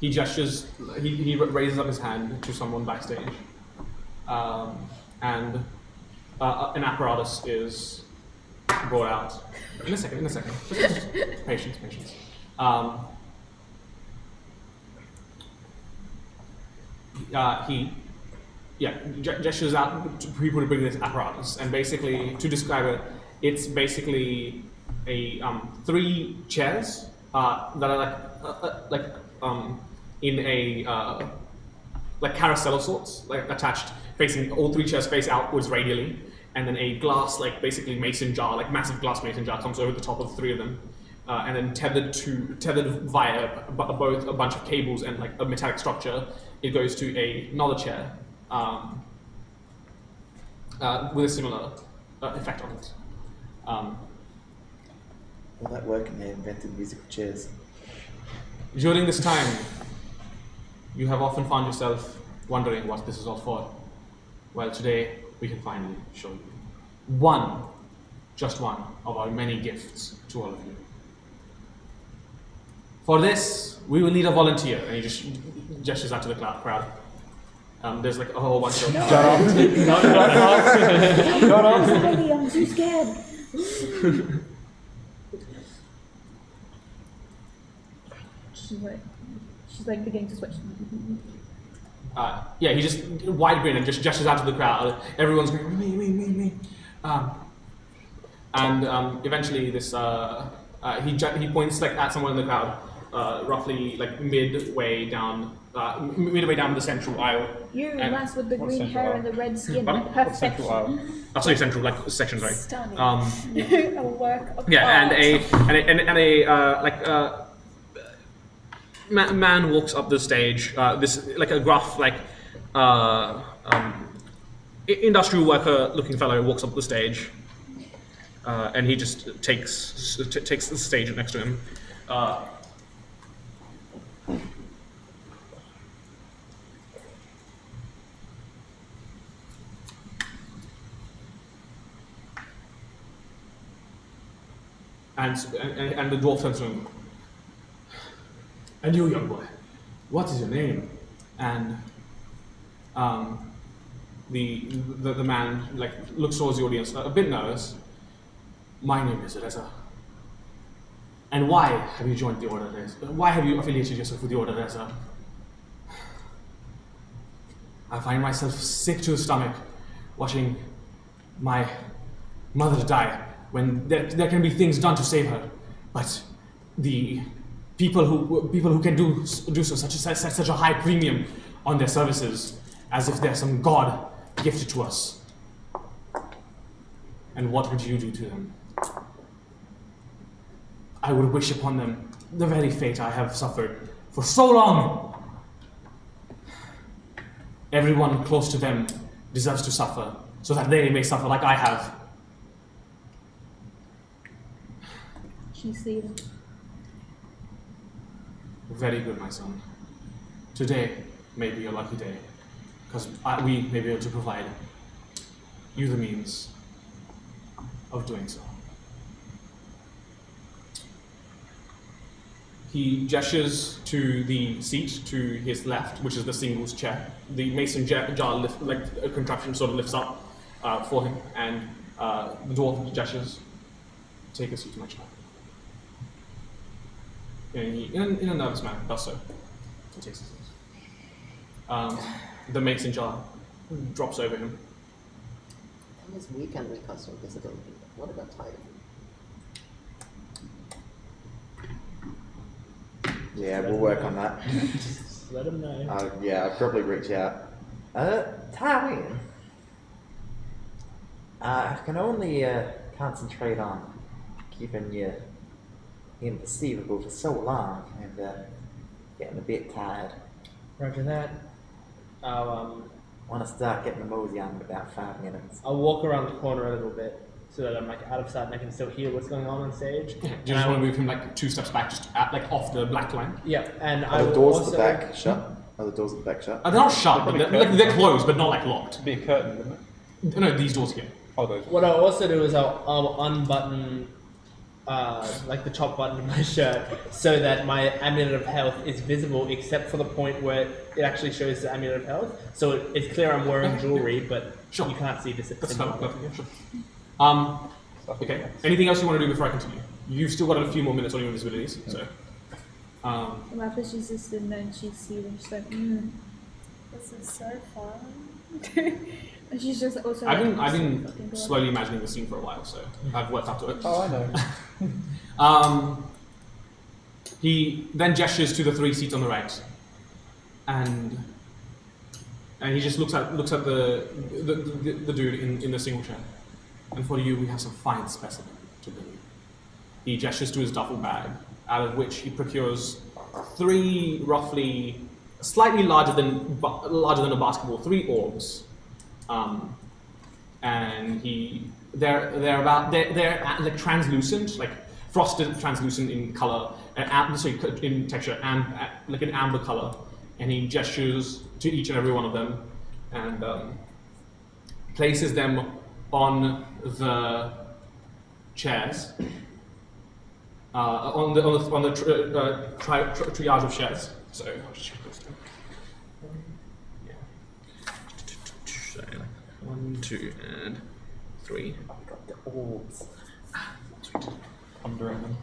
He gestures, he raises up his hand to someone backstage, and an apparatus is brought out. In a second. Just patience. He gestures out to people to bring this apparatus, and basically, to describe it, it's basically a 3 chairs that are in a carousel of sorts, attached, facing all 3 chairs face outwards radially, and then a glass basically mason jar, massive glass mason jar, comes over the top of 3 of them, and then tethered via both a bunch of cables and a metallic structure. It goes to another chair with a similar effect on it. Will that work when they invented musical chairs? During this time, you have often found yourself wondering what this is all for. Well, today we can finally show you. Just one of our many gifts to all of you. For this, we will need a volunteer, and he just gestures out to the crowd. There's a whole bunch of... Shut up. Shut up. Sorry, I'm too scared. She's beginning to switch. He just wide grin and just gestures out to the crowd. Everyone's going, me. Eventually this, he points at someone in the crowd, roughly midway down the central aisle. You, lass with the green hair and the red skin, Pardon? perfection. Oh, sorry, central section, sorry. Stunning. A work of Yeah, art. Man walks up the stage. This a gruff industrial worker looking fellow walks up the stage, and he just takes the stage next to him. and the dwarf turns to him. And you, young boy, what is your name? And the man like looks towards the audience, a bit nervous. My name is Reza. And why have you joined the Order Reza? Why have you affiliated yourself with the Order Reza? I find myself sick to the stomach watching my mother die when there can be things done to save her, but the people who can do so set such a high premium on their services as if they're some god gifted to us. And what would you do to them? I would wish upon them the very fate I have suffered for so long. Everyone close to them deserves to suffer, so that they may suffer like I have. She's leaving. Very good, my son. Today may be a lucky day, because we may be able to provide you the means of doing so. He gestures to the seat to his left, which is the singles chair. The mason jar, like a contraption, sort of lifts up for him, and the dwarf gestures, "Take a seat, my child." And he, in a nervous manner, does so. He takes a seat. The mason jar drops over him. That is weak and recustom visibility. What about Titan? Yeah, we'll work on that. Just let him know. Yeah, I'll probably reach out. Tywin. I can only concentrate on keeping you imperceivable for so long and getting a bit tired. Roger that. I'll Want to start getting the mosey on in about 5 minutes. I'll walk around the corner a little bit so that I'm like out of sight and I can still hear what's going on stage. Yeah, you just want to move him like 2 steps back, just like off the black line. Yeah, and I Are will the doors also, at the back shut? Are the doors at the back shut? They're not shut, but they're closed, but not like locked. To be a curtain, wouldn't it? No, these doors here. Oh, those. What I'll also do is I'll unbutton like the top button of my shirt so that my amulet of health is visible except for the point where it actually shows the amulet of health. So it's clear I'm wearing jewelry, but Sure. you can't see this. That's perfect. Yeah, sure. Okay. Anything else you want to do before I continue? You've still got a few more minutes on your invisibilities, so. Lapis is just and then she's seeing. She's like, This is so fun. And she's just also. I've like, been fucking God. slowly imagining the scene for a while, so I've worked up to it. Oh, I know. He then gestures to the 3 seats on the right, and he just looks at the dude in the single chair. And for you, we have some fine specimen to bring you. He gestures to his duffel bag, out of which he procures 3 roughly, slightly larger than a basketball, 3 orbs. And they're like translucent, like frosted translucent in color, in texture, and like an amber color. And he gestures to each and every one of them, and places them on the chairs, on the triage of chairs. So I'll just check this down. So, 1, 2, and 3. I've got the orbs. Sweet. Pondering them.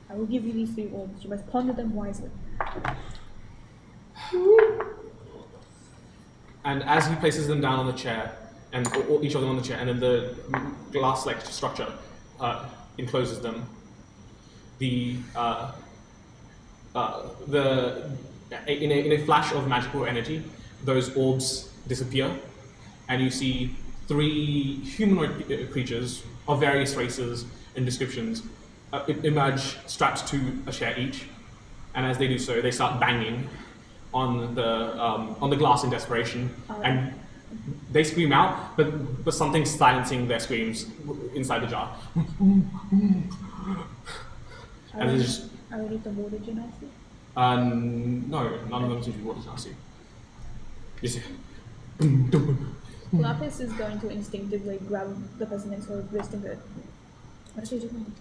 I will give you these 3 orbs. You must ponder them wisely. And as he places them down on the chair, and each of them on the chair, and then the glass-like structure encloses them, in a flash of magical energy, those orbs disappear, and you see 3 humanoid creatures of various races and descriptions emerge strapped to a chair each, and as they do so, they start banging on the glass in desperation, and they scream out, but something's silencing their screams inside the jar. And they just I will need the water genasi. no, none of them seem to be water genasi. You see, Lapis is going to instinctively grab the person next to her wrist and go, What is she doing?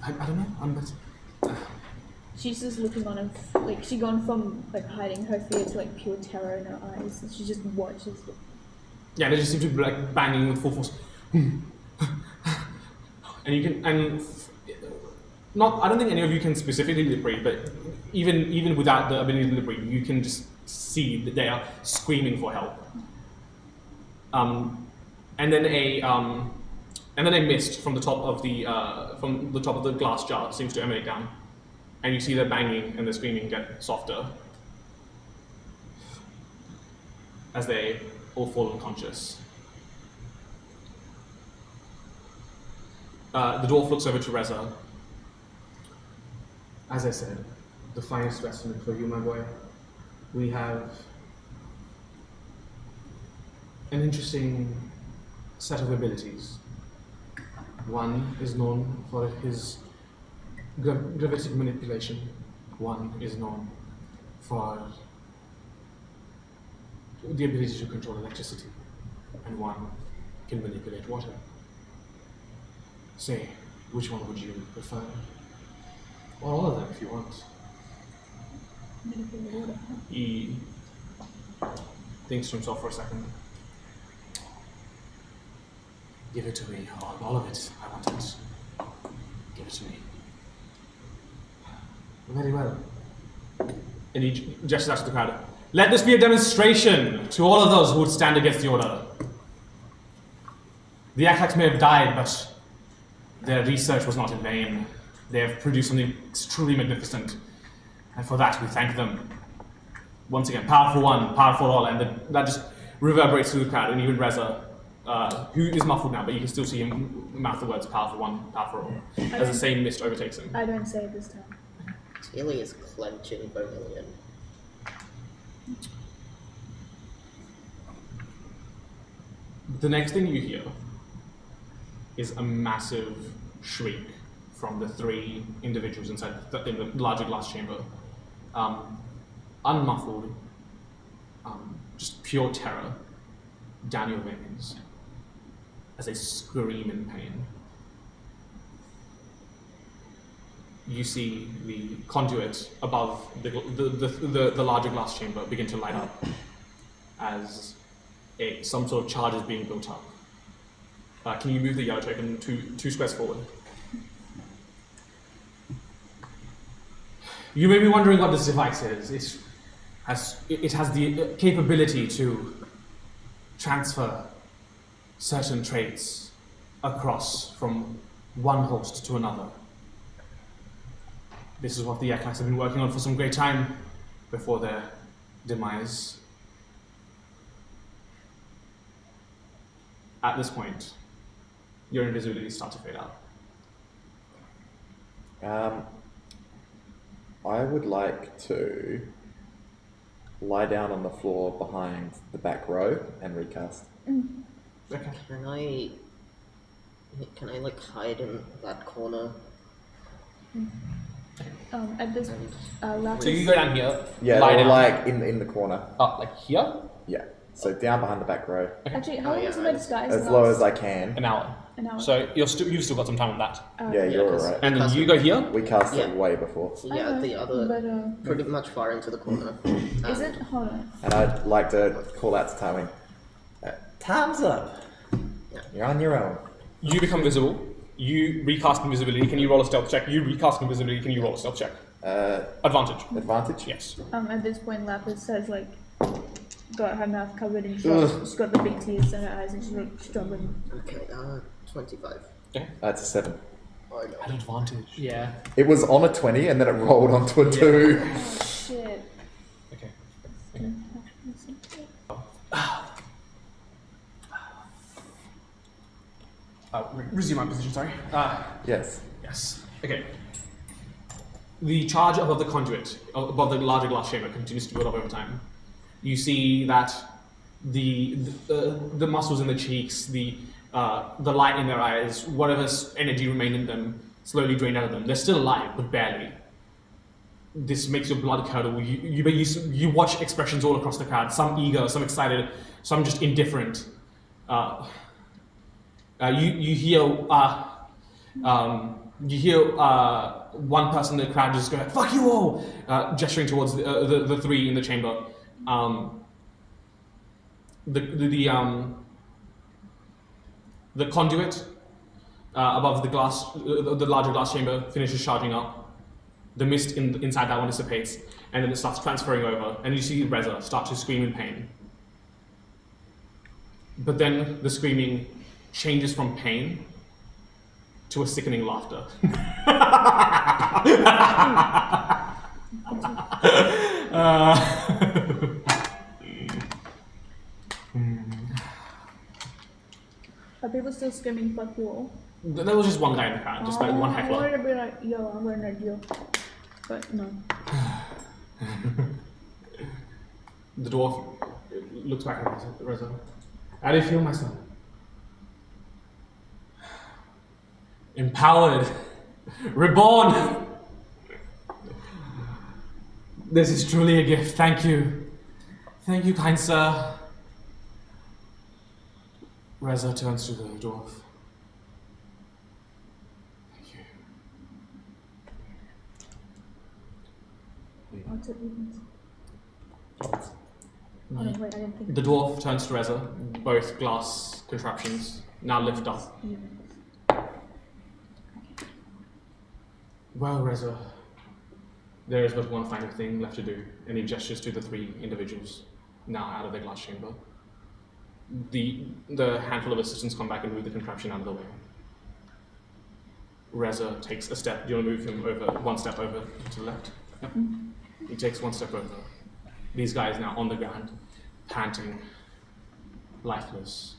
I don't know. She's just looking on and like she gone from like hiding her fear to like pure terror in her eyes, and she just watches. Yeah, they just seem to be like banging with full force. And you can not. I don't think any of you can specifically lip read, but even without the ability to lip read, you can just see that they are screaming for help. And then a mist from the top of the glass jar seems to emanate down, and you see their banging and the screaming get softer as they all fall unconscious. The dwarf looks over to Reza. As I said, the finest specimen for you, my boy. We have an interesting set of abilities. One is known for his gravitic manipulation. One is known for the ability to control electricity. And one can manipulate water. Say, which one would you prefer? Or all of them if you want. He thinks to himself for a second. Give it to me, all of it. I want it. Give it to me. Very well. And he gestures out to the crowd. Let this be a demonstration to all of those who would stand against the order. The Aklax may have died, but their research was not in vain. They have produced something truly magnificent. And for that, we thank them. Once again, power for one, power for all, and that just reverberates through the crowd, and even Reza, who is muffled now, but you can still see him mouth the words, power for one, power for all, as the same mist overtakes him. I don't say it this time. Tilly is clenching Vermilion. The next thing you hear is a massive shriek from the three individuals inside in the larger glass chamber. Unmuffled, just pure terror down your veins as they scream in pain. You see the conduit above the larger glass chamber begin to light up as some sort of charge is being built up. Can you move the yellow token two squares forward? You may be wondering what this device is. It has the capability to transfer certain traits across from one host to another. This is what the Aklax have been working on for some great time before their demise. At this point, your invisibility starts to fade out. I would like to lie down on the floor behind the back row and recast. Okay. Can I like hide in that corner? At this Lapis. So you go down here. Yeah, lie or down. like in the corner. Oh, like here? Yeah. So down behind the back row. Actually, how long is my disguise? As low as I can. An hour. An hour. So you've still got some time on that. Yeah, you're alright. And then you go here. We cast Yeah. it way before. Yeah, the other But pretty much far into the corner. is it? Hold on. And I'd like to call out to Tywin. Time's up. You're on your own. You become visible. You recast invisibility. Can you roll a stealth check? You recast invisibility. Can you roll a stealth check? Advantage. Advantage? Yes. At this point, Lapis has like got her mouth covered in shock. She's got the big tears in her eyes, and she's like struggling. Okay, 25. Okay. That's a 7. Oh no. At advantage. Yeah. It was on a 20 and then it rolled onto a 2. Oh shit. Okay. Resume my position, sorry. Yes. Yes. Okay. The charge above the conduit, above the larger glass chamber, continues to build up over time. You see that the muscles in the cheeks, the light in their eyes, whatever energy remained in them, slowly drained out of them. They're still alive, but barely. This makes your blood curdle. You watch expressions all across the crowd. Some eager, some excited, some just indifferent. You hear You hear one person in the crowd just go, "Fuck you all!" Gesturing towards the three in the chamber. The conduit above the glass, the larger glass chamber, finishes charging up. The mist inside that one dissipates, and then it starts transferring over, and you see Reza start to scream in pain. But then the screaming changes from pain to a sickening laughter. Are people still screaming "fuck you all"? There was just one guy in the crowd, just like one I heckler. wanted to be like, "Yo, I'm gonna deal," but no. The dwarf looks back at Reza. How do you feel, my son? Empowered. Reborn. This is truly a gift. Thank you. Thank you, kind sir. Reza turns to the dwarf. Thank you. Odds or evens? Oh no, wait, I didn't think. The dwarf turns to Reza. Both glass contraptions now lift up. Evens. Well, Reza, there is but one final thing left to do, and he gestures to the three individuals now out of their glass chamber. The handful of assistants come back and move the contraption out of the way. Reza takes a step. Do you want to move him over one step over to the left? Yep. He takes one step over. These guys now on the ground, panting, lifeless,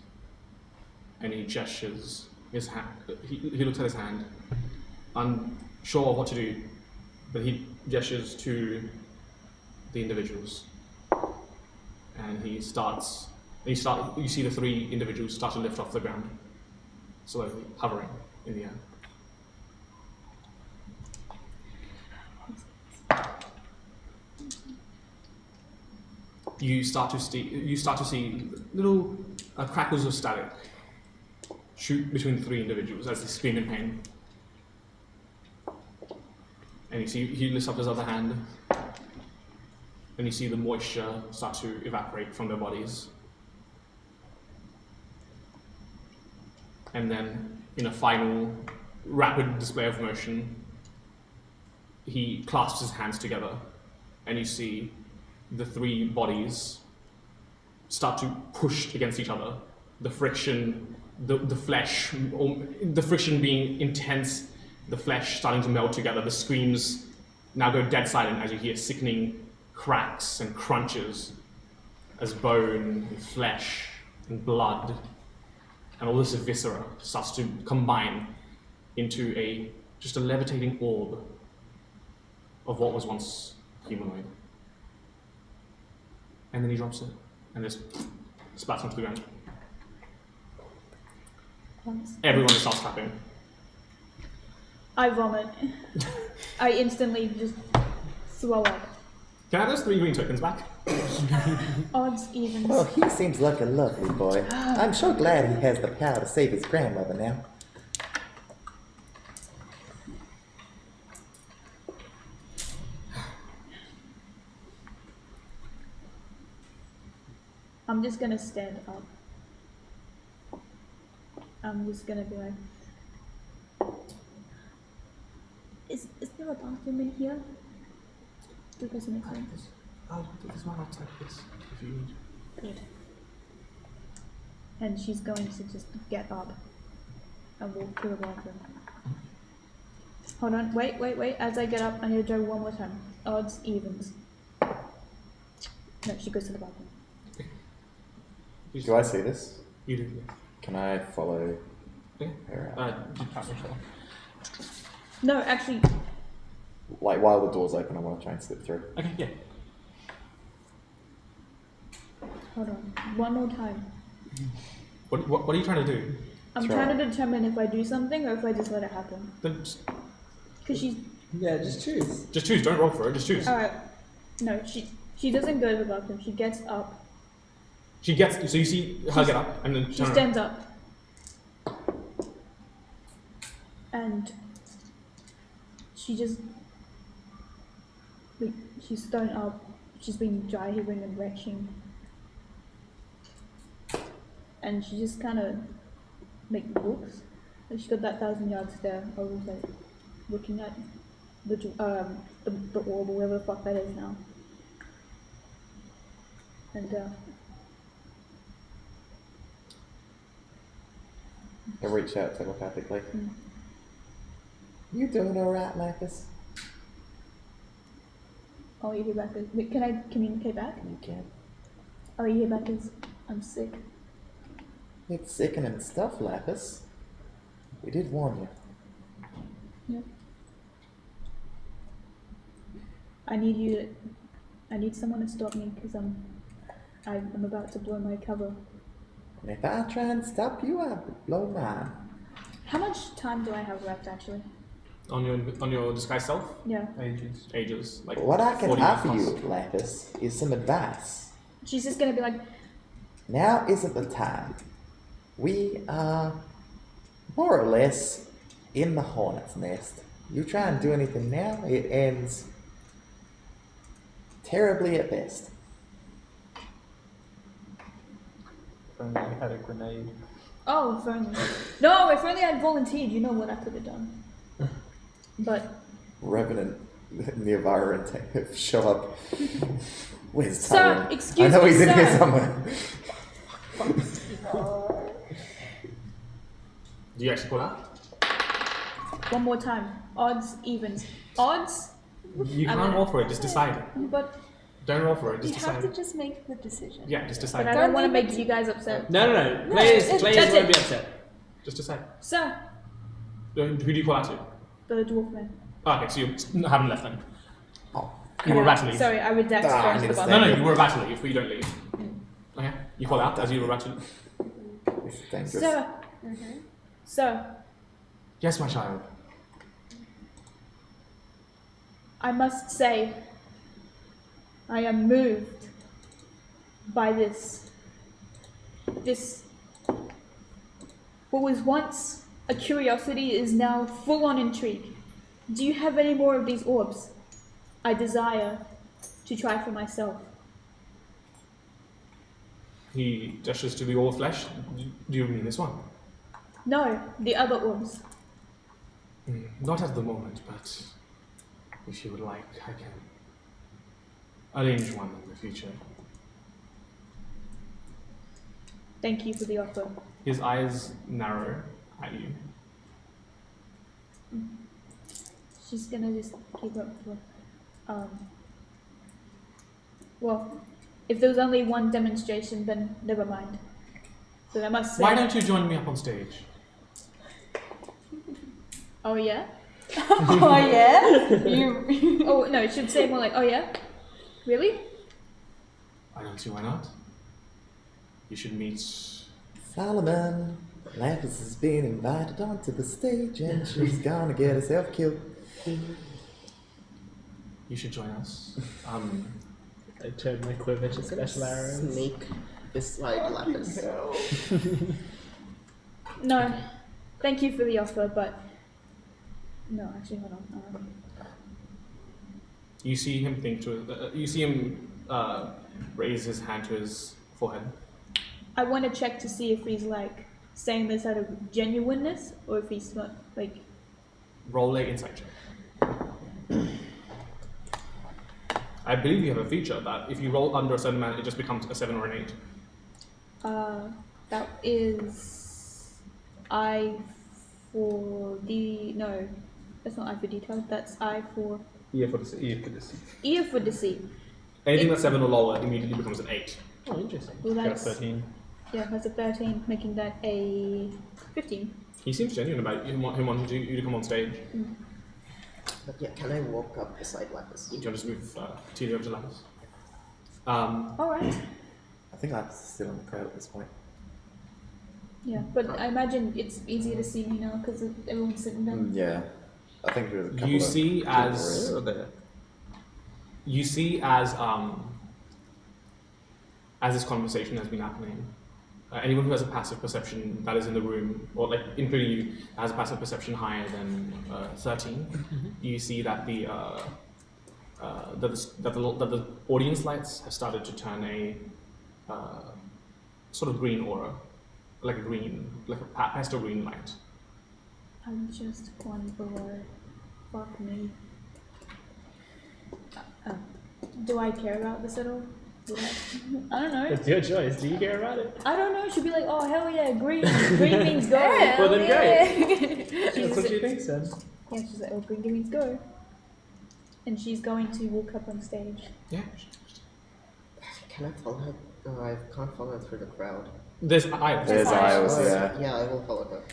and he gestures his hand. He looks at his hand, unsure of what to do, but he gestures to the individuals, and you see the three individuals start to lift off the ground, slowly hovering in the air. You start to see little crackles of static shoot between the three individuals as they scream in pain. And you see he lifts up his other hand, and you see the moisture start to evaporate from their bodies. And then, in a final rapid display of motion, he clasps his hands together, and you see the three bodies start to push against each other. The friction, the flesh, the friction being intense, the flesh starting to meld together. The screams now go dead silent as you hear sickening cracks and crunches as bone and flesh and blood and all this viscera starts to combine into just a levitating orb of what was once humanoid. And then he drops it and just splats onto the ground. Everyone starts clapping. I vomit. I instantly just throw up. Can I have those 3 green tokens back? Odds, evens. Well, he seems like a lovely boy. I'm so glad he has the power to save his grandmother now. I'm just gonna stand up. I'm just gonna be like, is there a bathroom in here? That doesn't make sense. Oh, there's one outside this, if you need. Good. And she's going to just get up and walk to the bathroom. Hold on, wait. As I get up, I need to do one more time. Odds, evens. No, she goes to the bathroom. Do I see this? You do, yes. Can I follow Okay. her out? No, actually, Like, while the door's open, I want to try and slip through. Okay, yeah. hold on. One more time. What are you trying to do? I'm Sure. trying to determine if I do something or if I just let it happen. Then just Because she's... Yeah, just choose. choose, don't roll for it, just choose. Alright. No, she doesn't go to the bathroom. She gets up. So you see her get up, and then She turn around. stands up. and she just like she's thrown up. She's been dry heaving and retching, and she just kind of like looks. Like she got that 1,000 yards there. I was like looking at the orb, or whatever the fuck that is now, and I reach out telepathically. You doing alright, Lapis? oh, you hear back as wait, can I communicate back? You can. Oh, you hear back as I'm sick. It's sickening stuff, Lapis. We did warn you. Yeah. I need someone to stop me because I'm about to blow my cover. And if I try and stop you, I'll blow mine. How much time do I have left actually? On your disguise self? Yeah. Ages. Like What I can 40 offer plus. you, Lapis, is some advice. She's just gonna be like, Now isn't the time. We are more or less in the hornet's nest. You try and do anything now, it ends terribly at best. If only we had a grenade. oh, if only. No, if only I'd volunteered, you know what I could have done. But Revenant nearby and show up. Where's Sir, Tyrone? excuse I know me, he's in here sir. somewhere. Do you actually call out? one more time. Odds, evens. Odds? You can't roll for it, just decide. But Don't roll for it, just You have decide. to just make the decision. Yeah, just but decide. I don't want to leave it make you guys upset. No. Players that's won't it. be upset. Just decide. Sir, Who do you call out to? the dwarf man. Okay, so you haven't left then. Oh, You were about to leave. Sorry, I would dax Ah, I first need the to button. No, you were about to leave, but you don't leave. Okay, you call out as you were about to. this is dangerous. Sir. Sir, Yes, my child. I must say, I am moved by this. What was once a curiosity is now full on intrigue. Do you have any more of these orbs? I desire to try for myself. He gestures to the all flesh. Do you mean this one? No, the other orbs. Not at the moment, but if you would like, I can arrange one in the future. Thank you for the offer. His eyes narrow at you. She's gonna just keep up with. Well, if there was only one demonstration, then never mind. But I must say. Why don't you join me up on stage? Oh yeah. Oh yeah? You Oh no, it should say more like, oh yeah. Really? I don't see why not. You should meet. Solomon, Lapis is being invited onto the stage and she's gonna get herself killed. You should join us. I turn my quiver to special arrows. Sneak beside Lapis. No. Thank you for the offer, but no, actually hold on. You see him think to. You see him raise his hand to his forehead. I want to check to see if he's like saying this out of genuineness or if he's not like. Roll a insight check. I believe you have a feature that if you roll under a certain amount, it just becomes a 7 or an 8. That is I for D. No, that's not I for detail. That's I for Ear for the ear for deceit. Anything that's 7 or lower immediately becomes an 8. Oh, interesting. Well, Got a that's 13. yeah, that's a 13, making that a 15. He seems genuine about him wanting you to come on stage. But yeah, can I walk up beside Lapis? Do you want to just move Tilly over to Lapis? All right. I think Lapis is still in the crowd at this point. Yeah, but I imagine it's easier to see me now because everyone's sitting down. Yeah. I think there's a couple You of see people as there. you see as this conversation has been happening, Anyone who has a passive perception that is in the room, or like including you, has a passive perception higher than 13, you see that that the audience lights have started to turn a sort of green aura, like a pastel green light. I'm just one below. Fuck me. Do I care about this at all? I don't know. It's your choice. Do you care about it? I don't know. She'd be like, oh hell yeah, green. Green means go. Well then great. That's what she thinks then. Yeah, she's like, oh, green means go. And she's going to walk up on stage. Yeah. Can I follow her? No, I can't follow her through the crowd. There's Ios. There's Ios, yeah. Yeah, I will follow her.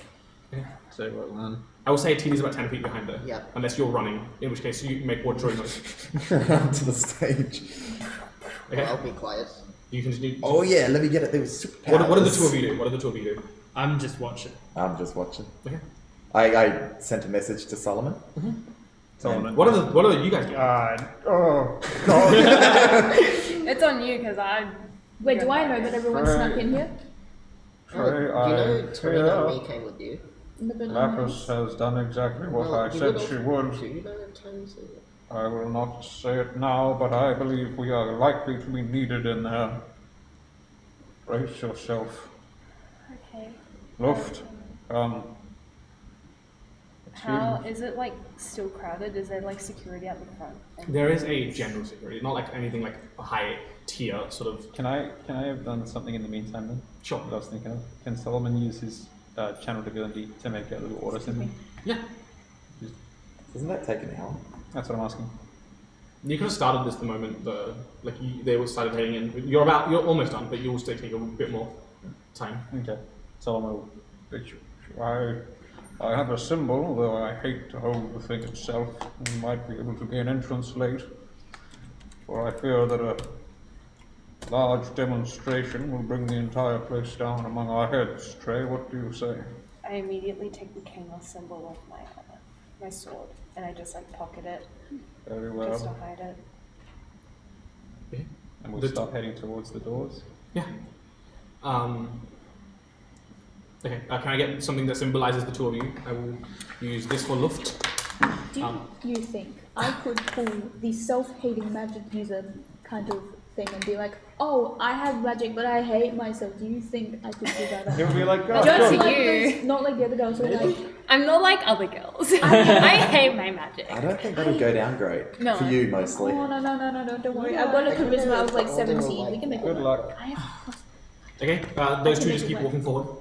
So what then? I will say Tili's about 10 feet behind her. Yeah. Unless you're running, in which case you make what drawing noise. Run to the stage. Okay. I'll be quiet. You continue. Oh yeah, let me get it. There was superpowers. What do the two of you do? I'm just watching. I'm just watching. Okay. I sent a message to Solomon. Solomon. What are you guys doing? Oh, God. It's on you because I. Wait, do I know that everyone snuck in here? Oh, you know, I Tarina and fear me came with you. Lapis has done exactly what Well, I you said would she have- would. Do you know in terms of... I will not say it now, but I believe we are likely to be needed in there. Brace yourself. Okay. Luft, How is it like still crowded? Is there like security at the front? There is a general security, not like anything like a high tier sort of. Can I have done something in the meantime then? Sure. What I was thinking of. Can Solomon use his channel ability to make a little order symbol? Yeah. Doesn't that take an hour? That's what I'm asking. You could have started this the moment they all started heading in. You're almost done, but you'll still take a bit more time. Okay. Solomon will. I have a symbol, though I hate to hold the thing itself. We might be able to gain entrance late. For I fear that a large demonstration will bring the entire place down among our heads. Trey, what do you say? I immediately take the king symbol off my sword and I just like pocket it Very just to well. hide it. Okay. And we'll start heading towards the doors. Yeah. Okay. Can I get something that symbolizes the two of you? I will use this for Luft. Do you think I could pull the self-hating magic user kind of thing and be like, oh, I have magic, but I hate myself. Do you think I could do that? He'll be like, Just oh, to Like you. those- not like the other girls. So like, I'm not like other girls. I hate my magic. I don't think that'll go down great. No. For you mostly. oh no, don't worry. I got a charisma. I was like 17. We can make it good work. luck. I have. Okay. Those two make just it keep work. walking forward.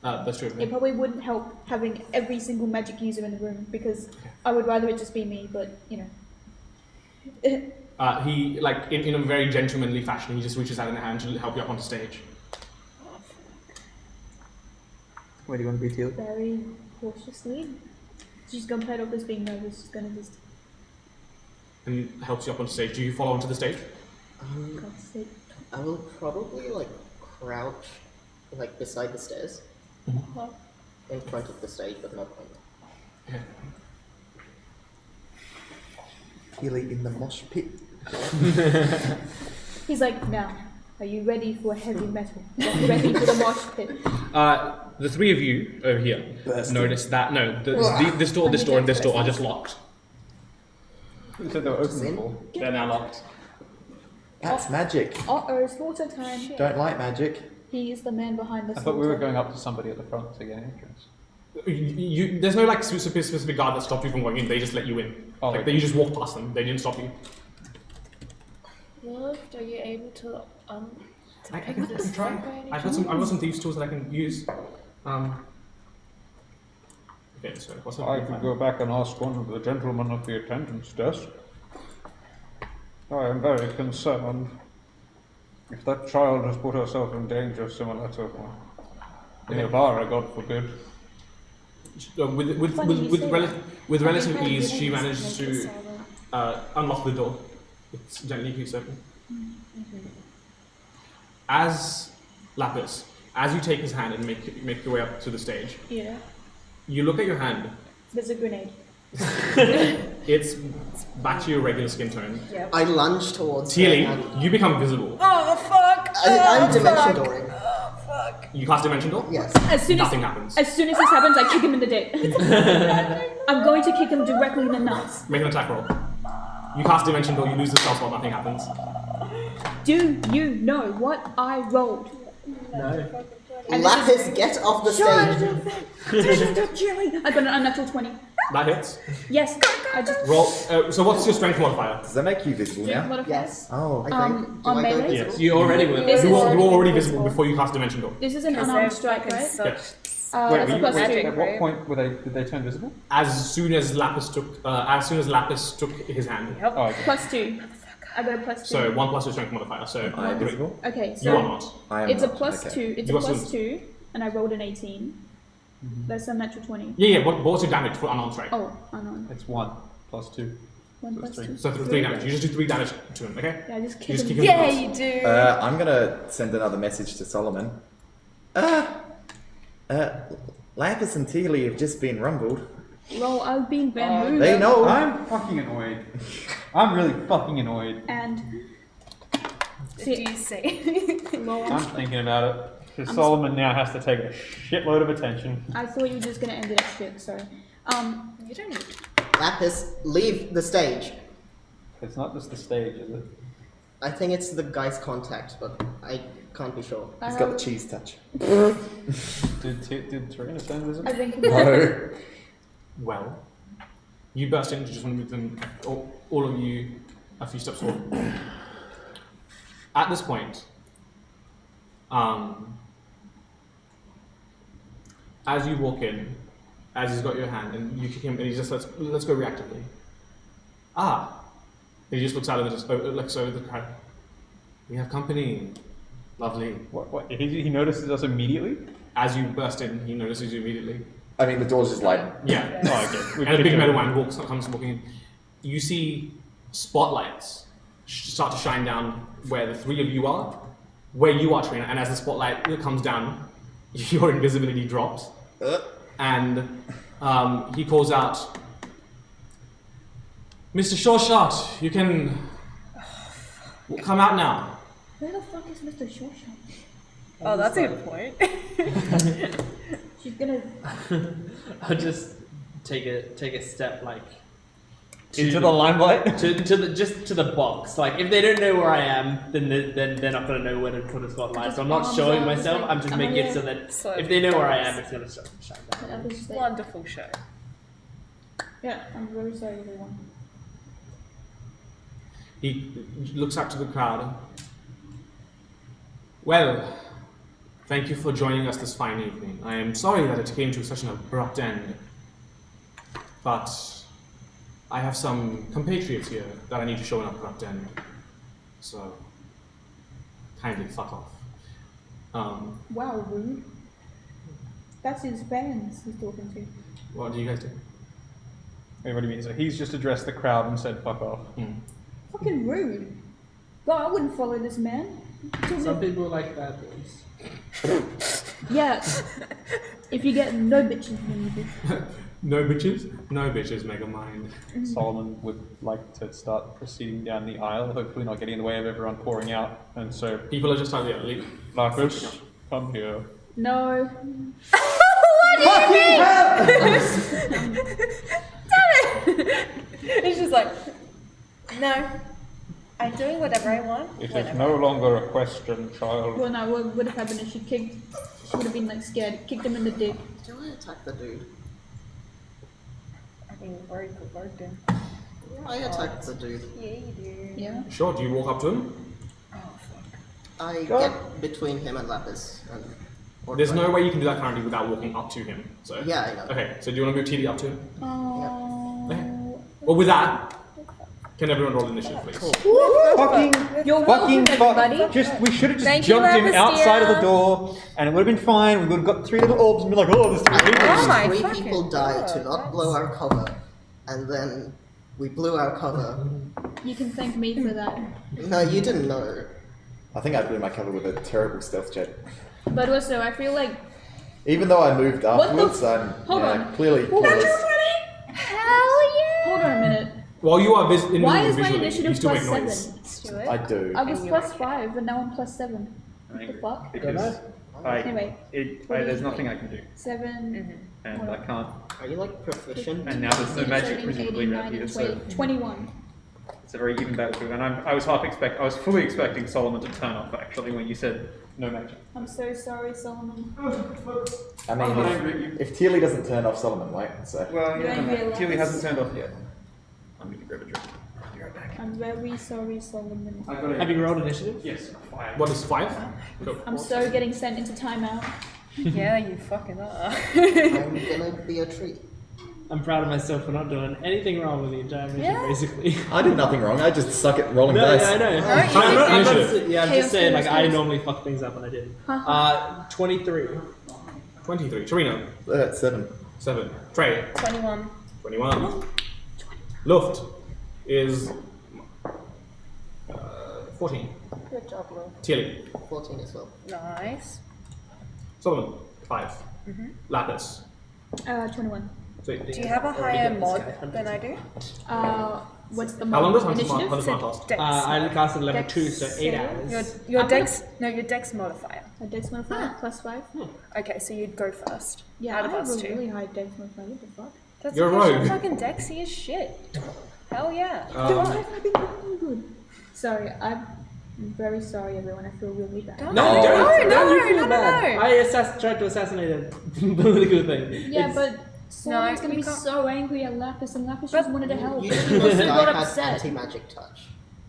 Those two of It them. probably wouldn't help having every single magic user in the room because I would rather it just be me. But you know. He like in a very gentlemanly fashion. He just reaches out in a hand to help you up onto stage. Where do you want to be, Teal? Very cautiously. She's gonna play it off as being nervous. She's gonna just. And helps you up onto stage. Do you follow onto the stage? God's sake. I will probably like crouch like beside the stairs. In front of the stage, but not on Okay. Tealy in the mosh pit. He's like, now, are you ready for heavy metal? Ready for the mosh pit? The three of you over here Bursting. notice that this door, and this door are just locked. You said they were open in? before. They're now locked. That's magic. Uh-oh, slaughter time. Don't like magic. He is the man behind the I slaughter. thought we were going up to somebody at the front to get an entrance. There's no like specific guard that stopped you from going in. They just let you in. Oh, like okay. you just walked past them. They didn't stop you. Luft, are you able to I pick can this try. up by any I've got some thieves tools that I can use. Okay, so what's I could go back and ask one of the gentlemen at the attendance desk. I am very concerned. If that child has put herself in danger similar to Neobara, God forbid. With relative ease, she managed to unlock the door. It's gently keeps open. As Lapis, as you take his hand and make your way up to the stage, Yeah. you look at your hand. There's a grenade. It's back to your regular skin tone. I lunge towards Tealy, her and you become visible. Oh fuck! I'm dimension dooring. Oh fuck! You cast Dimension Door? Yes. Nothing happens. As soon as this happens, I kick him in the dick. I'm going to kick him directly in the nuts. Make an attack roll. You cast Dimension Door, you lose the spell slot, nothing happens. Do you know what I rolled? No. Lapis, get off the stage. I got an unnatural 20. That hits. Yes, I just Roll. So what's your strength modifier? Does that make you visible now? modifier. Yes. Oh, I think. Do on I go melee? visible? You already were. This You is- were already visible before you cast Dimension Door. This is an Because unarmed they're strike, fucking right? such That's a plus magic, 2. At what right? point did they turn visible? As soon as Lapis took his hand. Yep. Oh, okay. Plus 2. I got a plus 2. So 1 plus your strength modifier. So I am visible? Okay, you so are not. I am it's a not. plus Okay. 2. It's You a are plus still- 2, and I rolled an 18. That's a natural 20. Yeah. What was your damage for unarmed strike? Oh, unarmed. It's 1 plus 2. 1 So plus it's 2. So 3 damage. You just do 3 damage to him. Okay. Yeah, I just You kick just him. kick him. Yeah, in the nuts. you do. I'm gonna send another message to Solomon. Lapis and Teely have just been rumbled. Roll, I've been bamboozled. They know. I'm fucking annoyed. I'm really fucking annoyed. And Do you say anything? roll. I'm thinking about it. Because Solomon now has to take a shitload of attention. I thought you were just gonna end it as shit, sorry. You don't need Lapis, leave the stage. It's not just the stage, is it? I think it's the guy's contact, but I can't be sure. He's got the cheese touch. Did Tarina turn visible? I think No. Well, you burst in. Just want to move them, all of you, a few steps forward. At this point, as you walk in, as he's got your hand, and you kick him, and he just says, "Let's go reactively." Ah, and he just looks out and just looks over the crowd. We have company. Lovely. What? He notices us immediately? As you burst in, he notices you immediately. I mean, the door's just like. Yeah. Oh, okay. We've And a big kicked metal him. man comes walking in. You see spotlights start to shine down where the three of you are, where you are, Trina. And as the spotlight comes down, your invisibility drops, and he calls out, "Mr. Shawshot, you can come out now." where the fuck is Mr. Shawshot? Oh, that's a good point. She's gonna. I'll just take a step like Into the limelight? to the box. Like if they don't know where I am, then they're not gonna know where to put a spotlight. So I'm not Just showing arms out, myself. just I'm just like, making it yeah. so that So if they know where I am, it's gonna shine down. I was just like, Wonderful show. yeah, I'm very sorry, everyone. He looks out to the crowd. Well, thank you for joining us this fine evening. I am sorry that it came to such an abrupt end, but I have some compatriots here that I need to show an abrupt end. So, kindly fuck off. Wow, rude. That's his fans he's talking to. What do you guys do? Wait, what do you mean? So he's just addressed the crowd and said fuck off. Fucking rude. God, I wouldn't follow this man. Some people like bad boys. Yeah. If you get no bitches, then you do. No bitches? No bitches, mega mind. Solomon would like to start proceeding down the aisle, hopefully not getting in the way of everyone pouring out. And so, People are just like, yeah, leave. Marcus, come here. No. It's just like, no, I'm doing whatever I want. It is whenever. no longer a question, child. Well, no, what would have happened if she would have been like scared, kicked him in the dick. Do I attack the dude? I think very good work then. I attack the dude. Yeah, you do. Yeah. Sure, do you walk up to him? I get between him and Lapis. Or There's do I- no way you can do that currently without walking up to him. So Yeah, I know. Okay, so do you want to move TD up to him? Oh. Okay. Well, with that, can everyone roll initiative, please? Fucking, You're fucking welcome, everybody. Just, we should have just Thank you, jumped him Lapis, outside of the dear. door, and it would have been fine. We would have got 3 little orbs and be like, oh, there's 3 people. Oh my Three fucking people died to God, not blow our cover, and then we blew our cover. You can thank me for that. No, you didn't know. I think I blew my cover with a terrible stealth check. But also, I feel like. Even though I moved What the afterwards, f- I'm Hold on. clearly Hold on. close. Hell yeah! Hold on a minute. While you are Why invisible is my visually, you initiative still make plus noise. 7? Stuart. I do. I was plus 5, and now I'm plus 7. What the fuck? Because Anyway, there's nothing I can do, 7, and I can't. Are you like proficient? And now there's no magic 17, presumably 18, around here, 19, so 21. it's a very even battlefield. And I was fully expecting Solomon to turn off actually when you said no magic. I'm so sorry, Solomon. I mean, if Teely doesn't turn off, Solomon won't. So. Well, Yeah, yeah, Tilly let's- hasn't turned off yet. I'm going to grab a drink. I'll be right back. I'm very sorry, Solomon. I've got a... Have you rolled initiative? Yes, 5. What is 5? Go. I'm so getting sent into timeout. Yeah, you fucking are. I'm gonna be a treat. I'm proud of myself for not doing anything wrong with the entire mission, Yeah. basically. I did nothing wrong. I just suck at rolling No, dice. yeah, I know. No, I'm initiative. I'm Chaos, just saying, like, chaos, I chaos. normally fuck things up and I didn't. 23. 23. Torino. 7. 7. Trey. 21. 21. Luft is 14. Good job, Will. Tilly. 14 as well. Nice. Solomon. 5. Lapis. 21. Sweet. Do you have a Already higher got this mod guy. than I do? What's the How long does initiative? Hunter's Mark last? Dex. I cast at level Dex 2, so 8 save. hours. Your I'm dex, no, your dex modifier. A dex modifier plus 5? Okay, so you'd go first. Yeah, out I of have us a two. really high dex modifier. What the fuck? That's You're because rogue. you're fucking dexy as shit. Hell yeah. I've been doing good. Sorry, I'm very sorry, everyone. I feel really bad. Don't- No, no, you feel no, bad. no. I tried to assassinate a political thing. Yeah, It's- but Solomon's gonna we be can't- so angry at Lapis, and Lapis just wanted to help. Usually this He got guy has upset. anti-magic touch.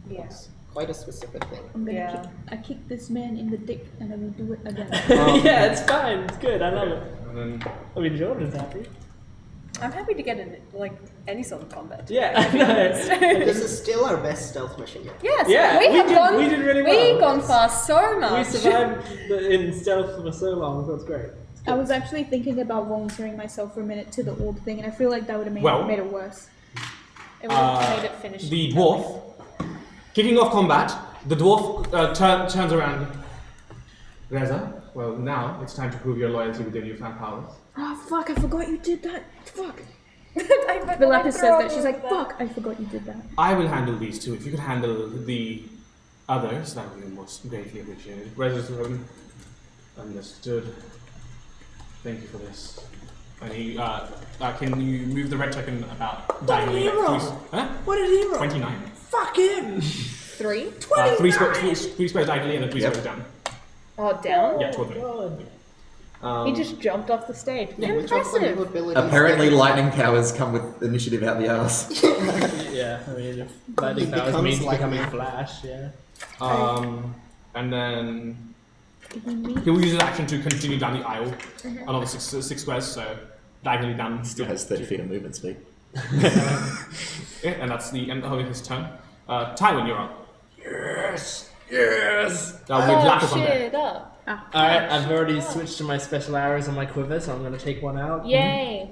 Yeah. It's quite a specific thing. I'm gonna Yeah. I kicked this man in the dick, and I will do it again. yeah, it's fine. It's good. I love it. And then I mean, Jordan's happy. I'm happy to get in like any sort of combat. Yeah, I know. This is still our best stealth mission yet. Yes, Yeah, we we have did- gone. we did really We've well. gone fast so We much. survived in stealth for so long. That's great. I was actually thinking about volunteering myself for a minute to the orb thing, and I feel like that would have Well- made it worse. It would have made it finish. the dwarf, kicking off combat, the dwarf turns around. Reza, well, now it's time to prove your loyalty with your newfound powers. Oh fuck! I forgot you did that. Fuck. I forgot The Lapis to says throw that. She's all like, of that. fuck! I forgot you did that. I will handle these two. If you could handle the others, that would be most greatly appreciated. Reza's room. Understood. Thank you for this. And he, can you move the red token about diagonally? did he roll? Huh? What did he roll? 29. Fuck him! 3. Three squares diagonally and then 3 squares down. Oh, down. Yeah, toward me. He just jumped off the stage. Which of the new Impressive. abilities Apparently, that- lightning powers come with initiative out the ass. Yeah, I mean, if lightning powers becomes means like becoming me. Flash, yeah. And then he will use his action to continue down the aisle, another six squares, so diagonally down. Still has 30 feet of movement speed. Yeah, and that's the end of his turn. Tywin, you're up. Yes! With Oh, Lapis on deck. shit up. Alright, I've already switched to my special arrows on my quiver, so I'm going to take one out. Yay.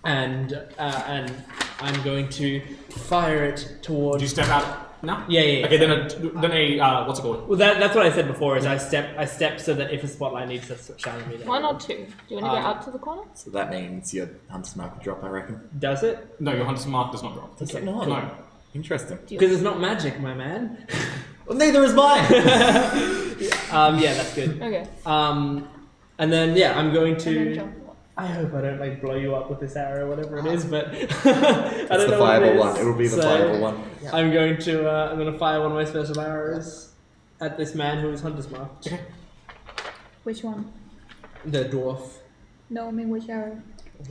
And I'm going to fire it Would towards. you step out now? Yeah. Okay, then a what's it called? Well, that's what I said before. Is I step so that if a spotlight needs to shine me, then Why it will. not 2? Do you want to go out to the corner? So that means your hunter's mark will drop, I reckon. Does it? No, your hunter's mark does not drop. Does it not? No. Interesting. Because it's not magic, my man. Well, neither is mine! Yeah, that's good. Okay. And then I'm going And then to. jump. I hope I don't like blow you up with this arrow, or whatever it is, but I It's don't the know what it fireball is. one. It will be the So fireball one. I'm going to fire one of my special arrows at this man who is hunter's marked. Okay. Which one? The dwarf. No, I mean which arrow?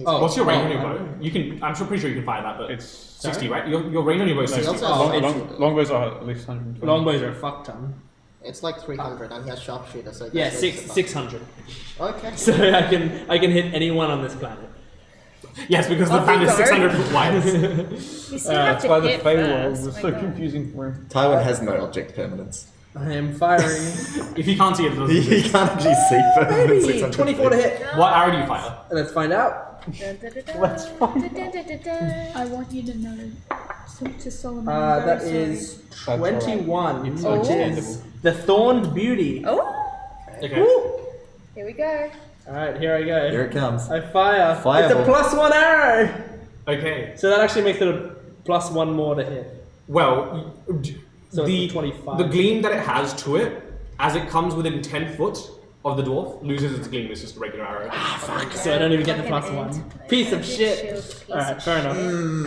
Oh, What's your range on your I bow? don't know. You can. I'm pretty sure you can fire that, but It's 60, right? Your range on your bow is No, 60. also- longbows are at least 120. Longbows are a fuck ton. It's like 300 and he has sharpshooter, so Yeah, that's 600. Okay. So I can hit anyone on this planet. Yes, because the Off fan you is go. 600 foot wide. You still have That's to why the hit Feywild first. was My so God. confusing for him. Tywin has no object permanence. I am firing. If you can't see it, it doesn't He exist. can't actually see further than Maybe 600 24 to feet. hit. What arrow do you fire? Let's find out. Let's I want you to know. To Solomon. I'm very That sorry. is all right. 21, which Oh. is the Thorned Beauty. Oh, Okay. here we go. Alright, here I go. Here it comes. I fire. Fireball. It's a +1 arrow! Okay. So that actually makes it a +1 more to hit. Well, So the it's a 25. the gleam that it has to it, as it comes within 10 foot of the dwarf loses its gleam. It's just a regular arrow. Fuck, so I don't even get the plus Fucking one. end. Piece of Magic shit. shield, piece Alright, of fair enough.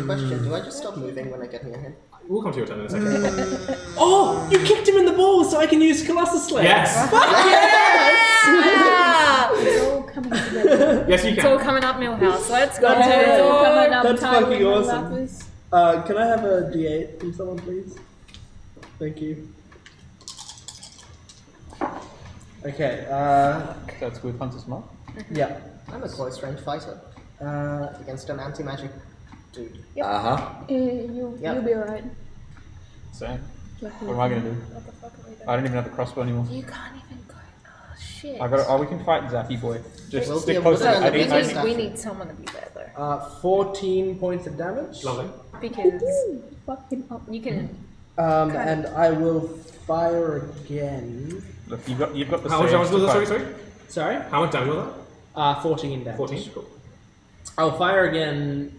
Question, do I just stop moving when I get in your head? We'll come to your turn in a second. Oh, you kicked him in the balls so I can use Colossus Slay. Yes. Ah! It's all coming together. Yes, you It's all can. coming up Millhouse. Let's go. That's It's all coming up. That's Tywin fucking and awesome. Lapis. Can I have a D8 from someone, please? Thank you. Okay, That's with Hunter's Mark. yeah. I'm a close range fighter against an anti-magic dude. You'll be alright. Same. What am I gonna do? What the fuck are we doing? I don't even have a crossbow anymore. You can't even go. Oh shit. I got. Oh, we can fight Zappy boy. Just We'll stick be close. able to- I need. I need. We need someone to be there though. 14 points of damage. Lovely. Because Fuck him up. you can. And I will fire again. Look, you've got the. How much damage was that? Sorry, sage to sorry. Sorry? How much damage was that? 14 damage. 14. Cool. I'll fire again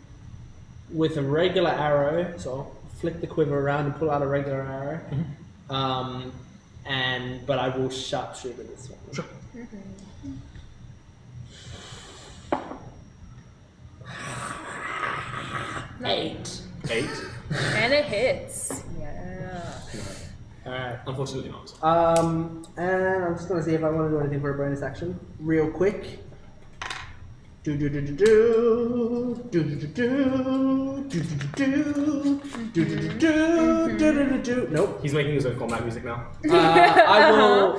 with a regular arrow. So I'll flick the quiver around and pull out a regular arrow. But I will sharpshooter this one. Sure. 8. 8. And it hits. Yeah. Alright. Unfortunately not. And I'm just gonna see if I want to do anything for a bonus action real quick. Do do do do do do do do do do do do do do. Nope. He's making his own combat music now. I will.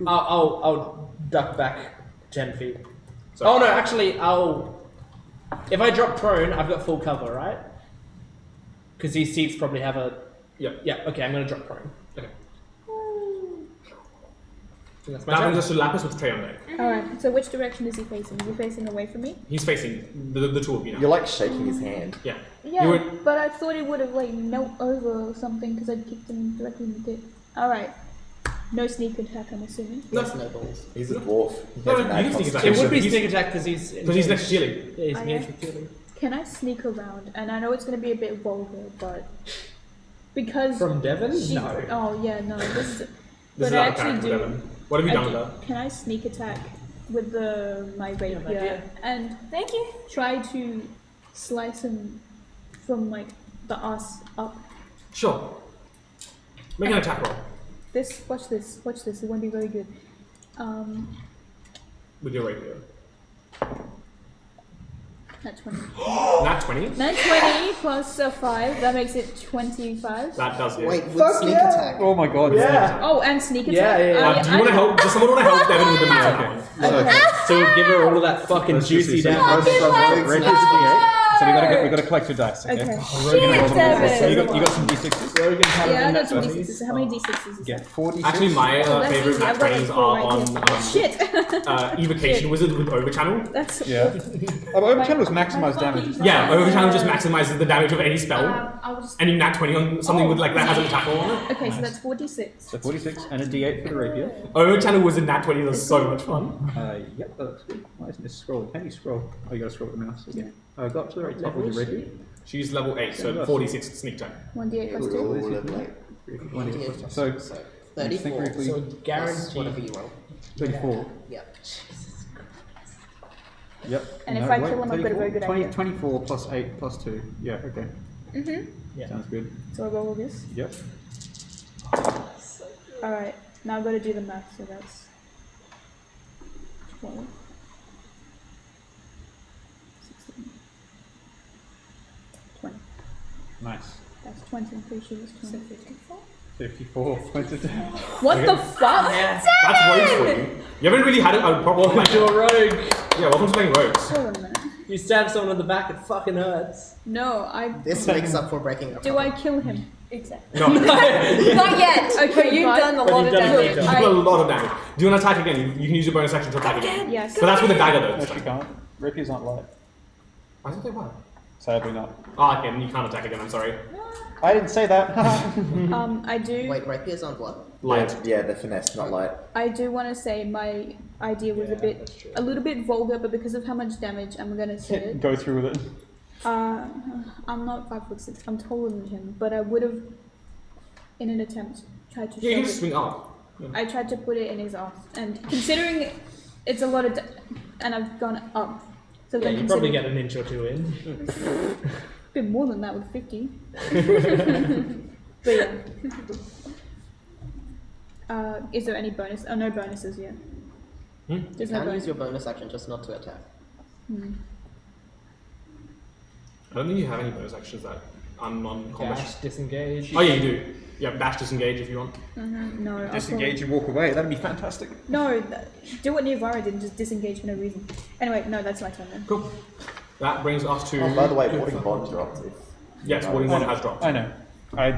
I'll duck back 10 feet. Sorry. Oh no, actually, if I drop prone, I've got full cover, right? Because these seats probably have a. Yep. Yeah. Okay, I'm gonna drop prone. Okay. So that's my That turn. brings us to Lapis with Trey on deck. Alright, so which direction is he facing? Is he facing away from me? He's facing the two of you now. You're like shaking his hand. Yeah. Yeah, You would- but I thought it would have like melt over or something because I'd kicked him directly in the dick. Alright. No sneak attack, I'm assuming. No. Yes, no balls. He's a dwarf. He No, has no, mad you can sneak attack. It would be He's- sneak attack because he's next to Chili. Yeah, he's I engaged am. with Chili. Can I sneak around? And I know it's going to be a bit vulgar, but because From Devon? she, No. Oh yeah, no. This is. This But is I out of actually character, do. Devon. What have you I done do- with that? Can I sneak attack with my rapier rapier. and Thank you. try to slice him from like the ass up? Sure. Make an attack roll Watch this. It won't be very good. with your rapier. Nat 20. Nat 20. Nat 20 plus a 5. That makes it 25. That does it. Wait, with Fuck sneak yeah. attack. Oh my god. Yeah. Oh, and sneak attack. Yeah, yeah, yeah. Do you want to help? Does someone want to help Devon with the math? Okay. So we'll give her all of that fucking Let's just juicy see. So damage. So we gotta collect your dice. Okay. Okay. So you got some d6s. Rogan had Yeah, I a got some nat d6s. 20s. So how many d6s is Yeah, that? 40. Actually, my Oh, that's favorite easy. nat I've got 20s like 4 are right on here. Shit! Evocation Wizard with Overchannel. That's Yeah. Oh, but Overchannel was maximized damage. Yeah, Overchannel just maximizes the damage of any spell. I'll just. And you nat 20 on something with like that has an attack roll on it. Okay, so that's 46. So 46 and a d8 for the rapier. Overchannel Wizard nat 20 is so much fun. Yep, that looks good. Why isn't this scrolling? Can you scroll? Oh, you gotta scroll with the mouse. Okay. Go up to the right top of the rapier. She's level 8, so 46 sneak attack. 1d8 plus 2. So, 34. Think So Plus guaranteed. whatever you roll. 34. Yeah. Yep. And if I kill him, I've got a very good 20, idea. 24 plus 8 plus 2. Yeah, okay. Yeah. Sounds good. So I roll all this. Yep. Alright, now I've got to do the math, so that's 12. 16. 20. Nice. That's 20, I'm pretty sure it's 20. 54 points of damage. What the fuck? Yeah. That's rogues for you. You haven't really had a problem like You're a rogue. Yeah, welcome to playing rogues. Hold on a minute. You stab someone in the back, it fucking hurts. No, This makes up for breaking up. do I kill him? Exactly. No, Not yet. Okay, You've but- done a but lot you've of done a damage. good you do a lot of damage. Do you want to attack again? You can use your bonus action to attack again. Yes. But that's with a dagger though. Actually can't. Rapiers aren't light. I thought they were. Sadly not. Ah, okay, then you can't attack again, I'm sorry. I didn't say that. I do. Wait, rapiers aren't what? Light. Yeah, the finesse, not light. I do want to say my idea was a little bit vulgar, but because of how much damage, I'm gonna say it. Go through with it. I'm not 5'6". I'm taller than him, but I would have, in an attempt, tried to. Yeah, you can shove just it. swing up. I tried to put it in his arms, and considering it's a lot of, and I've gone up. So Yeah, then you probably considering- get an inch or two in. a bit more than that with 50. But yeah. Is there any bonus? Oh, no bonuses yet. You There's no can bonus. use your bonus action just not to attack. I don't think you have any bonus actions that are non-combat. Dash, disengage. Oh yeah, you do. Yeah, dash, disengage if you want. No. I'll Disengage and walk away. That'd be fantastic. No, do what Nirvara did and just disengage for no reason. Anyway, no, that's my turn then. Cool. That brings us to. Oh, by the way, Warding Bond dropped. Yes, Warding Bond has dropped. I know.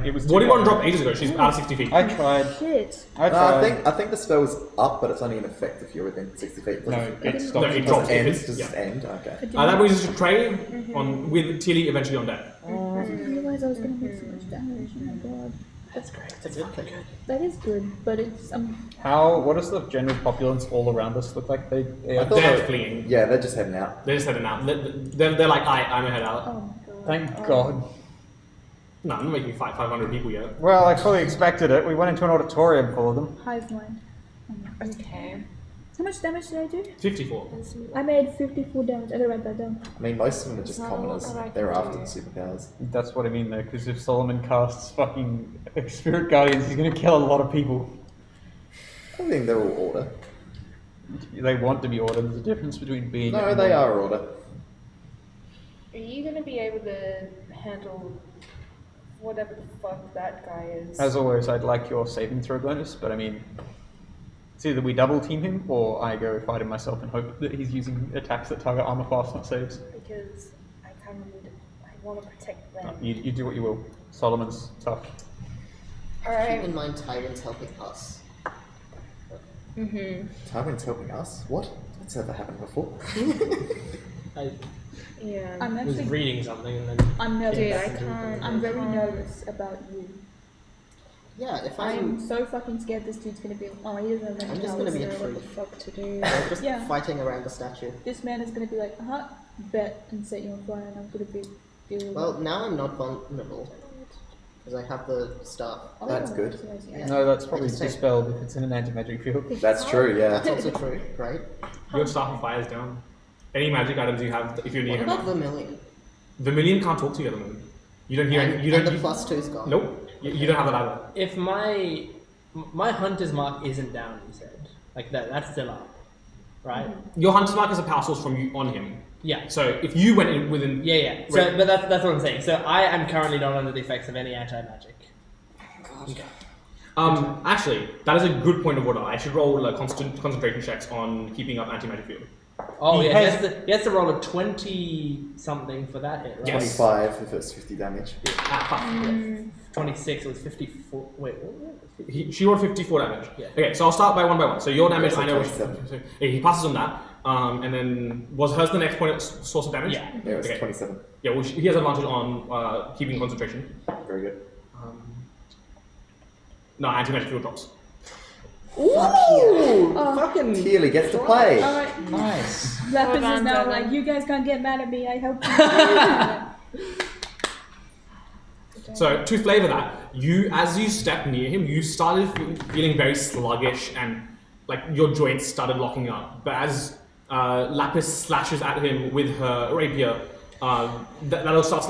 It was. Warding Bond dropped ages ago. She's out of 60 feet. I tried. Shit. I No, tried. I think the spell is up, but it's only in effect if you're within 60 feet. No, it stopped. No, it Does drops. it end? If it's- Does yeah. it end? Okay. That brings us to Trey on with Tilly eventually on deck. I didn't realize I was going to make so much damage. Oh my god. That's great. That's fucking good. That is good, but it's What does the general populace all around us look like? They I thought They're they- fleeing. Yeah, they're just heading out. They're just heading out. They're like, I'm a head out. oh my god. Thank God. No, I'm not making you fight 500 people yet. Well, I fully expected it. We went into an auditorium for them. Hive mind. Okay. How much damage did I do? 54. I made 54 damage. I gotta write that down. I mean, most of them are just Not a lot commoners. that I can They're after do. the superpowers. That's what I mean, though, because if Solomon casts fucking Spirit Guardians, he's going to kill a lot of people. I think they're all order. They want to be ordered. There's a difference between being. No, and they being. are order. Are you gonna be able to handle whatever the fuck that guy is? As always, I'd like your saving throw bonus, but I mean, it's either we double team him or I go fight him myself and hope that he's using attacks that target armor class, not saves. Because I kind of need. I want to protect them. You do what you will. Solomon's tough. Keep Alright. in mind, Tyrant's helping us. Tywin's helping us? What? That's never happened before. I Yeah. I'm was actually. reading something and then. I'm nervous. Dude, I can't. I'm very nervous about you. Yeah, if I'm I'm so fucking scared this dude's gonna be. Oh, he doesn't have I'm any just gonna powers. be a What tree. the fuck to do? just Yeah. fighting around the statue. This man is gonna be like, bet and set you on fire, and I'm gonna be. Well, now I'm not vulnerable. Because I have the staff. Oh, That's good. Yeah. No, that's probably I just take- dispelled if it's in an anti-magic field. That's true, yeah. That's also true, right? Your staff of fire is down. Any magic items you have, if you're near What him. about Vermilion? Vermilion can't talk to you at the moment. You don't hear any. You and don't. the plus 2's gone. Nope. You don't have that either. If my hunter's mark isn't down, you said, like that's still up, right? Your hunter's mark is a power source from you on him. Yeah. So if you went in within. Yeah. So, Right. but that's what I'm saying. So I am currently not under the effects of any anti-magic. Actually, that is a good point of order. I should roll concentration checks on keeping up anti-magic field. Oh He yeah, has- he has to roll a 20 something for that hit, right? Yes. 25 if it's 50 damage. 26. It was 54. Wait. What? She rolled 54 damage. Yeah. Okay, so I'll start by one. So your damage, Yeah, so I know. 27. So he passes on that. And then was hers the next point source of damage? Yeah. Yeah, it's Okay. 27. Yeah. Well, he has advantage on keeping concentration. Very good. No, anti-magic field drops. Fucking. Keely gets to play. Alright, Nice. Lapis Well is done, now Devin. like, you guys can't get mad at me, I helped you. So to flavor that, as you step near him, you started feeling very sluggish and like your joints started locking up. But as Lapis slashes at him with her rapier, that all starts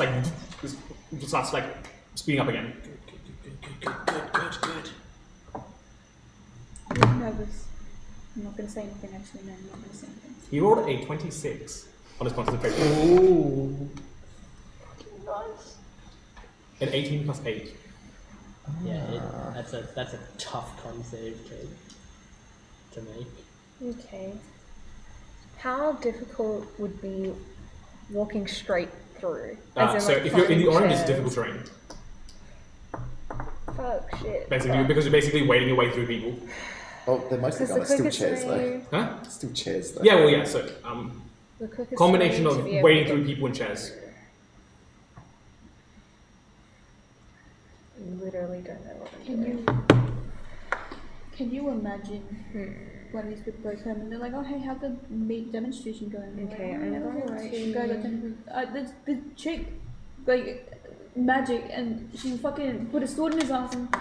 speeding up again. I'm nervous. I'm not gonna say anything actually, no, I'm not gonna say anything. He rolled a 26 on his concentration. Ooh. An 18 plus 8. Yeah. That's a tough con save to make. Okay. How difficult would be walking straight through? As in, So like, if you're in the fucking orange, it's chairs? difficult terrain. Fuck shit. Basically, because you're basically wading your way through people. Oh, they're mostly Because gone. the It's still quickest chairs, though. way, Huh? Still chairs, though. Yeah, well, yeah. So the quickest combination way of to be able wading to through get people in chairs. Literally don't know what I'm Can doing. can you imagine one of these people goes home and they're like, oh hey, how'd the meat demonstration go? And Okay, I'm I'm like, going alright. to- You guys are the chick, like, magic, and she fucking put a sword in his arm. And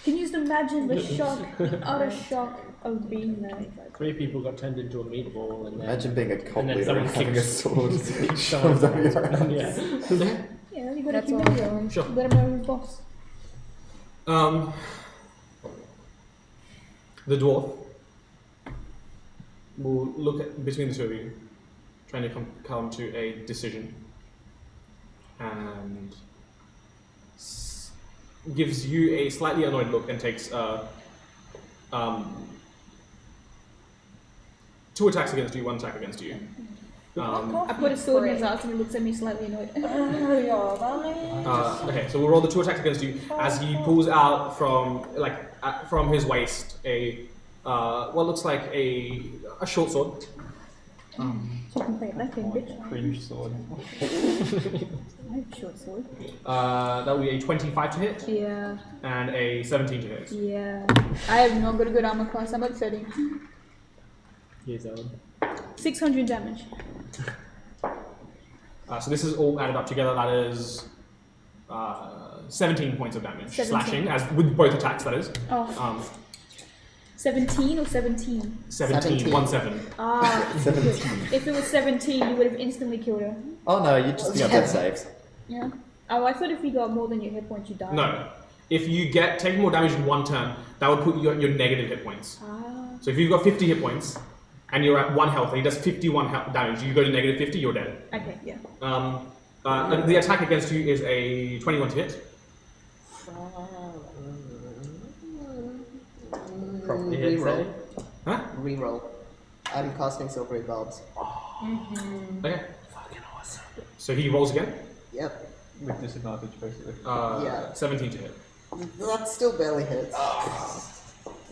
can you just imagine the shock, utter shock of being there? 3 people got turned into a meatball, and then Imagine being a cult and then leader and someone having a kicks- sword someone shoved up your ass. yeah. Yeah, you gotta That's all humiliate I'm him. Sure. Let him know who's boss. The dwarf will look at between the two of you, trying to come to a decision, and gives you a slightly annoyed look and takes 2 attacks against you, 1 attack against you. I put a sword in his arm and he looks at me slightly annoyed. Okay, so we'll roll the 2 attacks against you as he pulls out from from his waist a what looks like a short sword. So you can play it that game, bitch. Cringe sword. I have a short sword. That will be a 25 to hit Yeah, and a 17 to hit. yeah. I have not got a good armor class. I'm at 30. Years old. 600 damage. So this is all added up together. That is 17 points of damage, 17. slashing, as with both attacks. That is Oh, 17 or 17? 17, 1-7. Ah, 17. if it was 17, you would have instantly killed her. Oh no, you just got death saves. Yeah. Oh, I thought if you got more than your hit points, you died. No, if you take more damage in 1 turn, that would put you at your negative hit points. Ah. So if you've got 50 hit points and you're at 1 health and he does 51 damage, you go to negative 50, you're dead. Okay, yeah. The attack against you is a 21 to hit. Probably hit, say. Huh? Reroll. I'm casting silvery bulbs. Okay. Fucking awesome. So he rolls again. Yep. With disadvantage, basically. Yeah. 17 to hit. That still barely hits.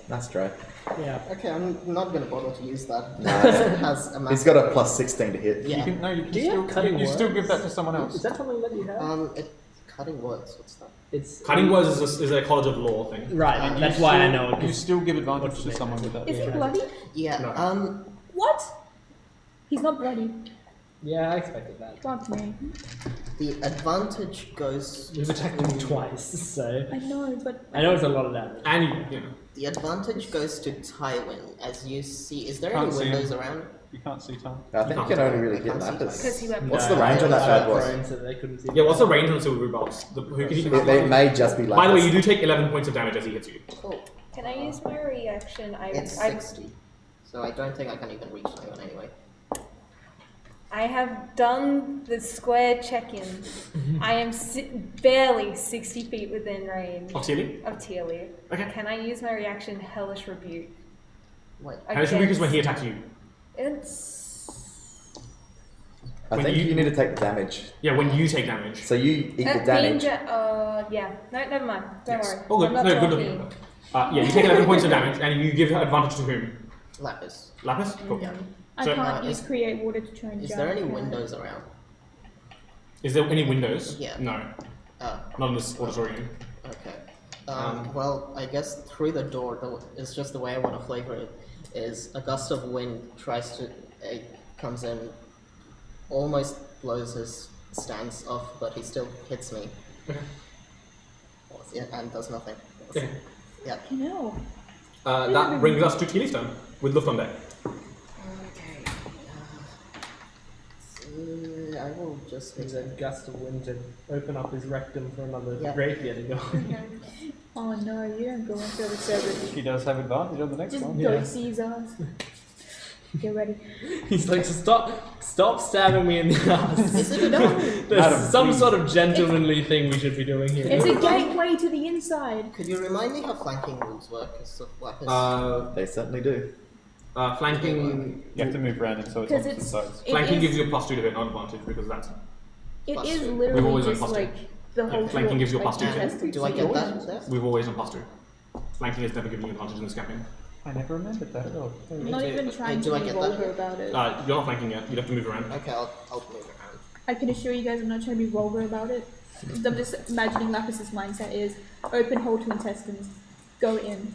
That's dry. Yeah. Okay, I'm not gonna bother to use that. No. It has a He's massive... got a plus 16 to hit. Yeah. You can Do you have cutting you still words? give that to someone Is else. that something that you have? Cutting words, what's that? It's Cutting words is a College of Law thing. right. And That's you why I still- know it. You 'cause- still give advantage What's to the someone with that. Is he Yeah. bloody? Yeah, No. What? He's not bloody. Yeah, I expected that. Fuck me. the advantage goes... We've attacked him twice, so I know, but I know it's a lot of damage. And you know. The advantage goes to Tywin, as you see... Is there Can't any see him. windows around? You can't see time. I think you can only really hit Because Lapis. he went What's No, the range on that I bad was boy? prone, so they couldn't see. Yeah, what's the range on silver bolts? Who can you? They may just be Lapis. By the way, you do take 11 points of damage as he hits you. Cool. Can I use my reaction? It's 60. So I don't think I can even reach Tywin anyway. I have done the square check-in. I am barely 60 feet within range Of Tilly? of Tealy. Okay. Can I use my reaction Hellish Rebuke? Wait. Hellish Rebuke is when he attacks you. It's I when think you- you need to take the damage. Yeah, when you take damage. So you eat the being damage. yeah. No, never mind. Don't Yes. worry. Oh, good. I'm not No, good talking. looking. Yeah, you take 11 points of damage and you give advantage to whom? Lapis. Lapis? Cool. Yeah. I So- can't use create water to try and Is jump. there any windows around? Is there any windows? Yeah. No, Oh, not in this auditorium. okay. Well, I guess through the door, it's just the way I want to flavor it, is a gust of wind comes in, almost blows his stance off, but he still hits me. Okay. Yeah, and does nothing. Okay. Yeah. No. That brings us to Tilly's turn with Luft on deck. Okay. I will just There's a gust of wind to open up his rectum for another Yeah. rapier to go. Oh no, you don't go into the service. She does have advantage on the next Just one. go see his ass. Get ready. He's like, stop stabbing me in the ass. Is it No, There's Adam, some please. sort of gentlemanly thing we should be doing here. it's a gateway to the inside. Could you remind me how flanking rules work? Because Lapis... They certainly do. Flanking. You have to move around and so it's 'Cause opposite it's- sides. Flanking is- gives you a +2 to hit, not advantage, because that's. It Plus is two. We've literally always done just plus two. like the whole flanking floor, gives you a like, +2 to hit. tested Do I to get see that what- there? We've always done +2. Flanking has never given you advantage in this campaign. I never remembered that at all. I'm not even trying do to I be get that? vulgar about it. You're not flanking yet. You'd have to move around. Okay, I'll move around. I can assure you guys I'm not trying to be vulgar about it. I'm just imagining Lapis's mindset is open hole to intestines, go in.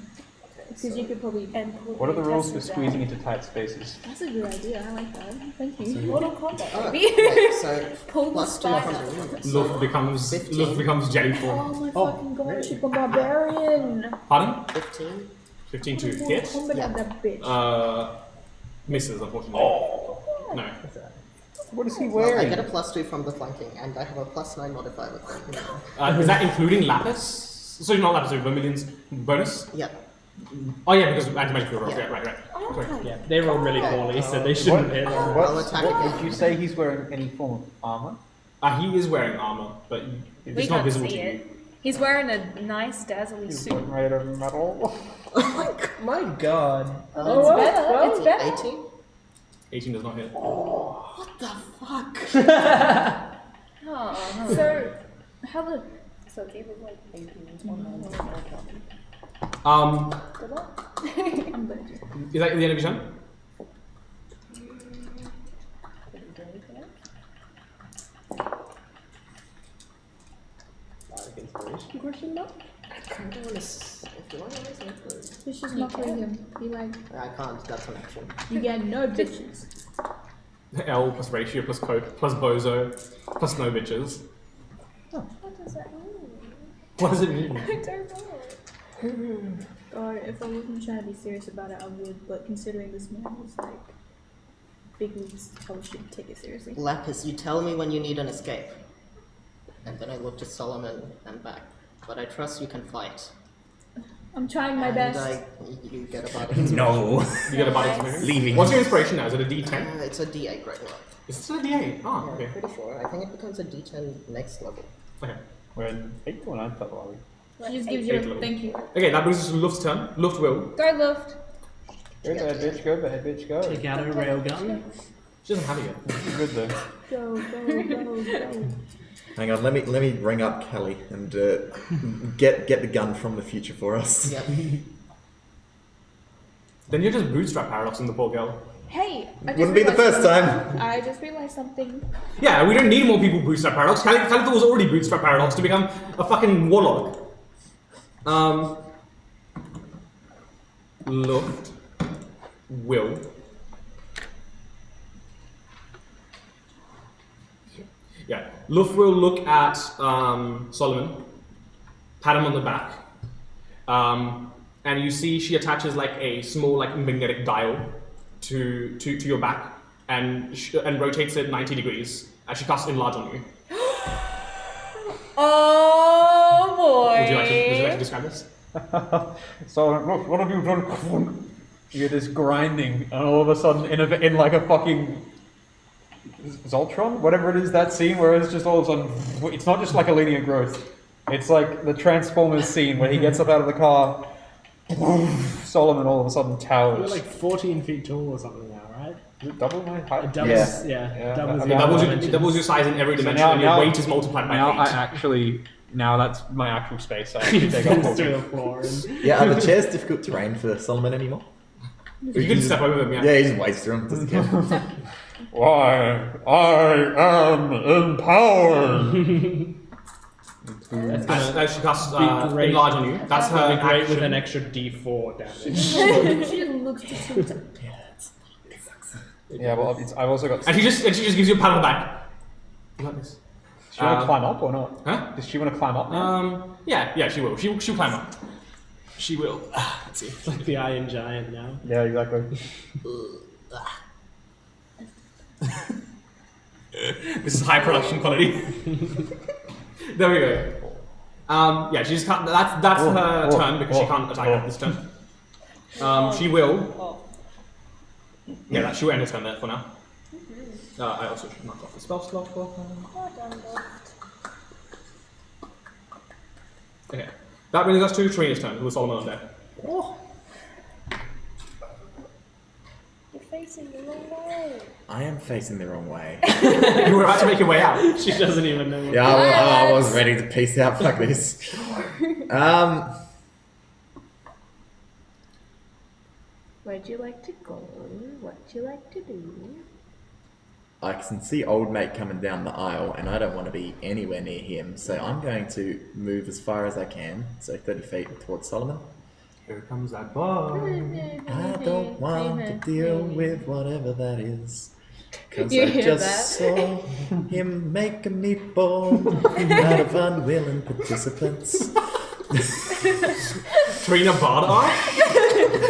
Okay. because you could probably. And What are the rules for squeezing into tight spaces? That's a good idea. I like that. Thank you. Mortal Kombat. Oh, Maybe. wait, so Pull the plus 2 spider. from the unit. Luft becomes 15. jelly form. Oh my fucking god! She's a barbarian. Pardon? 15. 15 to hit. Combat Yeah. that bitch. Misses, unfortunately. No. What is he Well, I wearing? get a plus 2 from the flanking, and I have a plus 9 modifier with them. Is that including Lapis? So not Lapis, so Vermilion's bonus? Yeah. Oh yeah, because anti-magic field rolls. Yeah. Yeah, right. Sorry. Yeah, they roll really Okay. poorly, so they shouldn't hit. I'll attack What again. did you say he's wearing any form of armor? He is wearing armor, but We it's not can't visible see to you. it. He's wearing a nice dazzly He's suit. made of metal. My god. It's better. It's better. 18. 18 does not hit. What the fuck? Oh, So, how the So keep it like 18 and 20. Um, good luck. I'm gonna just. is that the end of your turn? Question mark? If you want to raise it, It's just not for him. Be like, I can't, that's an action. you get no bitches. L plus ratio plus code plus bozo plus no bitches. What does that mean? What does it mean? I don't know. Or if I wasn't trying to be serious about it, I would. But considering this man is like big leagues, I should take it seriously. Lapis, you tell me when you need an escape. And then I look to Solomon and back. But I trust you can fight. I'm trying my and best. You get about it. No. You get a body inspiration? Leaving. What's your inspiration now? Is it a D10? It's a D8 right now. Is it still a D8? Oh, Yeah, okay. I'm pretty sure. I think it becomes a D10 next level. Okay. We're in 8th or 9th level, are we? She just gives Eight you. level. Thank you. Okay, that brings us to Luft's turn. Luft will. Go Luft. Go bad bitch, go bad bitch, go. Take out a railgun. She doesn't have it yet. Good though. Go. Hang on, let me ring up Kelly and get the gun from the future for us. Yeah. Then you're just bootstrap paradoxing the poor girl. Hey, I just Wouldn't be the realized first time. I just realized something. Yeah, we don't need more people bootstrap paradox. Caliphate was already bootstrap paradox to become a fucking warlock. Luft will. Yeah, Luft will look at Solomon, pat him on the back, and you see she attaches like a small like magnetic dial to your back and rotates it 90 degrees as she casts enlarge on you. Oh boy. Would you like to describe this? So, look, what have you done? You hear this grinding, and all of a sudden, in like a fucking Zoltron, whatever it is, that scene where it's just all of a sudden, it's not just like a linear growth. It's like the Transformers scene where he gets up out of the car, Solomon all of a sudden You're towers. like 14 feet tall or something now, right? Is it double my height? It doubles, yeah. Doubles okay. your It doubles your size in every So dimension, and your now- weight is multiplied by Now 8. I actually, now that's my actual space. I actually take up Falls through more. the floor. And Yeah, are the chairs difficult terrain for Solomon anymore? You can step over them, yeah. Yeah, he just waits through them. Doesn't care. Why, I am empowered. As she casts Be great. enlarge on you, that's her that'd be great action. with an extra D4 damage. She looks just. Yeah, well, I've also got. And she just gives you a pat on the back. You got this. Does she want to climb up or not? Huh? Does she want to climb up? now? Yeah, she will. She'll climb up. She will. Let's see. It's like the Iron Giant now. Yeah, exactly. This is high production quality. There we go. Yeah, she just can't. That's her turn because she can't attack at this turn. She will. Yeah, she will end her turn there for now. I also should knock off the spell slot for her. Okay. That brings us to Trina's turn, with Solomon on deck. You're facing the wrong way. I am facing the wrong way. You were about to make your way out. She doesn't even know. Yeah, I was ready to peace out. Fuck this. Where'd you like to go? What'd you like to do? I can see old mate coming down the aisle, and I don't want to be anywhere near him, so I'm going to move as far as I can, so 30 feet towards Solomon, Here comes that bar. I don't want to deal with whatever that is. Cause You I hear just saw him make a meatball out of unwilling participants. Tarina Bard arc?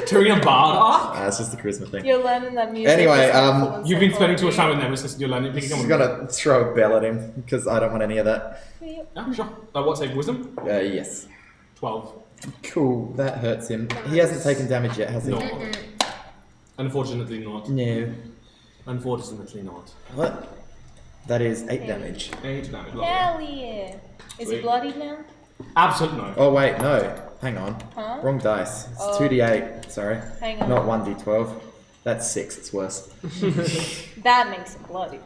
Tarina Bard arc? That's just the charisma thing. You're learning that music. Anyway, is helpful in You've been spending too much psychology. time with Nemesis. You're learning. I'm just gonna throw a bell at him because I don't want any of that. Yeah, sure. What save? Wisdom? Yes. 12. Cool. That hurts him. He hasn't taken damage yet, has he? No. Unfortunately not. No. Unfortunately not. What? That is 8 damage. 8 damage. Lovely. Hell yeah. Is he Sweet. bloodied now? Absolutely no. Oh wait, no. Hang on. Huh? Wrong dice. It's Oh. 2d8. Sorry. Hang on. Not 1d12. That's 6. It's worse. That makes him bloodied.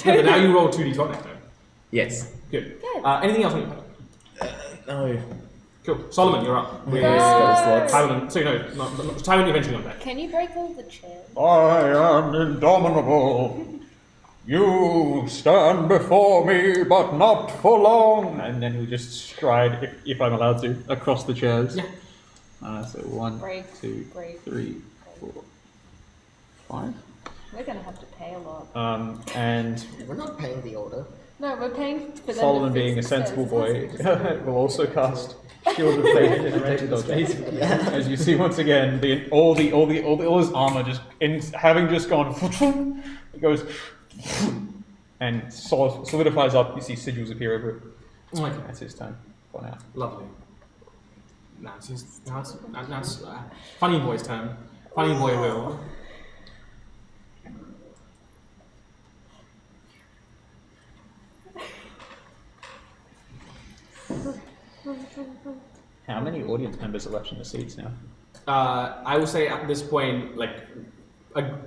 Yeah, but now you roll 2d12 next time. Yes. Good. Good. Anything else on your turn? No. Cool. Solomon, you're up. With Yes. Tywin. So Tywin eventually on deck. Can you break all the chairs? I am indomitable. You stand before me, but not for long. And then he'll just stride, if I'm allowed to, across the chairs. Yeah. So 1, Break, 2, break. 3, 4, 5. We're gonna have to pay a lot. And We're not paying the order. No, we're paying for them Solomon, to fix being a the sensible stairs. boy, will also cast Shield of Faith and take the dodge. As you see once again, all his armor having just gone, it goes and solidifies up. You see sigils appear over it. Okay. That's his turn. For now. Lovely. Now it's Funny Boy's turn. Funny Boy will. How many audience members are left in the seats now? I will say at this point,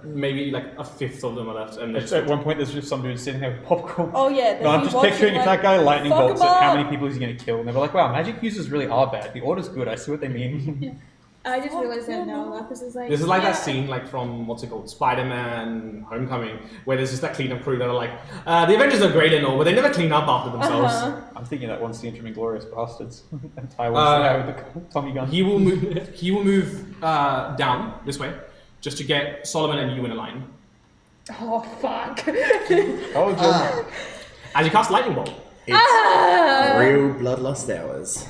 maybe a fifth of them are left, and At one point, there's just some dude sitting there with popcorn. Oh yeah. No, I'm just picturing if that guy lightning fuck bolts him it, how up. many people is he going to kill? And they were like, wow, magic users really are bad. The order's good. I see what they mean. I just realized that now. Lapis is like. This is like that scene from what's it called, Spider-Man: Homecoming, where there's just that cleanup crew that are like, the Avengers are great and all, but they never clean up after themselves. I'm thinking that one scene from Inglourious Bastards. And Tywin's there with the Tommy gun. He will move. He will move down this way, just to get Solomon and you in a line. Oh fuck. Oh, As you cast lightning bolt, It's real bloodlust hours.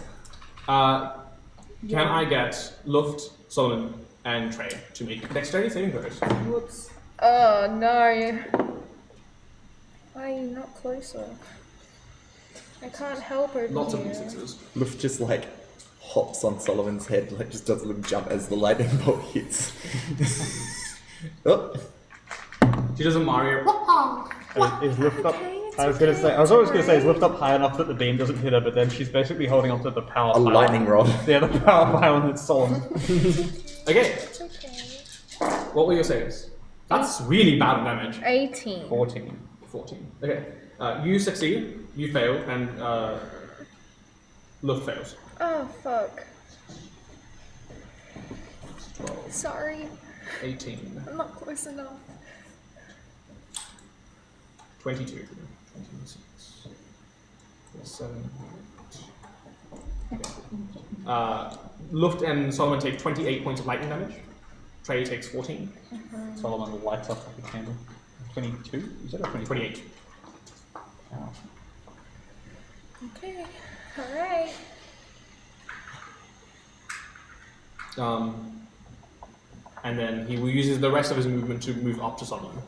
can I get Luft, Solomon, and Trey to make dexterity saving throws? Whoops. Oh no. Why are you not closer? I can't help over Lots of here. d6s. Luft just hops on Solomon's head, just does a little jump as the lightning bolt hits. Oh. She does a Mario. Is lift up? I was always gonna say is lift up high enough that the beam doesn't hit her, but then she's basically holding onto the power. A pylon. lightning rod. Yeah, the power pylon that's Solomon. Okay. What were your saves? That's really bad damage. 18. 14. 14. Okay. You succeed, you fail, and Luft fails. Oh fuck. 12, Sorry. 18, I'm not close enough. 22, 26, 7, 8. Okay. Luft and Solomon take 28 points of lightning damage. Trey takes 14. Solomon lights up like a candle. 22? You said 28. Wow. Okay. Alright. And then he will use the rest of his movement to move up to Solomon.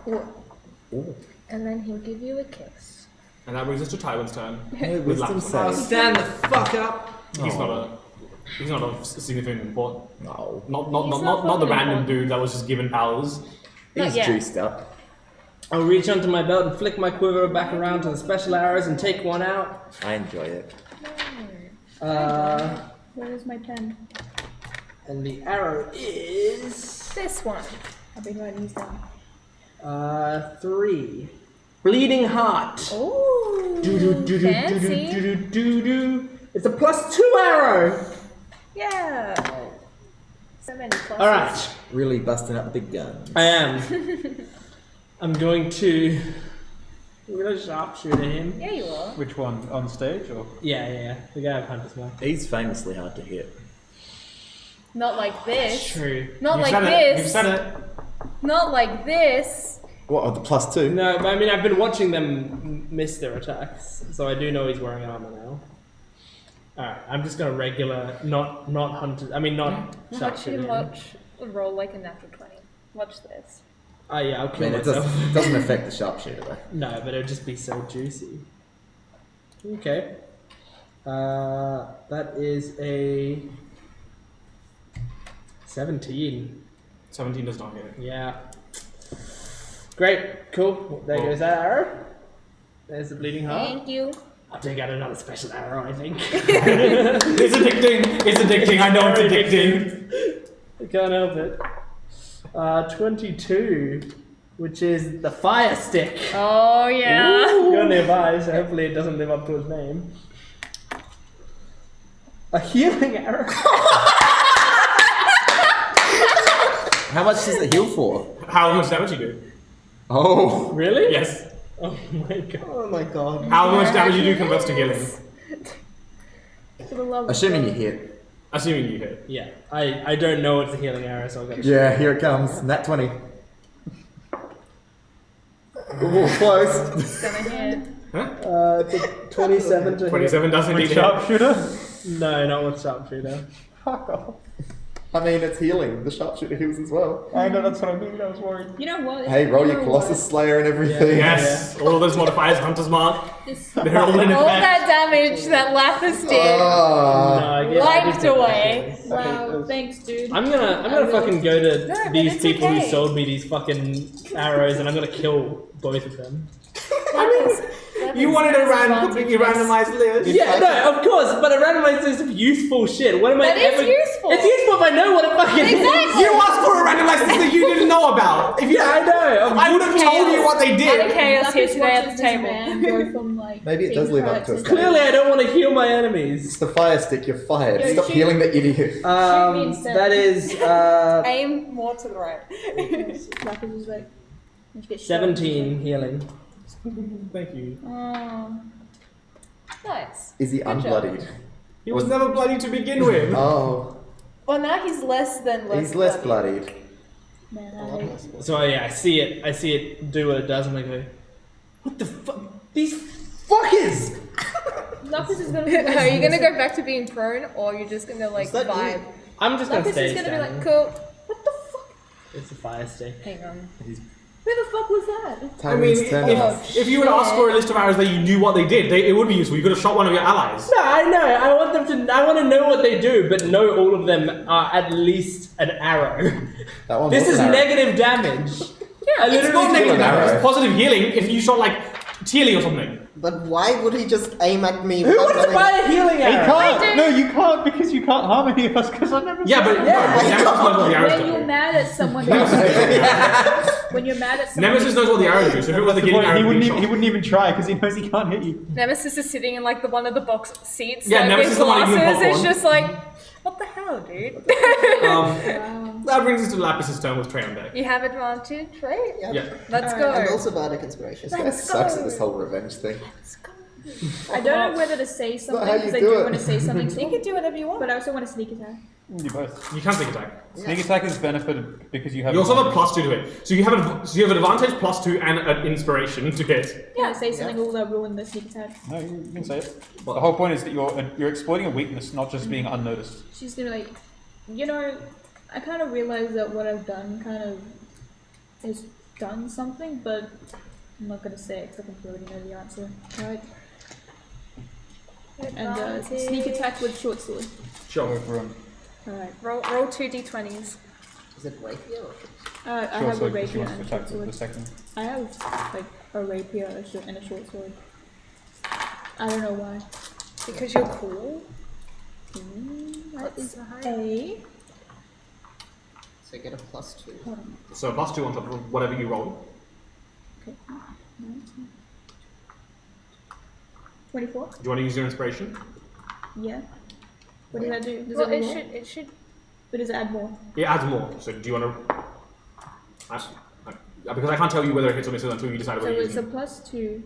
Ooh. And then he'll give you a kiss. And that brings us to Tywin's turn. No With wisdom Lapis. Oh, save. stand the fuck up! He's not of significant import. No. Not the random dude that was just given powers. He's yet. juiced up. I'll reach onto my belt and flick my quiver back around to the special arrows and take one out. I enjoy it. Where is my pen? And the arrow is This one. I've been writing these down. 3. Bleeding heart. Ooh. Fancy. It's a +2 arrow. Yeah. So many pluses. All right, Really busting out the big guns. I am. I'm going to sharpshoot at him. Yeah, you are. Which one? On stage or? Yeah. The guy with Hunter's Mark. He's famously hard to hit. Not like this. True. Not You've like said it. this. You've said it. Not like this. What, the +2? No, but I mean, I've been watching them miss their attacks, so I do know he's wearing armor now. Alright, I'm just gonna regular, not hunters. I mean, not Watch him sharpshooter. roll like a natural 20. Watch this. Oh yeah, I'll I kill mean, it myself. doesn't affect the sharpshooter though. No, but it would just be so juicy. Okay. That is a 17. 17 does not hit. Yeah. Great, cool. There goes that arrow. There's the bleeding heart. Thank you. I'll take out another special arrow, I think. It's addicting. It's addicting. I know it's addicting. I can't help it. 22, which is the fire stick. Oh, yeah. You're nearby, so hopefully it doesn't live up to its name. A healing arrow. How much does it heal for? How much damage you do? Oh. Really? Yes. Oh my god. Oh my god. How much damage you do converts to healing. For the love of Assuming you God. hit. Assuming you hit. Yeah, I don't know it's a healing arrow, so I've got to Yeah, here it comes. Nat 20. Ooh, close. It's gonna hit. It's a 27 to 27 does indeed hit. Sharpshooter? hit. No, not with sharpshooter. Fuck off. I mean, it's healing. The sharpshooter heals as well. I know, that's what I mean. I was worried. You know what? Hey, roll You your know Colossus Slayer and everything. Yes. All of those modifiers, Hunter's Mark. what? This- They're all in All effect. that damage that Lapis did. No, Ah. I get Wiped away. Wow, thanks, dude. I'm gonna fucking go to No, but these it's people who okay. sold me these fucking arrows, and I'm gonna kill both of them. Lapis You wanted a advantage this. randomized list. Yeah, no, of course, but a randomized list of useful shit. What am I That is ever? useful. It's useful if I know what it fucking Exactly. You asked for a randomized list that you didn't know about. If you, Yeah, I know. I would have told you what they And did. chaos here Lapis today at watches the this table. man go from, like, Maybe it does being live up hurt to its Clearly, I don't want to heal my enemies. It's the fire stick, you're fired. Yo, Stop shoot. healing the idiot. Shoot me instead. That is Aim more to the right. Lapis is like, let's get shot. 17 healing. Thank you. Oh. Nice. Is he Good job. unbloodied? He was never bloody to begin with. Oh, Well, now he's less than less. he's less bloodied. Man, A lot I less. So yeah, I see it do what it does, and I go, what the fuck? These fuckers! Lapis is gonna Are you gonna go back to being prone, or you're just gonna like Is that you? vibe? I'm just gonna Lapis stay is gonna be standing. like, Cool. what the fuck? It's a fire stick. Hang on. Who the fuck was that? I mean, Tyron's turn. if you would ask for a list of arrows that you knew what they did, it would be useful. You could have shot one of your allies. No, I know. I want them to. I want to know what they do, but know all of them are at least an arrow. That one This was is an arrow. negative damage. Yeah, I It's literally not negative an arrow. damage. It's positive healing if you shot like Tealy or something. But why would he just aim at me Who without wants to knowing- buy a healing You arrow? can't! No, you can't because you can't harm any of us because I've never Yeah, but Yeah, Nemesis knows what the arrows When you're do. mad at someone, when you're mad at someone, Nemesis knows what the arrows do. So if it was the That's the healing point. arrow, He it would wouldn't, be even, he shot. wouldn't even try because he knows he can't hit you. Nemesis is sitting in like the one of the box seats. Yeah, like, Nemesis with is the one eating glasses. It's popcorn. just like, what the hell, dude? That brings us to Lapis's turn with Trey on deck. You have advantage, right? Yeah. Let's Alright, go. And also bardic inspiration. This guy sucks at this whole revenge thing. I don't know whether to say something how you because I do do it. want to say something, You can do whatever you want. but I also want to sneak attack. You both. You can sneak attack. Sneak attack is benefited because you have. You also have a +2 to hit. So you have an advantage +2 and an inspiration to hit. Yeah, say something will ruin the sneak attack. No, you can say it. The whole point is that you're exploiting a weakness, not just being unnoticed. She's gonna be like, you know, I kind of realized that what I've done kind of is done something, but I'm not gonna say it because I think you already know the answer. Right? And sneak attack with short sword. Sure. Everyone. Alright. Roll 2 d20s. Is it rapier or I Sure, have so a because she rapier wants and to a attack short with the sword. second. I have like a rapier and a short sword. I don't know why. Because you're cool. That is a. so you get a +2? Hold on. So +2 on top of whatever you roll. Okay. 24. Do you want to use your inspiration? Yeah. What does that do? Does Well, it, it should. Or does it add more? It adds more. So do you want to? Because I can't tell you whether it hits or misses until you decide So what you're it's a using. +2,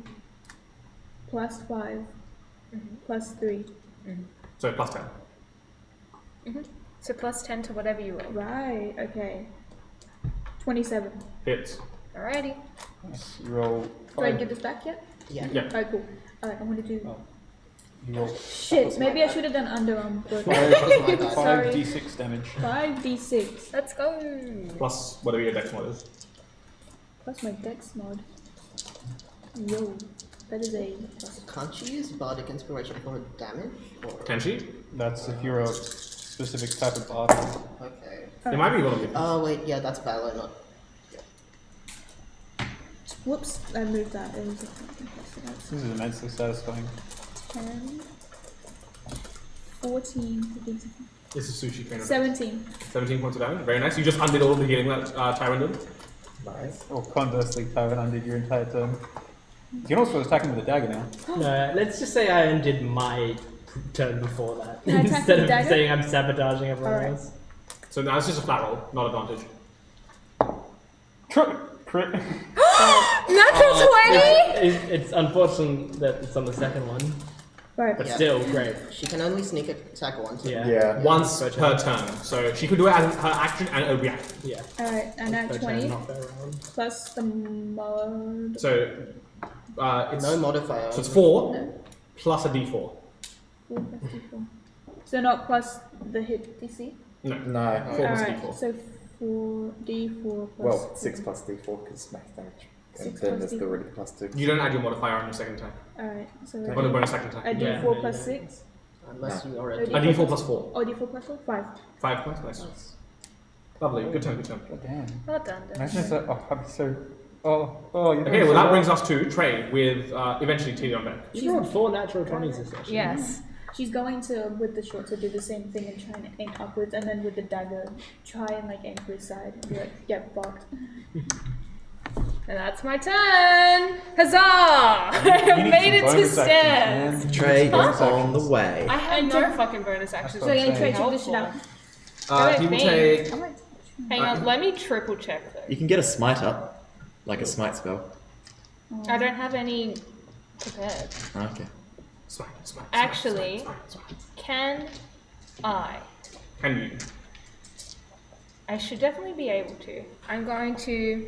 +5, +3. So +10. So plus 10 to whatever you roll. Right, okay. 27. Hits. Alrighty. You roll Do I 5. get this back yet? Yeah. Yeah. Alright, cool. Alright, I'm gonna do. Oh. You roll Shit, maybe I should have done underarm, but 5 Sorry. d6 damage. 5d6 Let's go. Plus whatever your dex mod is. plus my dex mod. Yo, that is a plus. Can't you use bardic inspiration for damage? Or Can she? That's if you're a specific type of bard. okay. It might be one of you. Oh wait, yeah, that's valor, not. Whoops, I moved that. It was This is immensely satisfying. 10, 14, 15, 16, This is sushi trainer. 17. 17 points of damage. Very nice. You just undid all of the healing that Tyrant did. Nice. Or conversely, Tyrant undid your entire turn. You can also attack him with a dagger now. No, let's just say I undid my turn before that. Can I attack Instead with of dagger? saying I'm sabotaging everyone Alright. else. So now it's just a flat roll, not advantage. Crit. Natural 20? It's unfortunate that it's on the second one, Right. but Yeah. still great. She can only sneak attack once. Yeah. Once Per per turn. So she could do it as her action and a reaction. Yeah. Alright, and at Per turn, 20 not per round. plus the mod. So it's No modifier. so it's 4 No. plus a d4. 4 plus d4. So not plus the hit DC? No. No. 4 plus Alright, d4. so 4d4 plus. Well, 6 plus d4 because smack damage. And 6 then plus there's the D4. already plus 2. You don't add your modifier on your second attack. Alright, so On a bonus second I attack. do Yeah. 4 plus 6. Unless you A already. d4 plus 4. Oh, d4 plus 4? 5. 5 points. Nice. Lovely. Good turn. Good turn. God damn. Well done, Dennis. Imagine if that. Oh, I'd be so. Oh, you're Okay, well that brings us to Trey with eventually Tilly on deck. You rolled 4 natural 20s this session. Yes. She's going to, with the short, to do the same thing and try and aim upwards, and then with the dagger, try and like aim for his side and be like, get fucked. And that's my turn. Huzzah! I need made some it to bonus actions, stairs. man. Trade Bonus on the actions. way. I have And no to- fucking bonus actions. So yeah, That's Trey, okay. check this shit out. He will me. take. Hang on, let me triple check though. You can get a smite up, like a smite spell. I don't have any prepared. Okay. Smite, smite, Actually- smite, smite, smite. Can I? Can you? I should definitely be able to. I'm going to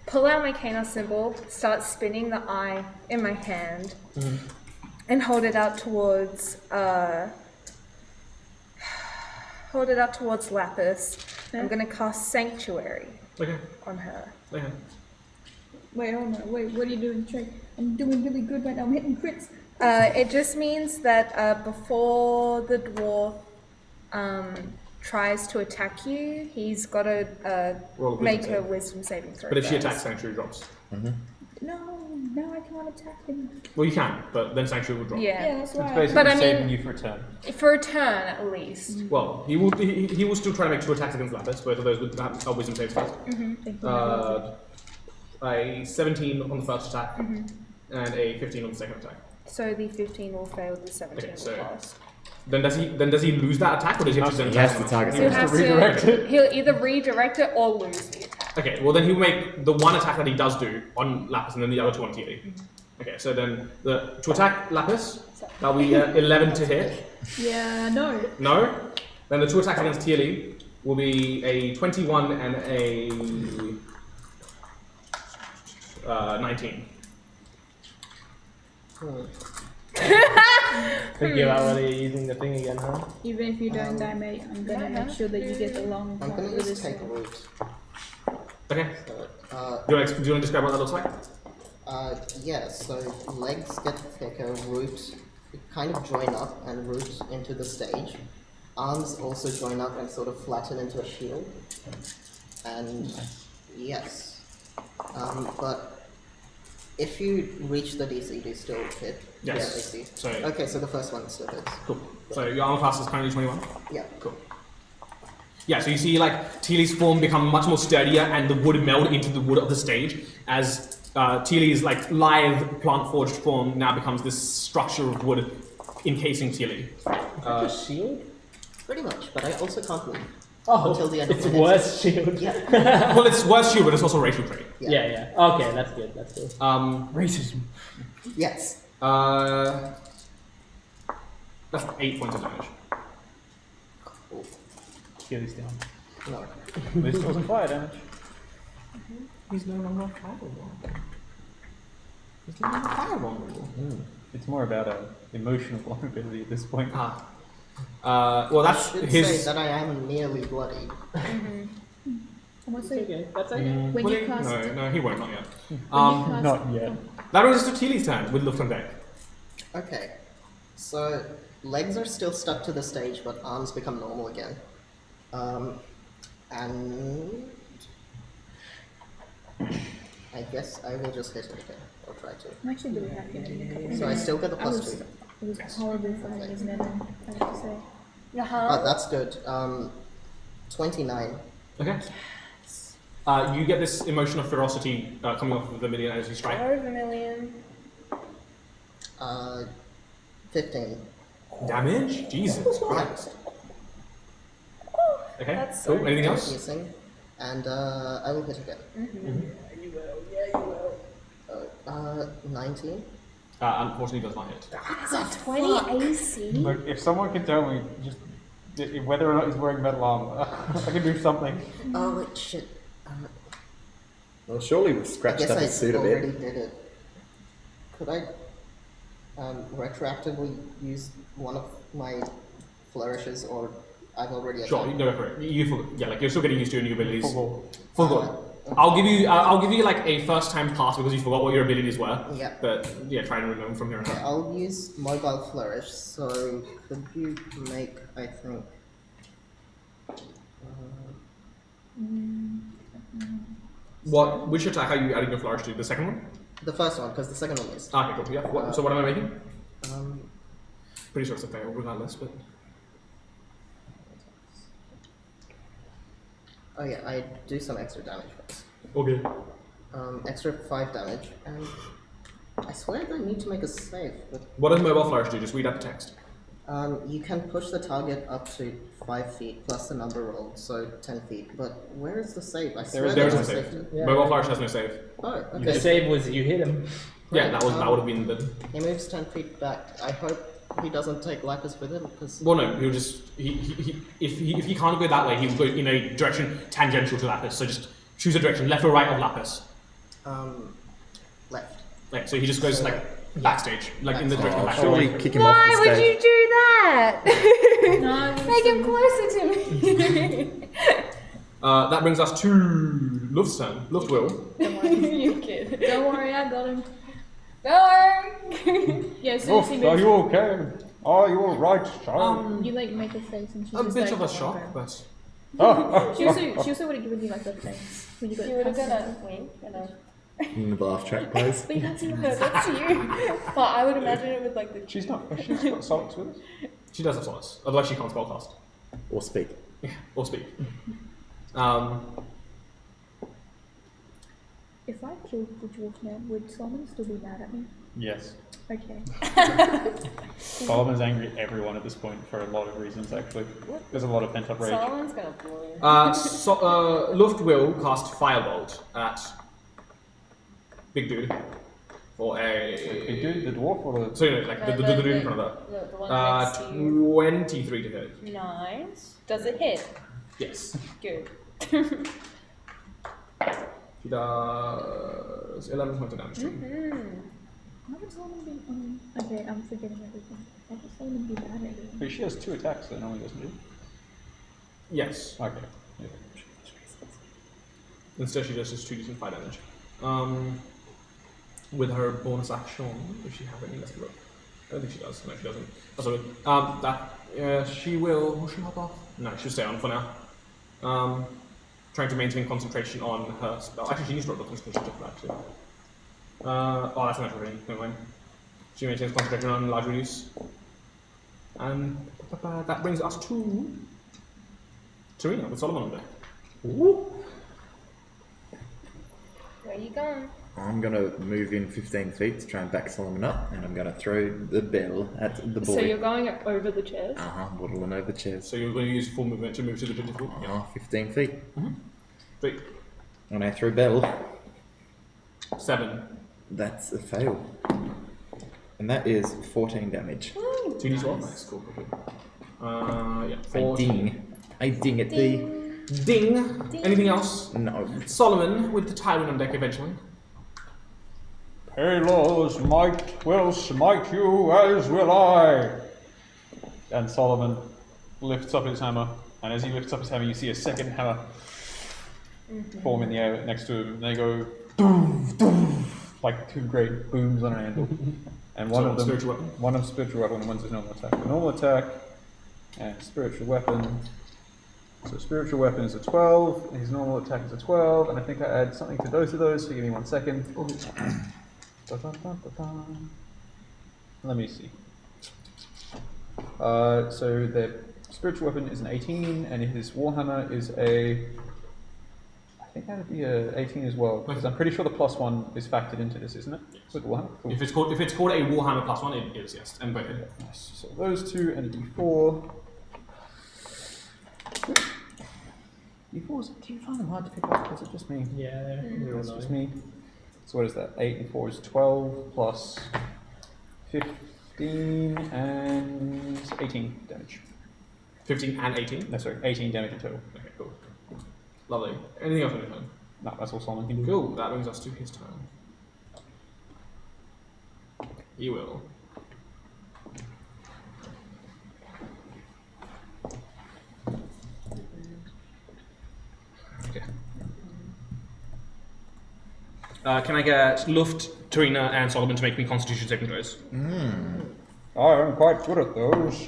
pull out my Kano symbol, start spinning the eye in my hand, and hold it out towards Lapis. I'm going to cast Sanctuary Okay. on her. Okay. Wait, hold on. Wait, what are you doing, Trey? I'm doing really good right now. I'm hitting crits. It just means that before the dwarf tries to attack you, he's got to Roll a wisdom make a save. wisdom saving throw. But if she first. attacks, Sanctuary drops. No, now I can't attack him. Well, you can, but then Sanctuary will drop. Yeah. Yeah, that's It's right. basically But I mean- saving you for a turn. For a turn, at least. Well, he will still try to make 2 attacks against Lapis. Both of those would have wisdom saves first. Thank you. A 17 on the first attack and a 15 on the second attack. So the 15 will fail, the 17 Okay, will so- pass. Then does he lose that attack, or does he have to send He has attack to target So he'll someone. have redirect to. He'll either redirect it or lose the attack. Okay, well then he'll make the one attack that he does do on Lapis, and then the other 2 on Tilly. Okay, so then to attack Lapis, that'll be 11 to hit. Yeah, no. No. Then the 2 attacks against Tilly will be a 21 and a 19. Thinking about whether you're using the thing again, huh? Even if you don't die, mate, I'm gonna make sure that you get the long I'm part gonna with just this. take root. Okay. So, Do you want to describe what that looks like? yeah, so legs get thicker, root kind of join up and root into the stage. Arms also join up and sort of flatten into a shield. And yes. But if you reach the DC, do you still hit? Yes. Yeah, DC. So Okay, so the first one still hits. cool. So your armor class is currently 21. Yeah. Cool. Yeah, so you see like Tilly's form become much more sturdier and the wood meld into the wood of the stage as Tilly's like lithe plant forged form now becomes this structure of wood encasing Tilly. A shield? Pretty much, but I also can't move. Oh, Until the end of it's the next- worse shield. Yeah. Well, it's worse shield, but it's also racial trait. Yeah, yeah. Okay, that's good. That's good. Racism. Yes. That's 8 points of damage. Cool. Keely's down. No. This wasn't fire damage. He's no longer vulnerable. He's no longer fire vulnerable. It's more about emotional vulnerability at this point. Well, that's I should his. say that I am nearly bloody. And what's it? Okay, that's okay. When Will you he? cast, No, he won't, not yet. when you cast, Not yet. That brings us to Teely's turn with Luft on deck. Okay, so legs are still stuck to the stage, but arms become normal again. And I guess I will just hit it again, or try to. I'm actually really happy in a couple of So I still get the I plus was- 2. It was horrible for me, isn't it? I have to say. Oh, that's good. 29. Okay. You get this emotion of ferocity coming off of the million as you strike. Over a million. 15. Damage? Jesus Christ. Okay, That's cool. so Anything else? Piercing. And I will hit again. You will, yeah, you will. 19. Unfortunately, does not hit. That's 20 AC. Look, if someone can tell me just whether or not he's wearing metal armor, I can do something. Oh, wait, shit. Well, surely we I scratched guess up I his suit a already bit. did it. Could I retroactively use one of my flourishes, or I've already Sure, attacked? no, go for it. You forgot. Yeah, like you're still getting used to your new abilities. Full Forgot. I'll give you like a first time pass because you forgot what your abilities were. Yeah. But yeah, try and remember from here on Okay, out. I'll use mobile flourish. So could you make, I think, Which attack are you adding your flourish to? The second one? the first one, because the second one is. Okay, cool. Yeah. So what am I making? Um, Pretty sure it's a fail, regardless. But oh yeah, I do some extra damage first. okay. Extra 5 damage, and I swear I don't need to make a save. But What does mobile flourish do? Just read out the text. you can push the target up to 5 feet plus the number rolled, so 10 feet. But where is the save? I swear There is no there's a save. save. Yeah. Mobile flourish has no save. Oh, The okay. save was you hit him. Yeah, that would have been the. He moves 10 feet back. I hope he doesn't take Lapis with him, because Well, no, he'll just if he can't go that way, he will go in a direction tangential to Lapis. So just choose a direction, left or right of Lapis. left. Like, so he just goes like backstage, like in the direction of Oh, backstage. surely kick him off Why the would stage. you do that? No, Make him closer to me. That brings us to Luft's turn. Luft will. You kid. Don't worry, I got him. Don't worry. Yeah, so Oh, you see are me. you okay? Are you alright, child? You like make a face and she's A just bit like, of a "Oh, shock, okay." but She also would have given you like a face when you got You would have past done it. a wink, you know. In the laugh track, please. But you can't see No, my that's you. Well, I would imagine it with like the. She's got solace with us. she does have solace. Otherwise, she can't spellcast. Or speak. Yeah, or speak. If I killed the dwarf man, would Solomon still be mad at me? Yes. Okay. Solomon's angry at everyone at this point for a lot of reasons, actually. There's a lot of pent-up rage. Solomon's gonna blow you. Luft will cast Firebolt at Big Dude for Big a. dude, the dwarf, or the... So, like, the dude in front of The one that. next to you. 23 to hit. Nice. Does it hit? Yes. Good. He does 11 points of damage to him. How would Solomon be? Okay, I'm forgetting everything. How would Solomon be mad at me? Wait, she has 2 attacks that normally doesn't do. Yes. Okay. Yeah. Instead, she does just 2d fire damage. With her bonus action, if she has any, let's look. I don't think she does. No, she doesn't. That's all good. She will. Will she hop off? No, she'll stay on for now. Trying to maintain concentration on her spell. Actually, she needs to roll the concentration check for that too. Oh, that's a natural thing. Never mind. She maintains concentration on large reduce. And that brings us to Serena with Solomon on deck. Where you going? I'm going to move in 15 feet to try and back Solomon up, and I'm going to throw the bell at the boy. So you're going over the chairs? Waddling over chairs. So you're going to use full movement to move to the 50 foot? Yeah. 15 feet. Sweet. And I throw bell. 7. That's a fail. And that is 14 damage. 2d12? Nice, cool. Yeah, I 14. ding. I ding it. Ding. Ding. Anything else? No. Solomon with the Tywin on deck eventually. Pelor's might will smite you, as will I. And Solomon lifts up his hammer, and as he lifts up his hammer, you see a second hammer form in the air next to him, and they go boom, boom, like two great booms on an anvil. And one of them, spiritual weapon? one of spiritual weapon, and one's his normal attack. The normal attack and spiritual weapon. So spiritual weapon is a 12, and his normal attack is a 12, and I think I add something to both of those, so give me 1 second. Let me see. So the spiritual weapon is an 18, and his warhammer is a... I think that would be a 18 as well, because I'm pretty sure the +1 is factored into this, isn't it? With warhammer? Cool. If it's called a Warhammer +1, it is, yes. And both. Nice. So those two and a d4. D4s, do you find them hard to pick up? Is it just me? Yeah, they're It's just me. So what is that? 8 and 4 is 12 plus 15 and 18 damage. 15 and 18? No, sorry, 18 damage in total. Okay, cool. Lovely. Anything else on your turn? No, that's all Solomon can do. Cool. That brings us to his turn. He will. Okay. Can I get Luft, Tarina, and Solomon to make me Constitution saving throws? I am quite good at those.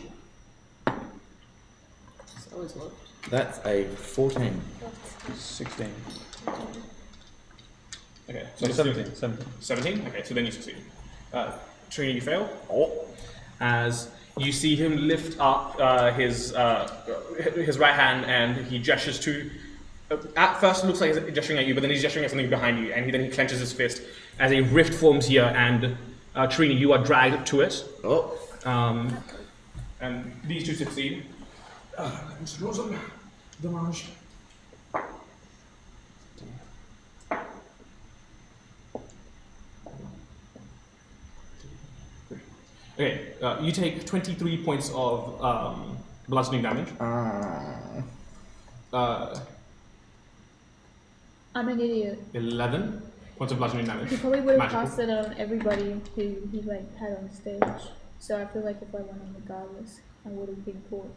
It's always looked. That's a 14. 16. Okay. So 17. 17. 17? Okay, so then you succeed. Tarina, you fail. As you see him lift up his right hand and he gestures to... at first it looks like he's gesturing at you, but then he's gesturing at something behind you, and then he clenches his fist as a rift forms here, and Tarina, you are dragged to it. Oh. And these two succeed. Let's roll some damage. Okay, you take 23 points of bludgeoning damage. I'm an idiot. 11 points of bludgeoning damage. He probably would have Magical. passed it on everybody who he like had on stage. So I feel like if I went on regardless, I would have been caught.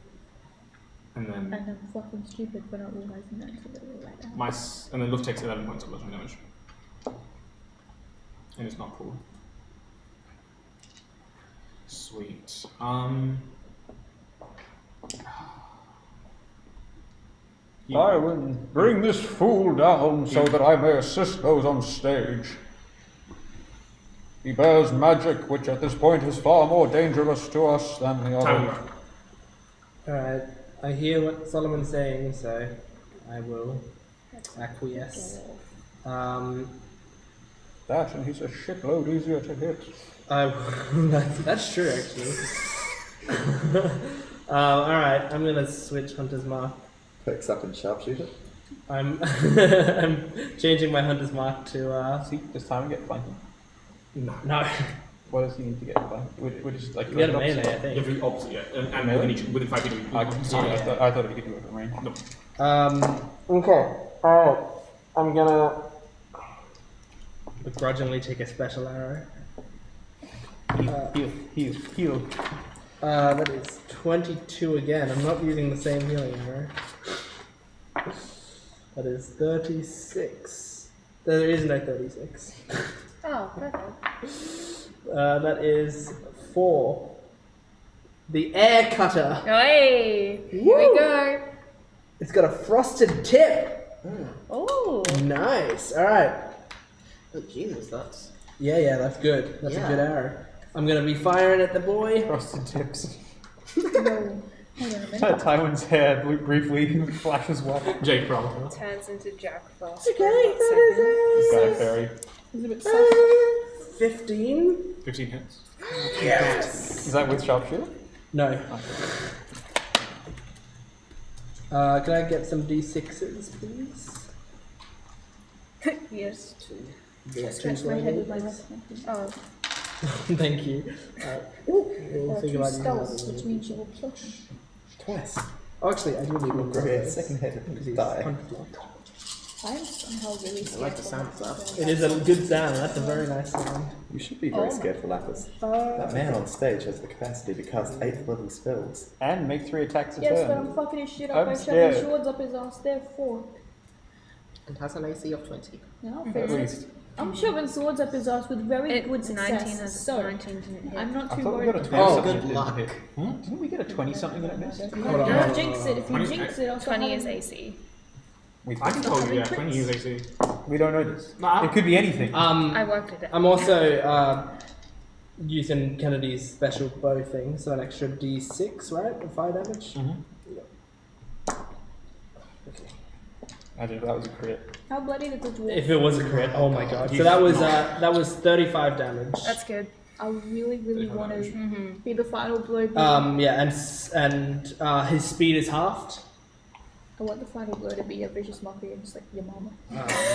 And then And I'm fucking stupid for not realizing that until they were right now. and then Luft takes 11 points of bludgeoning damage. And it's not cool. Sweet. Tywin, bring this fool down so that I may assist those on stage. He bears magic, which at this point is far more dangerous to us than the other. Alright, I hear what Solomon's saying, so I will acquiesce. That, and he's a shitload easier to hit. That's true, actually. Alright, I'm gonna switch Hunter's Mark. Picks up and sharpshooter. I'm I'm changing my Hunter's Mark to See, does Tywin get flanking? no. What does he need to get flanking? Would just like You get a melee, I You have think. the opposite, yeah. And within 5 feet of you. Sorry, I thought he could do it from range. No. Okay. Alright. I'm gonna begrudgingly take a special arrow. Heal. That is 22 again. I'm not using the same healing arrow. That is 36. There is no 36. Oh, perfect. That is 4. The air cutter. Hey, here Woo! we go. It's got a frosted tip. Oh, Nice. All right. Oh, Jesus, that's... Yeah, that's good. That's a Yeah. good arrow. I'm gonna be firing at the boy. Frosted tips. No. Hold on a minute. Tywin's hair briefly flashes white. Jake, probably. turns into Jack Frost. Okay, for a that second. Guy Fairy. It's a bit sus. 15. 15 hits. Yes. Is that with sharpshooter? No. Can I get some d6s, please? Yes. Yeah, Scratch my head with my left hand. Oh, Thank you. We'll There are think 2 about using skulls, that. which means you will plush. Twice. Oh, actually, I do need one. Grow a second head and die. I'm somehow really scared. like the sound of that. It is a good sound. That's a very nice sound. You should be very scared for Lapis. That man on stage has the capacity to cast 8th level spells. And make 3 attacks a Yes, turn. but I'm fucking his shit up I'm by shoving scared. swords up his ass. Therefore, It has an AC of 20. no, At least. I'm shoving swords up his ass with very good success. 19 as so 19 didn't hit. I'm not I too thought we worried. got a 20 Oh, something good that didn't luck. hit. Didn't we get a 20 something that I missed? Don't jinx it. If you 20 jinx it, I'll start 20 is having- AC. I can tell you, yeah, 20 is AC. We don't know this. Nah. It could be anything. I worked it out. I'm also using Kennedy's special bow thing, so an extra D6, right? Of fire damage. Imagine if that was a crit. How bloody did the dwarf? If it was a crit, oh my god. So that was 35 damage. That's good. I really, really want to Mm-hmm. be the final blow. Yeah, and his speed is halved. I want the final blow to be a vicious mockery and just like your mama.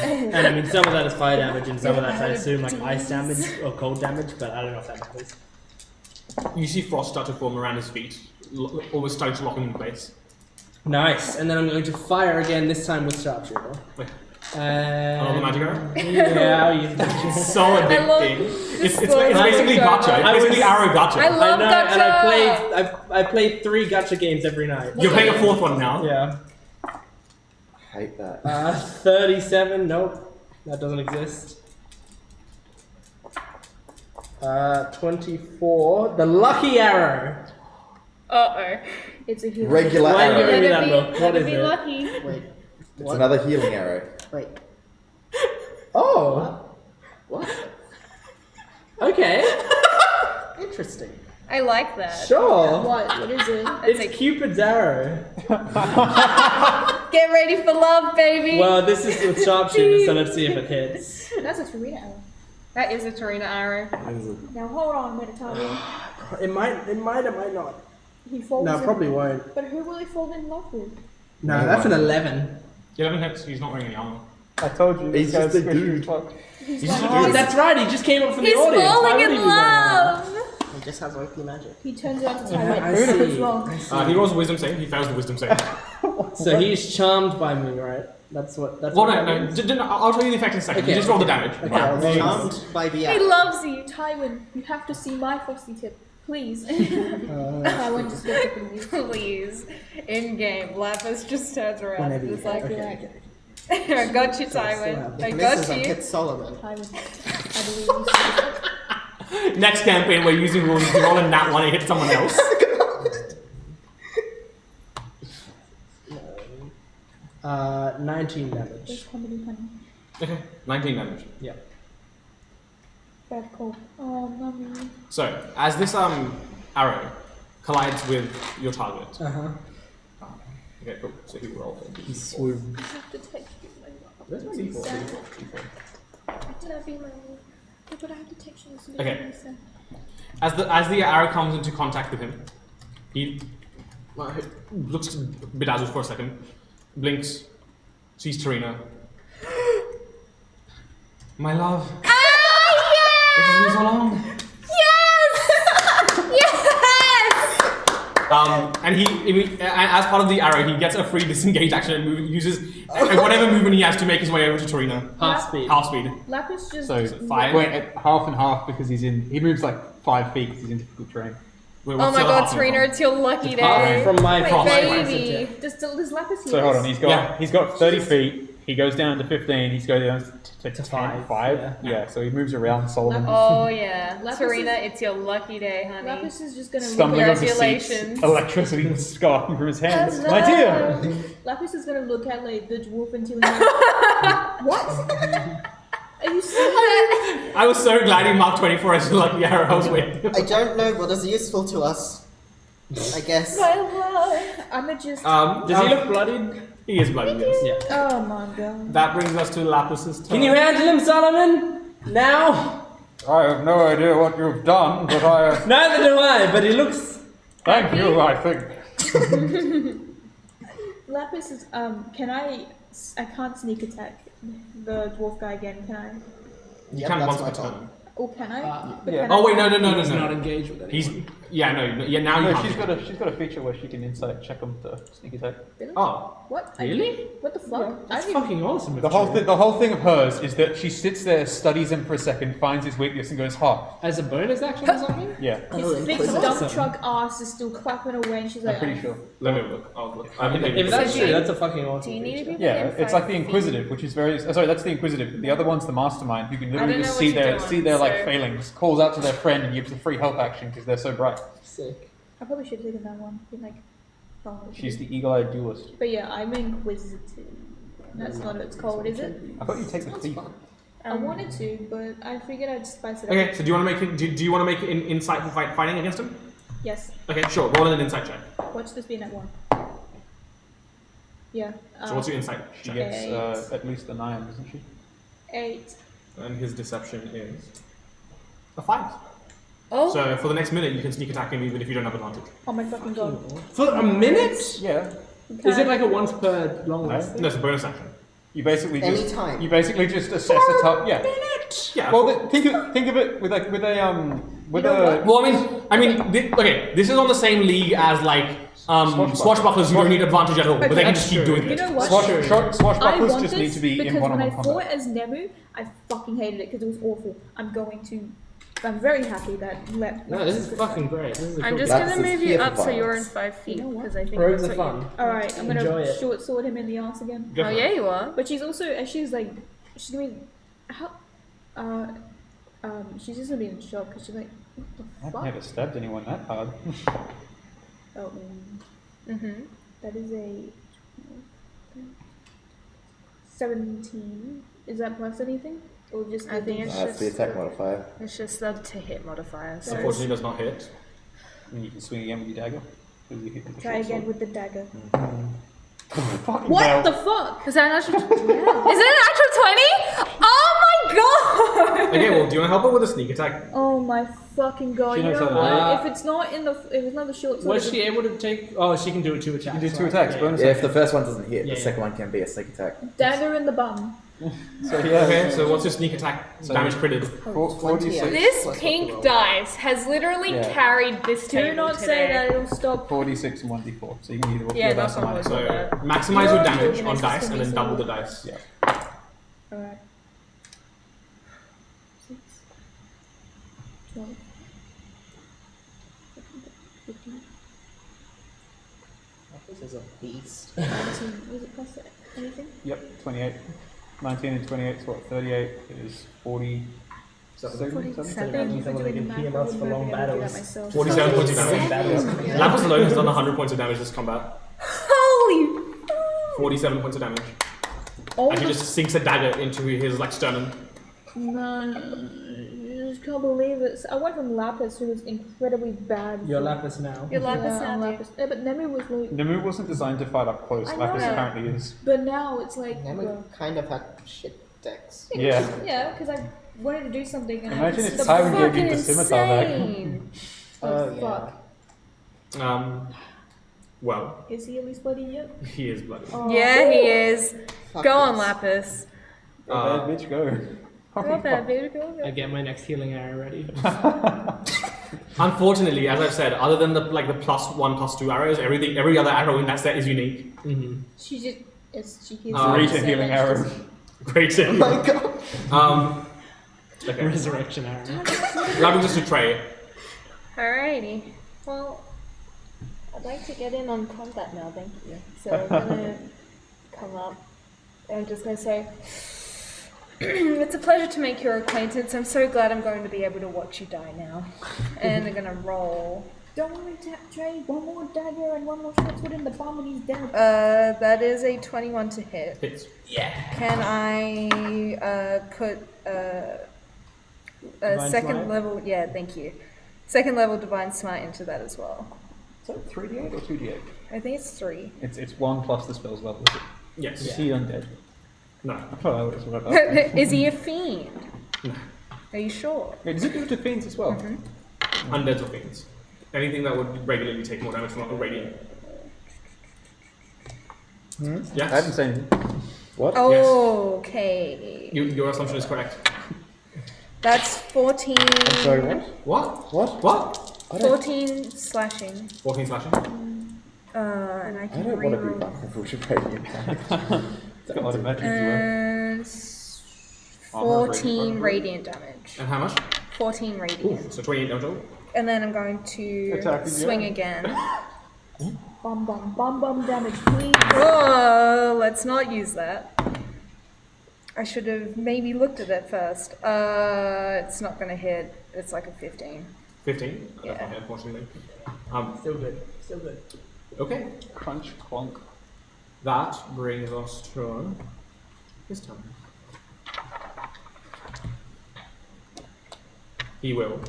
And I mean, some of that is fire damage, and some of that's, I assume, like ice damage or cold damage, but I don't know if that matters. You see frost start to form around his feet, almost starting to lock him in place. Nice, and then I'm going to fire again, this time with sharpshooter. Wait, another magic arrow? Yeah, I'll use magic. It's so addicting. It's basically so gotcha. much. It's basically arrow gotcha. I love I know, gotcha! and I play 3 gotcha games every night. You're playing a 4th one now. Yeah. Hate that. 37, nope, that doesn't exist. 24, the lucky arrow. Uh-oh. It's a healing. Regular Why are you arrow. giving me that look? What Better is be it? lucky. Wait, It's another healing arrow. wait. Oh, What? okay, Interesting. I like that. sure. What is it? It's Cupid's arrow. Get ready for love, baby! Well, this is with sharpshooter, so let's see if it hits. That's a Serena arrow. That is a Tarina arrow. Now hold on a minute, Tommy. It might not. He falls No, in, probably won't. But who will he fall in love with? No, that's an 11. 11 hits, he's not wearing any armor. I told you. He's this guy's just a squishy dude. as fuck. He's He's like, just a Oh, dude. that's right, he just came up from He's the audience. Why falling would in he be wearing that? love! He just has OP magic. he turns around to Tyrone. I Who see. is wrong? He rolls a wisdom save, he fails the wisdom save. So he's charmed by me, right? That's what. That's Well, what no, no, I'll tell you the effect in a second. Okay. You just roll the damage. Okay, I'll roll Charmed by the He arrow. loves you, Tywin. You have to see my frosty tip, please. Tywin just gets up and leaves. Please. In game, Lapis just turns around Whenever and you is like, okay. I got you, So I still Tywin. have- I Misses got and you. hits Solomon. Tywin, I believe you. Next campaign, we're using rules. You roll a nat 1 and hit someone else. 19 damage. There's comedy, honey. Okay, 19 damage. Yeah. Bad call. Oh, mommy. So, as this arrow collides with your target. Uh-huh. Okay, cool. So he rolls it. He swooned. I have to text you. Where's my D4? D4. Did I be my but I have to text you. Okay. As the arrow comes into contact with him, he looks bedazzled for a second, blinks, sees Tarina. My love. It has been so long. And as part of the arrow, he gets a free disengage action and uses whatever movement he has to make his way over to Tarina. Half speed. Half speed. Lapis just. So, 5. wait, half and half because he moves like 5 feet because he's in difficult terrain. Wait, Oh what's my the god, half Tarina, from? it's your lucky Half day. from my Wait, frost. baby. Does Lapis hear So hold on, this? he's got 30 feet. He goes down to 15. He's going down to 10, 5, 5. Yeah, so he moves around Solomon. Oh yeah. Lapis Tarina, is- it's your lucky day, honey. Lapis is just gonna Stumbling look over at. seats, Congratulations. electricity scarfing from his hands. Hello. My dear! Lapis is gonna look at like the dwarf until he's like, what? Are you serious? I was so glad he marked 24 as lucky arrow. I was waiting. I don't know what is useful to us. I guess. My love. I'ma just. Does he look bloodied? He is bloody, yes. Yeah. Oh my god. That brings us to Lapis's turn. Can you handle him, Solomon? Now? I have no idea what you've done, but I Neither do I, but he looks. thank you, I think. Lapis is can I can't sneak attack the dwarf guy again, can I? You Yep, can that's once my per turn. turn. Or can I? Yeah. But can Oh I- wait, no. He's not engaged with anyone. He's Yeah, no, yeah. Now you No, can't. she's got a feature where she can insight check them to sneak attack. Oh, What? Really? What the fuck? That's I didn't- fucking awesome. The whole thing of hers is that she sits there, studies him for a second, finds his weakness, and goes, "Ha!" As a bonus action or something? Yeah, His big Inquisitive. dump truck ass is still clapping away, and she's like, I'm pretty sure. let me look. I'll look. I haven't If that's So true, do you- that's a fucking awesome. Do you need to feature. be Yeah, within it's like 5 the feet? Inquisitive, which is very. Sorry, that's the Inquisitive. The other one's the Mastermind, who can literally don't just know see what you're their doing, like so- failings, calls out to their friend, and gives a free help action because they're so bright. Sick. I probably should have taken that one. Been like, oh, She's the eagle-eyed duelist. But yeah, I'm inquisitive. That's not what it's called, is it? I thought you'd take the thief. I wanted to, but I figured I'd spice it up. Okay, so do you want to make it? Do you want to make it in insight for fighting against him? Yes. Okay, sure. Roll an insight check. Watch this being at 1. Yeah. So what's your insight She check? gets at least a 9, doesn't she? 8. And his deception is a 5. Oh, So for the next minute, you can sneak attack him even if you don't have advantage. Oh my fucking god. For a minute? Yeah. Is it like a once per long No. rest? No, it's a bonus action. You basically just Anytime. assess the top. Yeah. Yeah. Well, think of it with a Well, I mean, okay. This is on the same league as like swashbucklers who don't need advantage at all, but they can just keep doing You it. know what? swashbucklers I just want need to be this in because when I one-on-one fought combat. as Nemu, I fucking hated it because it was awful. I'm very happy that No, this is fucking great. This is a I'm cool just game. That's gonna the move you fear up for so you're in violence. 5 feet You know what? because I think Roads that's are what fun. Alright, I'm Enjoy gonna it. short sword him in the ass again. Go Oh for yeah, it. you are. But she's also, she's like, she's gonna be, how, she's just gonna be in shock because she's like, what the I've fuck? never stabbed anyone that hard. Oh, Mm-hmm. that is a 17. Is that plus anything? Or just I think it's That's the just attack modifier. it's just the to hit modifier. So Unfortunately, does not hit. And you can swing again with your dagger. 'cause you hit with the try short again sword. with the dagger. Fucking What hell. the fuck? is that an actual? Is it an actual 20? Oh my god! Okay, well, do you want to help her with a sneak attack? Oh my fucking god! She You knows know how what? to If it's not in the, if it's not the short sword, Was she able to take? Oh, she can do it 2 attacks. You can do 2 right? attacks, Yeah, bonus Yeah, if action. the first one doesn't hit, Yeah, the second one can be a sneak attack. dagger in the bum. So yeah. Okay, so what's your sneak attack So- damage critted? 46. This Plus pink what the dice has literally Yeah. carried this Do table not today. say that it'll stop. 46 and 1d4. So you can either Yeah, roll that's that or not minus what So I thought. maximize your You're damage joking, on it's dice just and gonna then be double so- the dice. Yeah. Alright. 6, 12, 15, This is a beast. 19. Was it plus anything? Yep, 28. 19 and 28 is what? 38 is 40. 47. Thank you for doing the math. I wouldn't for long be able to do that battles. myself. 47 points of damage. Battles. Lapis alone has done 100 points of damage this combat. Holy! 47 points of damage. Oh And he my just sinks a dagger into his like sternum. no! I just can't believe it. I went from Lapis, who was incredibly bad. Your for- Lapis now. Your Lapis yeah, now, I'm dude. Lapis. Yeah, but Nemu was like, Nemu wasn't designed to fight up close. I Lapis know. apparently is. but now it's like, Nemu kind of had shit decks. Yeah. yeah, because I wanted to do something. And Imagine I if just, Tywin gave Fucking you the scimitar back. insane. oh, yeah. fuck. Well, Is he at least bloody yet? he is bloody. Oh. Yeah, he is. Fuck Go on, yes. Lapis. Go bad bitch, go. Go bad, baby, go. I get my next healing arrow ready. Unfortunately, as I've said, other than the +1/+2 arrows, every other arrow in that set is unique. Mm-hmm. She just, it's cheeky. Rita healing arrow. Great. Oh my god. Okay. Resurrection arrow. Grabbing just a tray. Alrighty. Well, I'd like to get in on combat now, thank you. So I'm gonna come up and I'm just gonna say, It's a pleasure to make your acquaintance. I'm so glad I'm going to be able to watch you die now. And I'm gonna roll. Don't worry, Trey. One more dagger and one more shot sword in the bomb and he's dead. That is a 21 to hit. Hits. Can I put a Divine second Smite? level? Yeah, thank you. Second level Divine Smite into that as well. Is that 3d8 or 2d8? I think it's 3. It's 1 plus the spell's level. Is it? Yes. Is he undead? No. I thought I was right about Is he a fiend? Are you sure? Wait, does it do it to fiends as well? Undeads or fiends. Anything that would regularly take more damage from a radiant. I Yes. haven't said anything. What? Okay. Your assumption is correct. That's 14. I'm sorry, what? What? What? What? 14 slashing. 14 slashing. And I I can don't want to be reroll. vulnerable to radiant damage. It's got a lot of magic as well. And Armor of 14 radiant damage. And how much? 14 radiant. So 28 total. And then I'm going to Attack again. swing again. Bomb damage, please. Oh, let's not use that. I should have maybe looked at it first. It's not going to hit. It's like a 15. 15. Yeah. That's not hit, unfortunately. Still good. Still good. Okay. Crunch, clonk. That brings us to his turn. He will.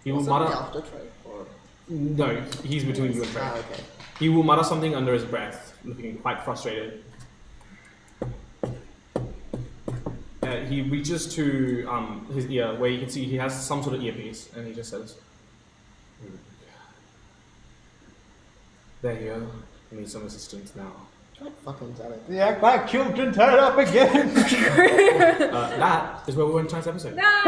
He will Was it mutter. after Trey? Or... No, he's between you and Trey. Ah, okay. He will mutter something under his breath, looking quite frustrated. He reaches to his ear, where you can see he has some sort of earpiece, and he just says, "There you go. I need some assistance now." God fucking damn it. The act like children turn up again. That is where we went tonight's episode. No!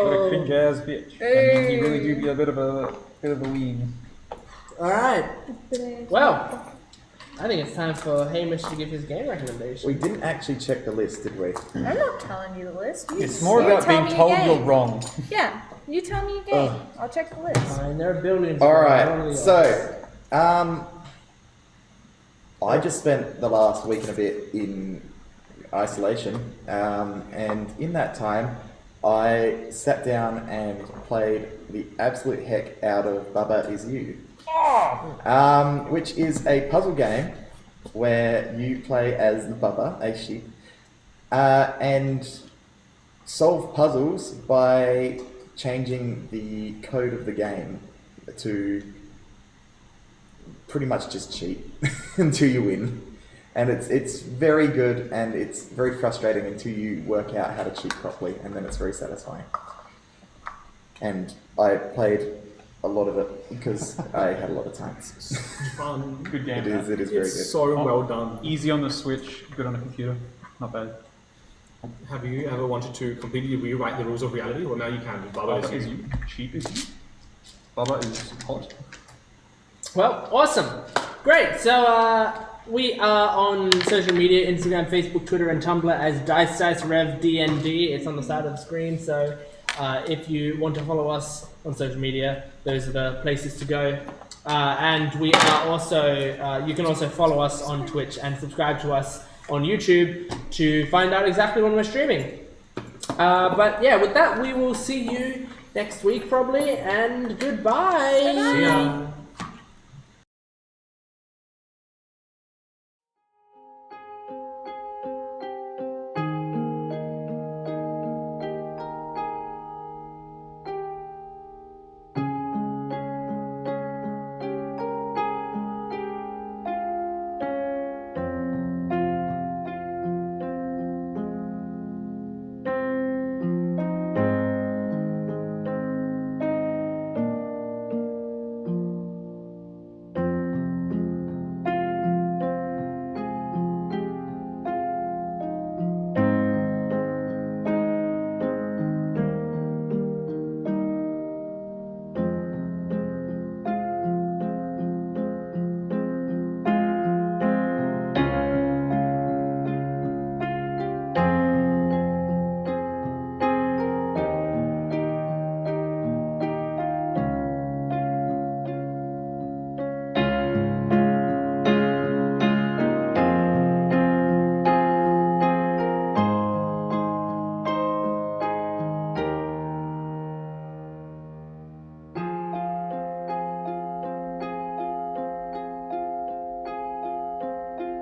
What a cringe ass bitch. I mean, you really do be a bit of a ween. Alright. Well, I think it's time for Hamish to give his game recommendation. We didn't actually check the list, did we? I'm not telling you the list. You It's more you about tell being me told your you're game. wrong. Yeah, you tell me your game. I'll check the list. Fine, there are billions. All of right. them. So, I just spent the last week and a bit in isolation, and in that time, I sat down and played the absolute heck out of Bubba Is You, which is a puzzle game where you play as the Bubba, a sheep, and solve puzzles by changing the code of the game to pretty much just cheat until you win. And it's very good, and it's very frustrating until you work out how to cheat properly, and then it's very satisfying. And I played a lot of it because I had a lot of time. Fun. Good game. It is very It's good. so well done. Easy on the Switch, good on a computer. Not bad. Have you ever wanted to completely rewrite the rules of reality? Well, now you can. Bubba Bubba is is you. you. Cheap is you. Bubba is hot. Well, awesome. Great. So we are on social media, Instagram, Facebook, Twitter, and Tumblr as DiceRevDND. It's on the side of the screen. So if you want to follow us on social media, those are the places to go. And we are also, you can also follow us on Twitch and subscribe to us on YouTube to find out exactly when we're streaming. But yeah, with that, we will see you next week probably, and goodbye. See ya.